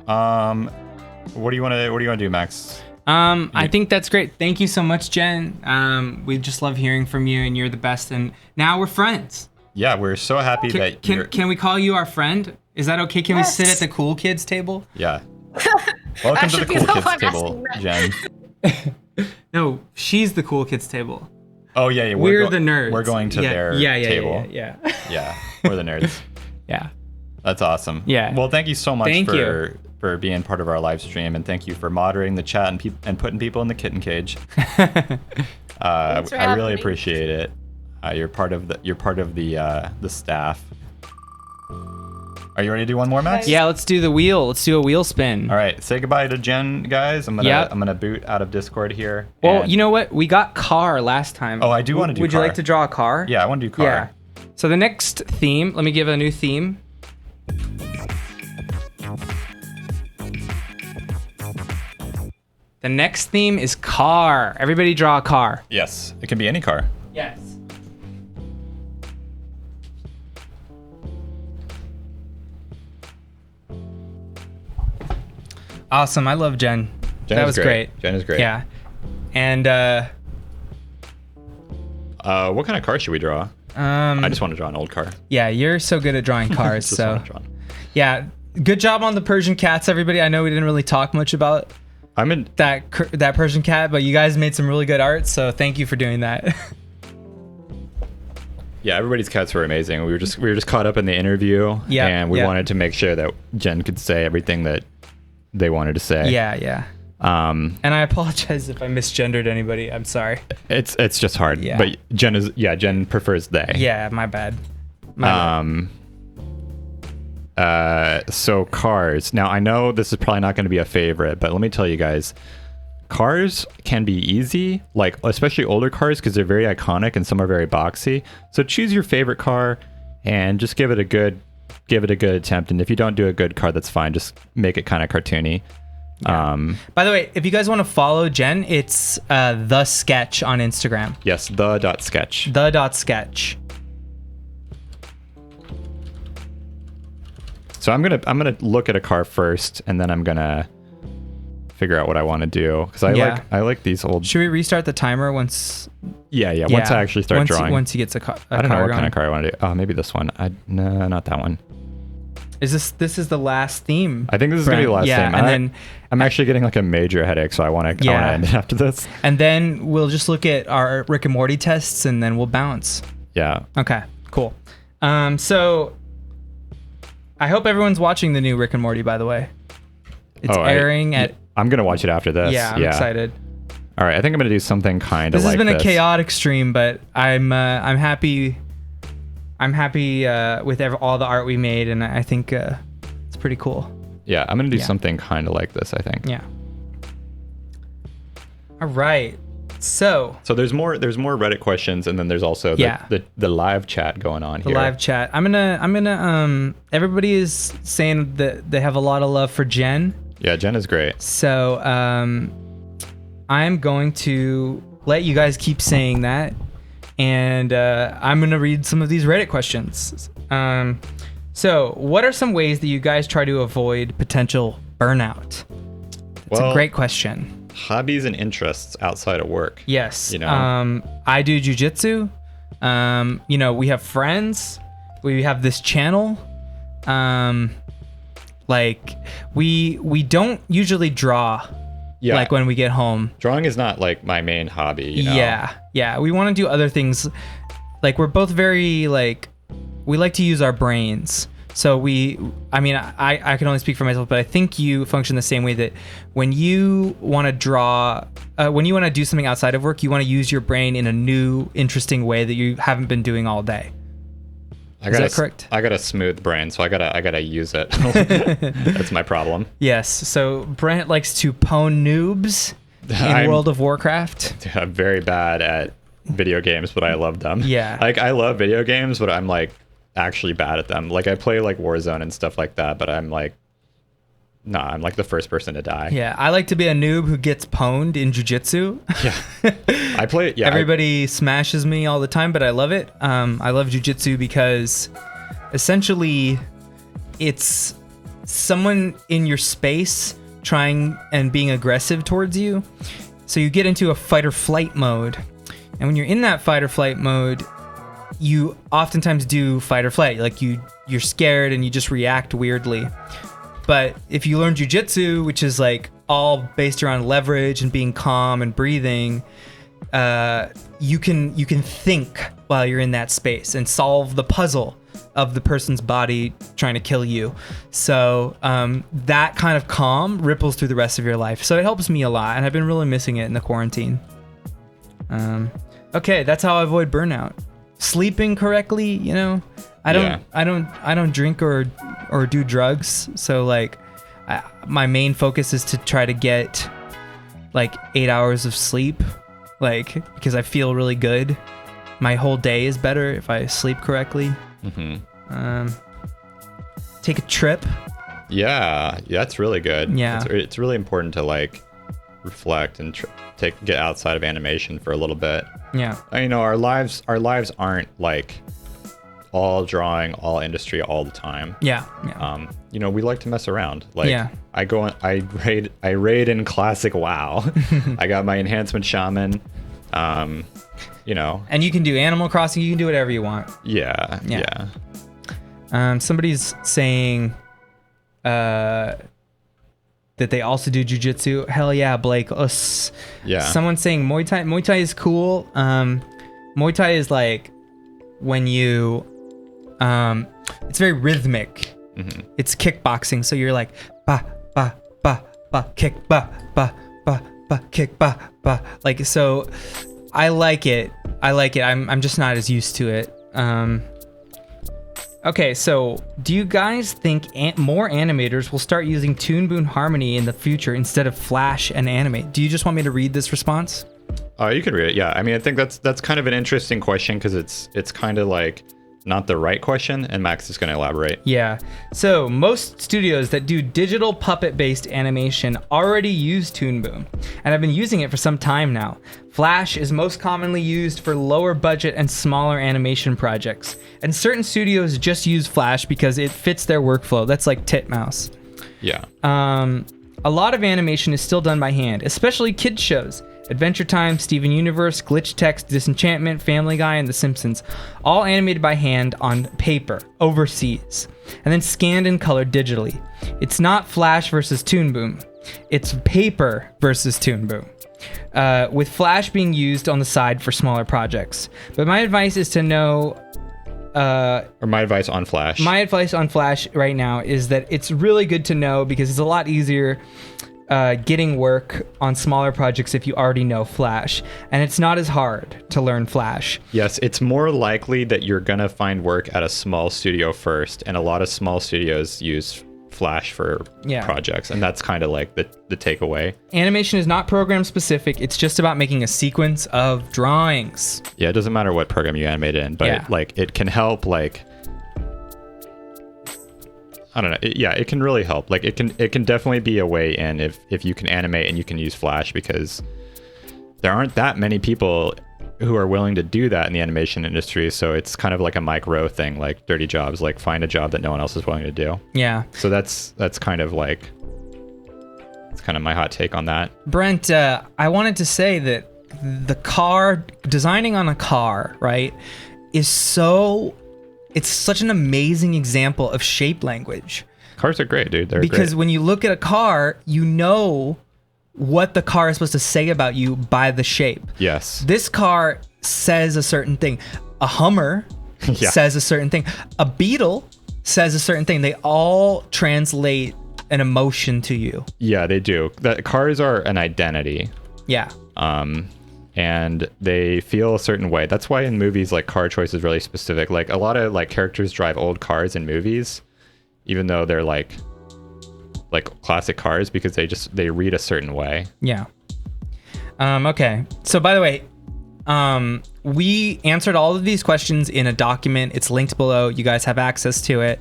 What do you want to do, Max? I think that's great. Thank you so much, Jen. We just love hearing from you, and you're the best. And now we're friends. Yeah, we're so happy that can we call you our friend? Is that okay? Can we sit at the cool kids table? Yeah. Welcome to the cool kids table, Jen. No, she's the cool kids table. Oh yeah. We're the nerds. We're going to their table. Yeah. Yeah, we're the nerds. Yeah. That's awesome. Yeah. Well, thank you so much Thank for being part of our live stream, and thank you for moderating the chat and putting people in the kitten cage. I really appreciate it. You're part of the staff. Are you ready to do one more, Max? Yeah, let's do the wheel. Let's do a wheel spin. All right, say goodbye to Jen, guys. I'm gonna boot out of Discord here. Well, you know what? We got car last time. Oh, I do want to do. Would car. you like to draw a car? Yeah, I want to do car. Yeah. So the next theme. Let me give a new theme. The next theme is car. Everybody draw a car. Yes, it can be any car. Yes. Awesome. I love Jen. That was great. Jen is great. Yeah. And what kind of car should we draw? I just want to draw an old car. Yeah, you're so good at drawing cars. So yeah, good job on the Persian cats, everybody. I know we didn't really talk much about that Persian cat, but you guys made some really good art, so thank you for doing that. Yeah, everybody's cats were amazing. We were just caught up in the interview, and we wanted to make sure that Jen could say everything that they wanted to say. Yeah. And I apologize if I misgendered anybody. I'm sorry. It's just hard. Yeah. But Jen prefers they. Yeah, my bad. So cars. Now I know this is probably not going to be a favorite, but let me tell you guys, cars can be easy, like especially older cars, because they're very iconic and some are very boxy. So choose your favorite car and just give it a good attempt. And if you don't do a good car, that's fine. Just make it kind of cartoony. Yeah. By the way, if you guys want to follow Jen, it's the sketch on Instagram. Yes, the.sketch. The.sketch. So I'm gonna look at a car first, and then I'm gonna figure out what I want to do, because I like these old. Should we restart the timer once? Yeah. Once I actually start drawing. Once he gets a car. I don't know what kind of car I want to do. Oh, maybe this one. No, not that one. This is the last theme? I think this is gonna be the last theme. And then I'm actually getting like a major headache, so I want to end it after this. And then we'll just look at our Rick and Morty tests, and then we'll bounce. Yeah. Okay. Cool. So I hope everyone's watching the new Rick and Morty. By the way, it's airing at. I'm gonna watch it after this. Yeah, I'm excited. All right, I think I'm gonna do something kind of like this. This has been a chaotic stream, but I'm happy. I'm happy with all the art we made, and I think it's pretty cool. Yeah, I'm gonna do something kind of like this, I think. Yeah. All right. So there's more Reddit questions, and then there's also the live chat going on here. The live chat. I'm gonna everybody is saying that they have a lot of love for Jen. Yeah, Jen is great. So I'm going to let you guys keep saying that, and I'm going to read some of these Reddit questions. So, what are some ways that you guys try to avoid potential burnout? That's a great question. Hobbies and interests outside of work. Yes. You know? I do jujitsu. We have friends. We have this channel. We don't usually draw. Yeah. Like when we get home. Drawing is not like my main hobby, you know? Yeah. We want to do other things. Like we're both very we like to use our brains. So I can only speak for myself, but I think you function the same way, that when you want to draw, when you want to do something outside of work, you want to use your brain in a new, interesting way that you haven't been doing all day. Is that correct? I got a smooth brain, so I gotta use it. That's my problem. Yes. So Brent likes to pwn noobs in World of Warcraft. I'm very bad at video games, but I love them. Yeah. Like I love video games, but I'm like actually bad at them. Like I play like Warzone and stuff like that, but I'm like the first person to die. Yeah, I like to be a noob who gets pwned in jiu-jitsu. Yeah. I play Everybody smashes me all the time, but I love it. I love jiu-jitsu because essentially it's someone in your space trying and being aggressive towards you. So you get into a fight or flight mode. And when you're in that fight or flight mode, you oftentimes do fight or flight. Like you're scared and you just react weirdly. But if you learn jujitsu, which is like all based around leverage and being calm and breathing, you can think while you're in that space and solve the puzzle of the person's body trying to kill you. So that kind of calm ripples through the rest of your life. So it helps me a lot, and I've been really missing it in the quarantine. Okay, that's how I avoid burnout. Sleeping correctly, I don't drink or do drugs. So my main focus is to try to get 8 hours of sleep, because I feel really good. My whole day is better if I sleep correctly. Mm-hmm. Take a trip. Yeah, that's really good. Yeah, it's really important to reflect and get outside of animation for a little bit. Yeah, our lives aren't all drawing, all industry, all the time. Yeah. We like to mess around. I raid in classic WoW. I got my enhancement shaman. And you can do Animal Crossing. You can do whatever you want. Yeah. Somebody's saying that they also do jujitsu. Hell yeah, Blake. Yeah. Someone's saying Muay Thai. Muay Thai is cool. Muay Thai is when you, it's very rhythmic. Mm-hmm. It's kickboxing. So you're ba ba ba ba kick ba ba ba ba kick ba ba. So, I like it. I'm just not as used to it. Okay, so do you guys think more animators will start using Toon Boom Harmony in the future instead of Flash and Animate? Do you just want me to read this response? Oh, you can read it. Yeah, I think that's kind of an interesting question, because it's kind of not the right question, and Max is going to elaborate. Yeah. So most studios that do digital puppet-based animation already use Toon Boom, and have been using it for some time now. Flash is most commonly used for lower budget and smaller animation projects, and certain studios just use Flash because it fits their workflow. That's like Titmouse. Yeah. A lot of animation is still done by hand, especially kids shows. Adventure Time, Steven Universe, Glitch Text, Disenchantment, Family Guy, and The Simpsons, all animated by hand on paper, overseas, and then scanned and colored digitally. It's not Flash versus Toon Boom. It's paper versus Toon Boom, with Flash being used on the side for smaller projects. But my advice is to know... or my advice on Flash. My advice on Flash right now is that it's really good to know, because it's a lot easier getting work on smaller projects if you already know Flash, and it's not as hard to learn Flash. Yes, it's more likely that you're gonna find work at a small studio first, and a lot of small studios use Flash for projects, and that's kind of the takeaway. Animation is not program specific. It's just about making a sequence of drawings. Yeah, it doesn't matter what program you animate it in, but it can help I don't know. It can really help. It can definitely be a way in if you can animate and you can use Flash, because there aren't that many people who are willing to do that in the animation industry. So it's kind of like a Mike Rowe thing, like dirty jobs, like find a job that no one else is willing to do. Yeah. So that's kind of like, it's kind of my hot take on that. Brent, I wanted to say that designing on a car, right, it's such an amazing example of shape language. Cars are great, dude. They're because great. when you look at a car, you know what the car is supposed to say about you by the shape. Yes. This car says a certain thing. A Hummer Yeah. says a certain thing. A Beetle says a certain thing. They all translate an emotion to you. Yeah, they do. Cars are an identity. Yeah. And they feel a certain way. That's why in movies, like, car choice is really specific. Like, a lot of like characters drive old cars in movies, even though they're like classic cars, because they read a certain way. Yeah. Okay. So by the way, we answered all of these questions in a document. It's linked below. You guys have access to it.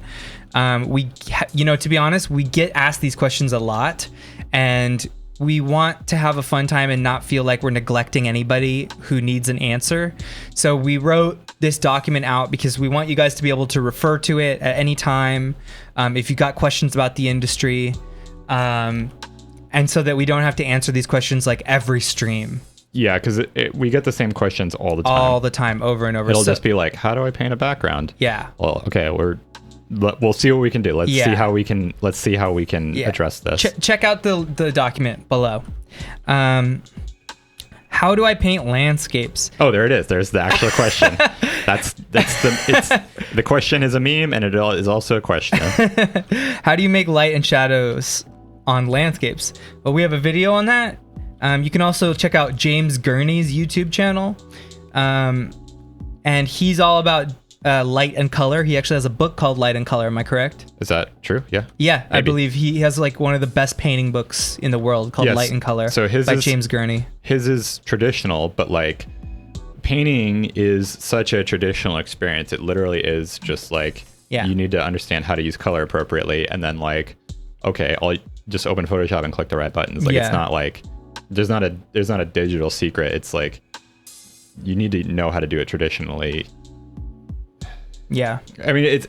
To be honest, we get asked these questions a lot, and we want to have a fun time and not feel like we're neglecting anybody who needs an answer. So we wrote this document out because we want you guys to be able to refer to it at any time if you got questions about the industry, and so that we don't have to answer these questions like every stream. Yeah, because we get the same questions all the time. All the time, over and over. It'll just be like, how do I paint a background? Yeah. Well, okay, we'll see what we can do. Let's see how we can address this. Check out the document below. How do I paint landscapes? Oh, there it is. There's the actual question. The question is a meme, and it is also a question. How do you make light and shadows on landscapes? Well, we have a video on that. You can also check out James Gurney's YouTube channel. And he's all about light and color. He actually has a book called Light and Color. Am I correct? Is that true? Yeah. Yeah, Maybe. I believe he has like one of the best painting books in the world called Light and Color. So his by is James Gurney. His is traditional, but like painting is such a traditional experience. It literally is just like you need to understand how to use color appropriately, and then like, okay, I'll just open Photoshop and click the right buttons. Like it's not like there's not a digital secret. It's like you need to know how to do it traditionally. Yeah. I mean, it's.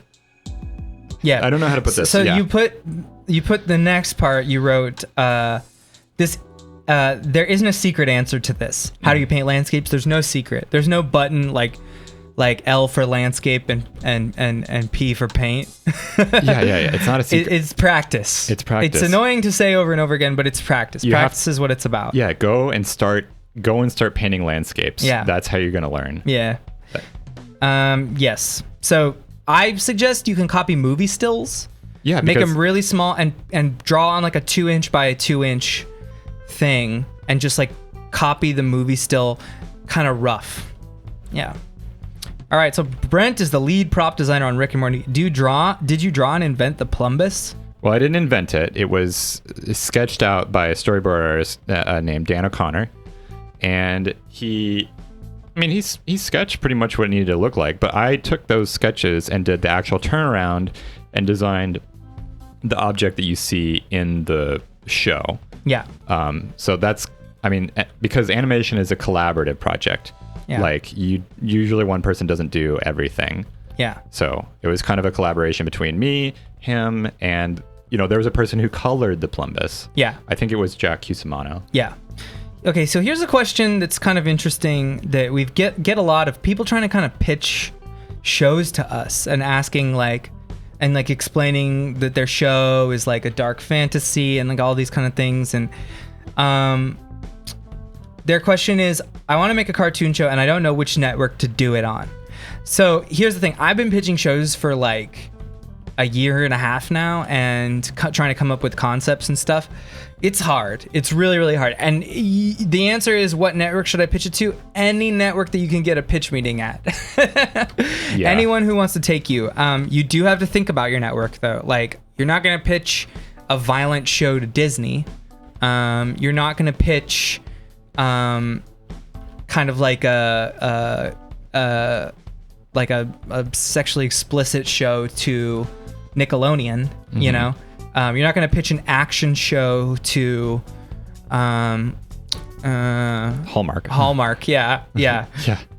Yeah. I don't know how to put this. So you put the next part. You wrote this. There isn't a secret answer to this. How do you paint landscapes? There's no secret. There's no button like L for landscape and P for paint. Yeah. It's not a secret. It's practice. It's practice. It's annoying to say over and over again, but it's practice. Practice is what it's about. Yeah. Go and start painting landscapes. Yeah. That's how you're gonna learn. Yeah. Yes. So I suggest you can copy movie stills. Yeah. Make them really small and draw on like a 2-inch by a 2-inch thing and just like copy the movie still kind of rough. Yeah. All right. So Brent is the lead prop designer on Rick and Morty. Did you draw and invent the plumbus? Well, I didn't invent it. It was sketched out by a storyboard artist named Dan O'Connor, and he sketched pretty much what it needed to look like, but I took those sketches and did the actual turnaround and designed the object that you see in the show. Yeah. So that's, because animation is a collaborative project. Yeah. Like usually one person doesn't do everything. Yeah. So it was kind of a collaboration between me, him, and, there was a person who colored the plumbus. Yeah. I think it was Jack Cusimano. Yeah. Okay, so here's a question that's kind of interesting that we get a lot of people trying to kind of pitch shows to us and asking explaining that their show is like a dark fantasy and like all these kind of things. And their question is, I want to make a cartoon show and I don't know which network to do it on. So here's the thing. I've been pitching shows for like a year and a half now and trying to come up with concepts and stuff. It's hard. It's really, really hard. And the answer is, what network should I pitch it to? Any network that you can get a pitch meeting at. Yeah. Anyone who wants to take you. You do have to think about your network though. Like, you're not going to pitch a violent show to Disney. You're not going to pitch kind of like a sexually explicit show to Nickelodeon, you know? You're not going to pitch an action show to Hallmark, yeah. Yeah.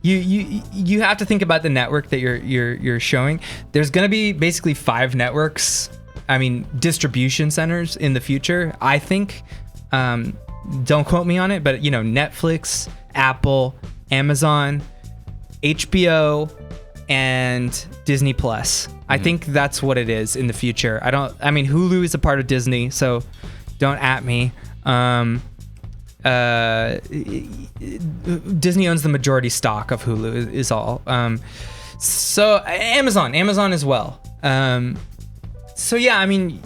You have to think about the network that you're showing. There's gonna be basically 5 networks. I mean, distribution centers in the future. I think. Don't quote me on it, but Netflix, Apple, Amazon, HBO, and Disney Plus. I think that's what it is in the future. I mean, Hulu is a part of Disney, so don't at me. Disney owns the majority stock of Hulu is all. So Amazon as well. So yeah, I mean,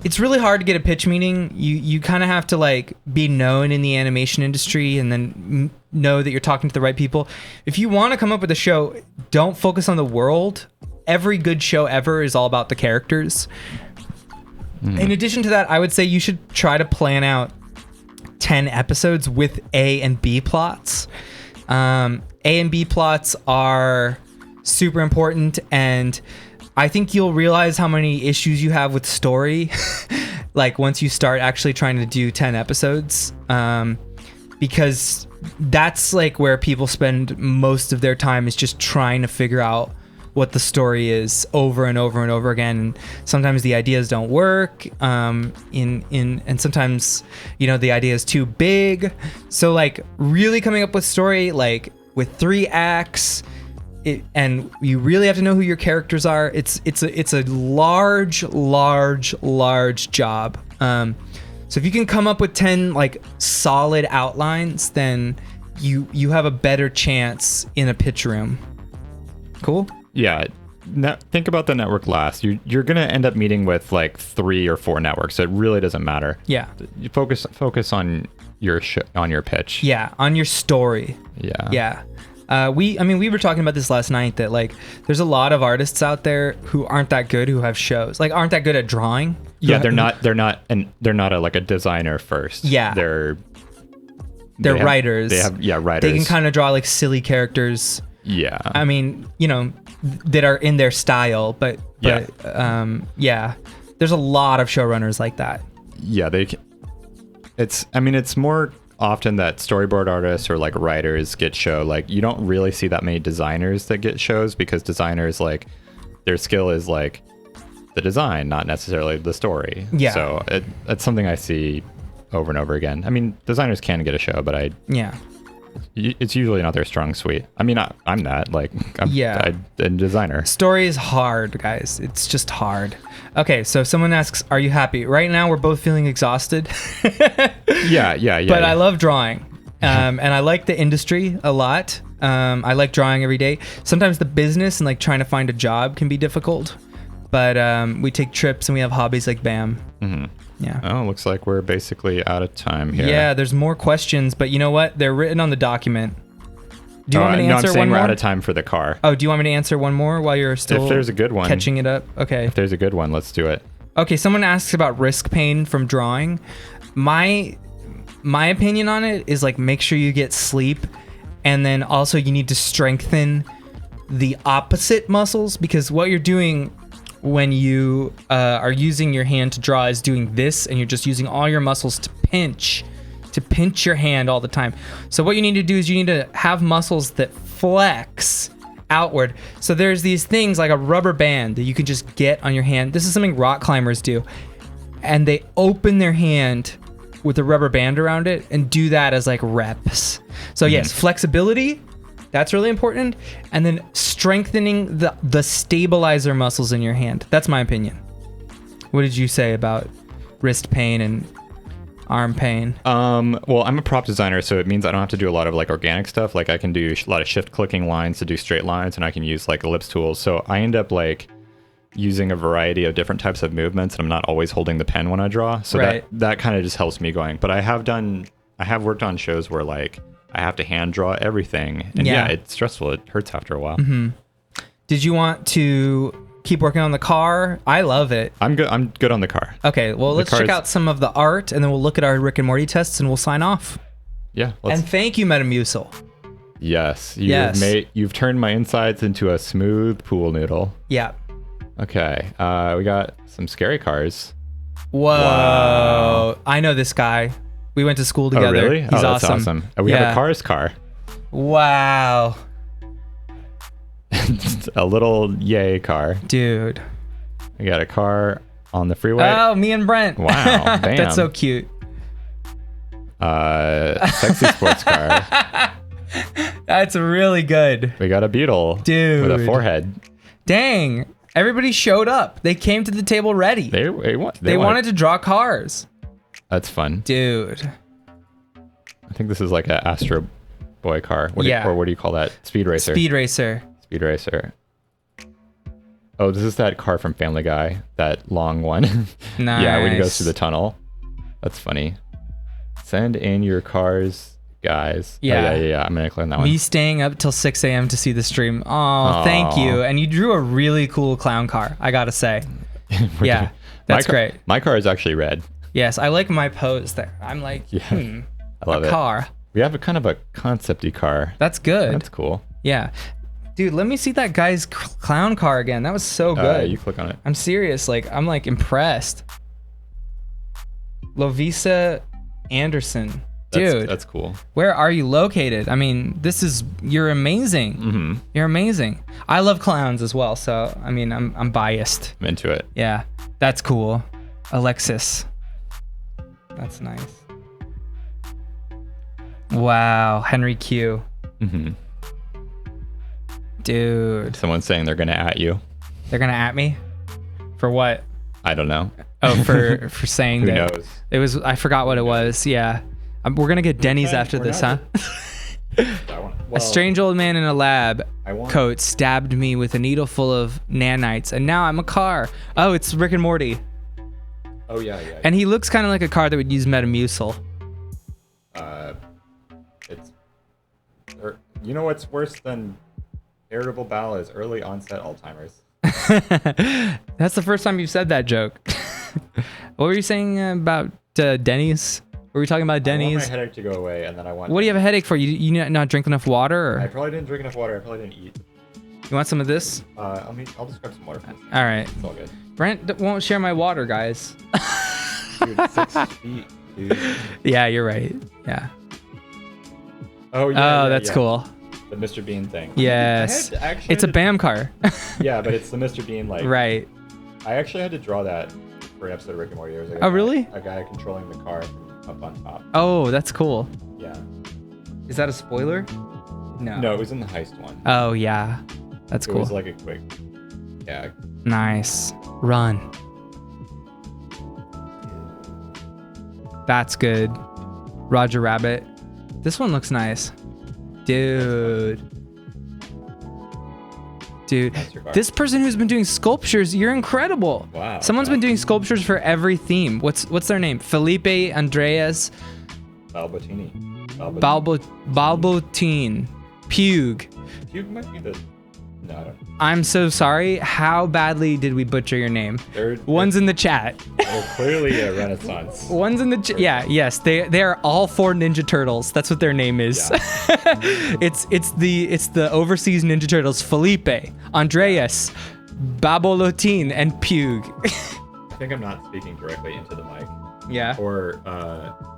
it's really hard to get a pitch meeting. You kind of have to like be known in the animation industry and then know that you're talking to the right people. If you want to come up with a show, don't focus on the world. Every good show ever is all about the characters. In addition to that, I would say you should try to plan out 10 episodes with A and B plots. A and B plots are super important, and I think you'll realize how many issues you have with story like once you start actually trying to do 10 episodes, because that's like where people spend most of their time, is just trying to figure out what the story is over and over and over again. And sometimes the ideas don't work, and sometimes the idea is too big. So like really coming up with story like with 3 acts, and you really have to know who your characters are. It's a large job. So if you can come up with 10 like solid outlines, then you have a better chance in a pitch room. Cool. Yeah. Think about the network last. You're gonna end up meeting with like 3 or 4 networks, so it really doesn't matter. Yeah. You focus on your on your pitch. Yeah, on your story. Yeah. Yeah. We were talking about this last night, that like there's a lot of artists out there who aren't that good, who have shows, like aren't that good at drawing. Yeah, they're not like a designer first. Yeah. They're writers. They have writers. They can kind of draw like silly characters. Yeah. I mean, that are in their style, but there's a lot of showrunners like that. Yeah, it's more often that storyboard artists or like writers get show. Like you don't really see that many designers that get shows, because designers, like their skill is like the design, not necessarily the story. Yeah. So it's something I see over and over again. I mean, designers can get a show, but it's usually not their strong suite. I mean, I'm not like, I'm a designer. Story is hard, guys. It's just hard. Okay, so someone asks, are you happy? Right now, we're both feeling exhausted. Yeah. But I love drawing. And I like the industry a lot. I like drawing every day. Sometimes the business and like trying to find a job can be difficult. But we take trips and we have hobbies like BAM. Mm-hmm. Yeah. Oh, looks like we're basically out of time here. Yeah, there's more questions, but you know what? They're written on the document. Do you want me to answer I'm saying one we're more? out of time for the car. Oh, do you want me to answer one more while you're still if there's a good one, catching it up? Okay. If there's a good one, let's do it. Okay, someone asks about risk pain from drawing. My opinion on it is like, make sure you get sleep, and then also you need to strengthen the opposite muscles, because what you're doing when you are using your hand to draw is doing this, and you're just using all your muscles to pinch your hand all the time. So what you need to do is you need to have muscles that flex outward. So there's these things like a rubber band that you can just get on your hand. This is something rock climbers do, and they open their hand with a rubber band around it and do that as like reps. So yes, flexibility, that's really important. And then strengthening the stabilizer muscles in your hand. That's my opinion. What did you say about wrist pain and arm pain? Well, I'm a prop designer, so it means I don't have to do a lot of like organic stuff. Like I can do a lot of shift clicking lines to do straight lines, and I can use like ellipse tools. So I end up like using a variety of different types of movements, and I'm not always holding the pen when I draw. So that kind of just helps me going. But I have worked on shows where like I have to hand draw everything, and it's stressful. It hurts after a while. Mm-hmm. Did you want to keep working on the car? I love it. I'm good on the car. Okay, well, let's check out some of the art, and then we'll look at our Rick and Morty tests, and we'll sign off. Yeah. And thank you, Metamucil. Yes. You've turned my insides into a smooth pool noodle. Yeah. Okay. We got some scary cars. Whoa. Wow. I know this guy. We went to school Oh, together. really? He's Oh, that's awesome. awesome. We have a car's car. Wow. A little yay car. Dude. We got a car on the freeway. Oh, me and Brent. Wow, damn. That's so cute. Sexy sports car. That's really good. We got a beetle. Dude. With a forehead. Dang. Everybody showed up. They came to the table ready. They wanted to draw cars. That's fun. Dude. I think this is like a Astro Boy car. What do you call that? Speed racer. Speed racer. Speed racer. Oh, this is that car from Family Guy. That long one. Nice. Yeah, when he goes through the tunnel. That's funny. Send in your cars, guys. Yeah. Yeah. I'm going to click on that one. Me staying up till 6 a.m. to see the stream. Oh, thank you. And you drew a really cool clown car, I gotta say. Yeah, that's great. My car is actually red. Yes, I like my pose there. I'm like, I love a it. car. We have a kind of a concept-y car. That's good. That's cool. Yeah. Dude, let me see that guy's clown car again. That was so good. You click on it. I'm serious. I'm impressed. Lovisa Anderson. Dude, that's cool. Where are you located? I mean, you're amazing. Mm-hmm. You're amazing. I love clowns as well, so I mean, I'm biased. I'm into it. Yeah, that's cool. Alexis. That's nice. Wow, Henry Q. Mm-hmm. Dude. Someone's saying they're gonna at you. They're gonna at me? For what? I don't know. Oh, for saying Who that. knows? It was. I forgot what it was. Yeah. We're gonna get Denny's after this, huh? A strange old man in a lab coat stabbed me with a needle full of nanites, and now I'm a car. Oh, it's Rick and Morty. Oh yeah. And he looks kind of like a car that would use Metamucil. You know what's worse than irritable bowel is early onset Alzheimer's. That's the first time you've said that joke. What were you saying about Denny's? Were we talking about Denny's? I want my headache to go away, and then I want. What do you have a headache for? You not drink enough water? Or? I probably didn't drink enough water. I probably didn't eat. You want some of this? I'll just grab some water. All right. It's all good. Brent won't share my water, guys. Dude, 6 feet, dude. Yeah, you're right. Yeah. Oh yeah. That's cool. The Mr. Bean thing. Yes. It's a BAM car. Yeah, but it's the Mr. Bean Right. I actually had to draw that for an episode of Rick and Morty. There was like Oh, really? A guy controlling the car from up on top. Oh, that's cool. Yeah. Is that a spoiler? No. No, it was in the heist one. Oh yeah. That's cool. It was like a quick gag. Nice. Run. That's good. Roger Rabbit. This one looks nice. Dude. This person who's been doing sculptures, you're incredible. Wow. Someone's been doing sculptures for every theme. What's their name? Felipe Andreas Balbotini. Balbotine. Pug. Pug might be the... No, I don't. I'm so sorry. How badly did we butcher your name? One's in the chat. They're clearly a renaissance. One's in the chat. Yeah, yes. They are all 4 Ninja Turtles. That's what their name is. Yeah. it's the overseas Ninja Turtles. Felipe, Andreas, Babolotine, and Pug. I think I'm not speaking directly into the mic. Yeah. Or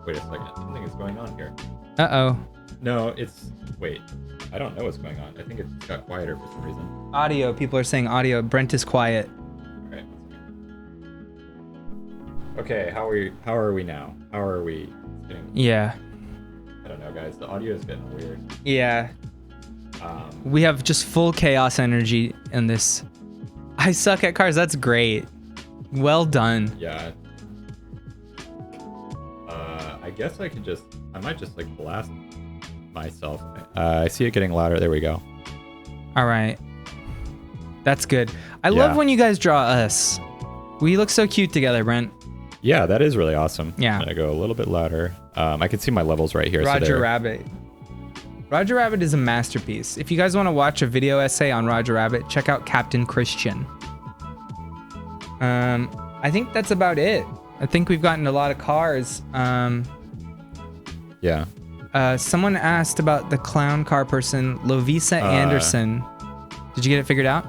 wait a second. Something is going on here. Uh-oh. No, wait. I don't know what's going on. I think it got quieter for some reason. Audio. People are saying audio. Brent is quiet. Alright. Okay, how are we now? How are we getting... Yeah. I don't know, guys. The audio is getting weird. Yeah. We have just full chaos energy in this. I suck at cars. That's great. Well done. Yeah. I guess I might just like blast myself. I see it getting louder. There we go. All right. That's good. I love when you guys draw us. We look so cute together, Brent. Yeah, that is really awesome. Yeah. I'm gonna go a little bit louder. I can see my levels right here. Roger Rabbit. Roger Rabbit is a masterpiece. If you guys want to watch a video essay on Roger Rabbit, check out Captain Christian. I think that's about it. I think we've gotten a lot of cars. Yeah. Someone asked about the clown car person, Lovisa Anderson. Did you get it figured out?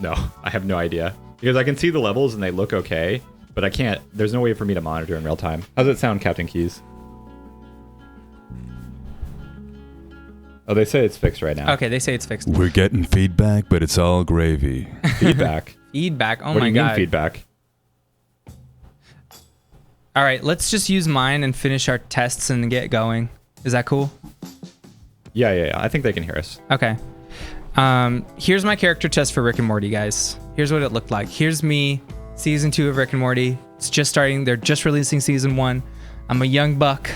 No, I have no idea. Because I can see the levels and they look okay, but I can't. There's no way for me to monitor in real time. How's it sound, Captain Keys? Oh, they say it's fixed right now. Okay, they say it's fixed. We're getting feedback, but it's all gravy. Feedback. Feedback. Oh What my do you mean god. feedback? All right, let's just use mine and finish our tests and get going. Is that cool? Yeah. I think they can hear us. Okay. Here's my character test for Rick and Morty, guys. Here's what it looked like. Here's me, season 2 of Rick and Morty. It's just starting. They're just releasing season 1. I'm a young buck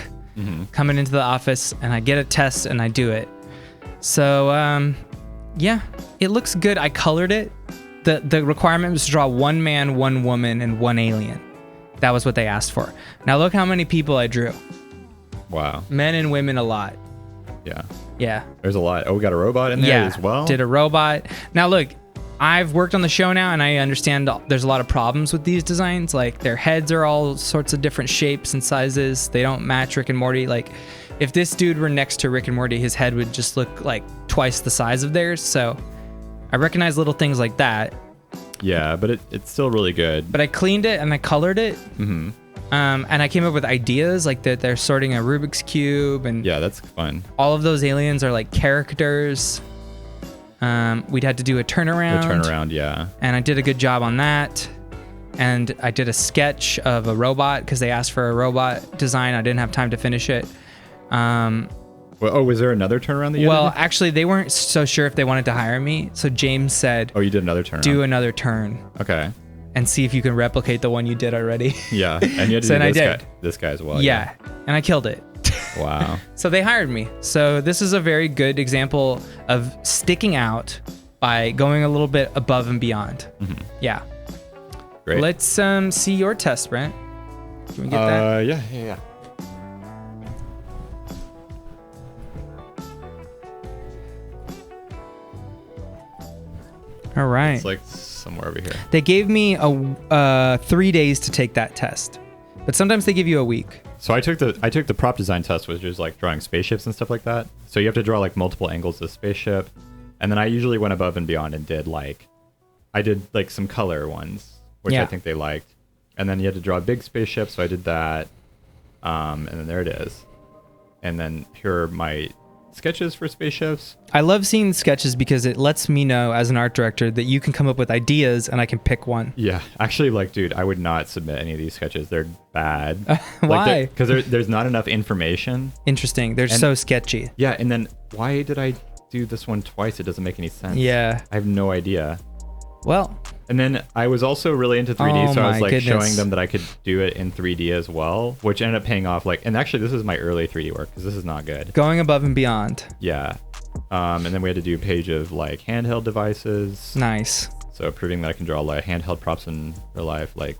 coming into the office, and I get a test and I do it. So, yeah, it looks good. I colored it. The requirement was to draw 1 man, 1 woman, and 1 alien. That was what they asked for. Now look how many people I drew. Wow. Men and women a lot. Yeah. Yeah. There's a lot. Oh, we got a robot in there as well? Did a robot. Now look, I've worked on the show now, and I understand there's a lot of problems with these designs. Like, their heads are all sorts of different shapes and sizes. They don't match Rick and Morty. Like, if this dude were next to Rick and Morty, his head would just look like twice the size of theirs. So I recognize little things like that. Yeah, but it's still really good. But I cleaned it and I colored it. Mm-hmm. And I came up with ideas like that they're sorting a Rubik's Cube. And yeah, that's fun. all of those aliens are like characters. We'd had to do a turnaround. The turnaround, yeah. And I did a good job on that. And I did a sketch of a robot because they asked for a robot design. I didn't have time to finish it. Was there another turnaround that you Well, did? actually, they weren't so sure if they wanted to hire me. So James said, Oh, you did another turnaround. do another turn Okay. and see if you can replicate the one you did already. Yeah, and you had to So do then I this did. guy. This guy as well. Yeah. And I killed it. Wow. So they hired me. So this is a very good example of sticking out by going a little bit above and beyond. Mm-hmm. Yeah. Great. Let's see your test, Brent. Can we get that? Yeah. All right. It's like somewhere over here. They gave me 3 days to take that test, but sometimes they give you a week. So I took the prop design test, which is like drawing spaceships and stuff like that. So you have to draw like multiple angles of the spaceship, and then I usually went above and beyond and did like some color ones, which Yeah. I think they liked, and then you had to draw a big spaceship, so I did that, and then there it is, and then here are my sketches for spaceships. I love seeing sketches because it lets me know as an art director that you can come up with ideas and I can pick one. Yeah, actually, like, dude, I would not submit any of these sketches. They're bad. Why? Because there's not enough information. Interesting. They're so sketchy. Yeah, and then why did I do this one twice? It doesn't make any sense. Yeah. I have no idea. Well, And then I was also really into 3D, Oh so I was my like goodness. showing them that I could do it in 3D as well, which ended up paying off. Like, and actually, this is my early 3D work because this is not good. going above and beyond. Yeah. And then we had to do a page of like handheld devices. Nice. So proving that I can draw like handheld props in real life, like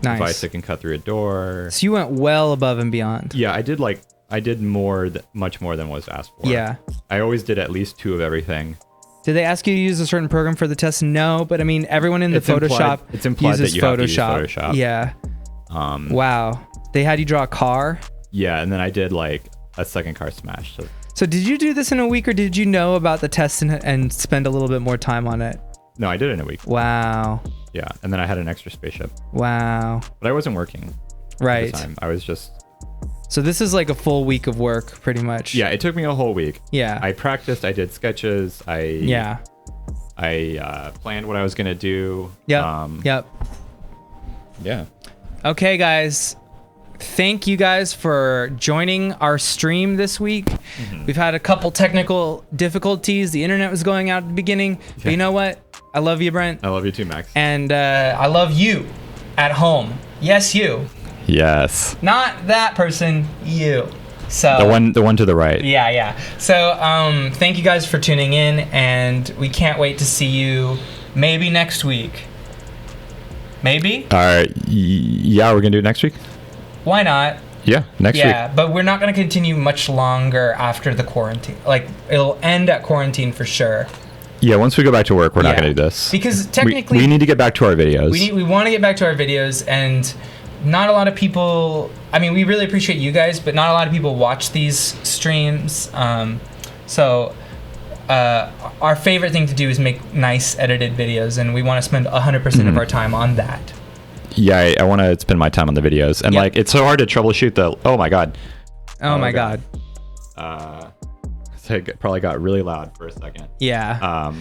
Nice. device that can cut through a door. So you went well above and beyond. Yeah, I did much more than was asked for. Yeah. I always did at least 2 of everything. Did they ask you to use a certain program for the test? No, but I mean, everyone in the It's implied- Photoshop it's implied uses that you have to use Photoshop. Photoshop. Yeah. Wow. They had you draw a car. Yeah, and then I did like a second car smash. So did you do this in a week, or did you know about the test and spend a little bit more time on it? No, I did it in a week. Wow. Yeah, and then I had an extra spaceship, Wow. but I wasn't working at Right. the time. I was just So this is like a full week of work, pretty much. yeah. It took me a whole week. Yeah. I practiced. I did sketches. Yeah. I planned what I was gonna do. Yep. Yep. Yeah. Okay, guys. Thank you guys for joining our stream this week. We've had a couple technical difficulties. The internet was going out at the beginning. But you know what? I love you, Brent. I love you too, Max. And I love you at home. Yes, you. Yes. Not that person, you. So The one to the right. Yeah. So thank you guys for tuning in, and we can't wait to see you maybe next week. Maybe? All right. Yeah, we're gonna do it next week. Why not? Yeah, next week. Yeah, but we're not going to continue much longer after the quarantine. Like, it'll end at quarantine for sure. Yeah, once we go back to work, we're not Yeah. gonna do this. Because technically, we need to get back to our videos. we want to get back to our videos, and not a lot of people. I mean, we really appreciate you guys, but not a lot of people watch these streams. So our favorite thing to do is make nice edited videos, and we want to spend 100% of our time on that. Yeah, I want to spend my time on the videos, and Yep. like it's so hard to troubleshoot the. Oh my god. Oh my god. probably got really loud for a second. Yeah.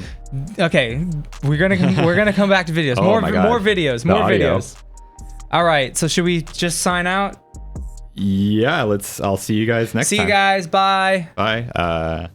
Okay, we're gonna come back to videos. Oh More my God. more videos. The More audio. videos. All right. So should we just sign out? Yeah, I'll see you guys next time. See you guys. Bye. Bye.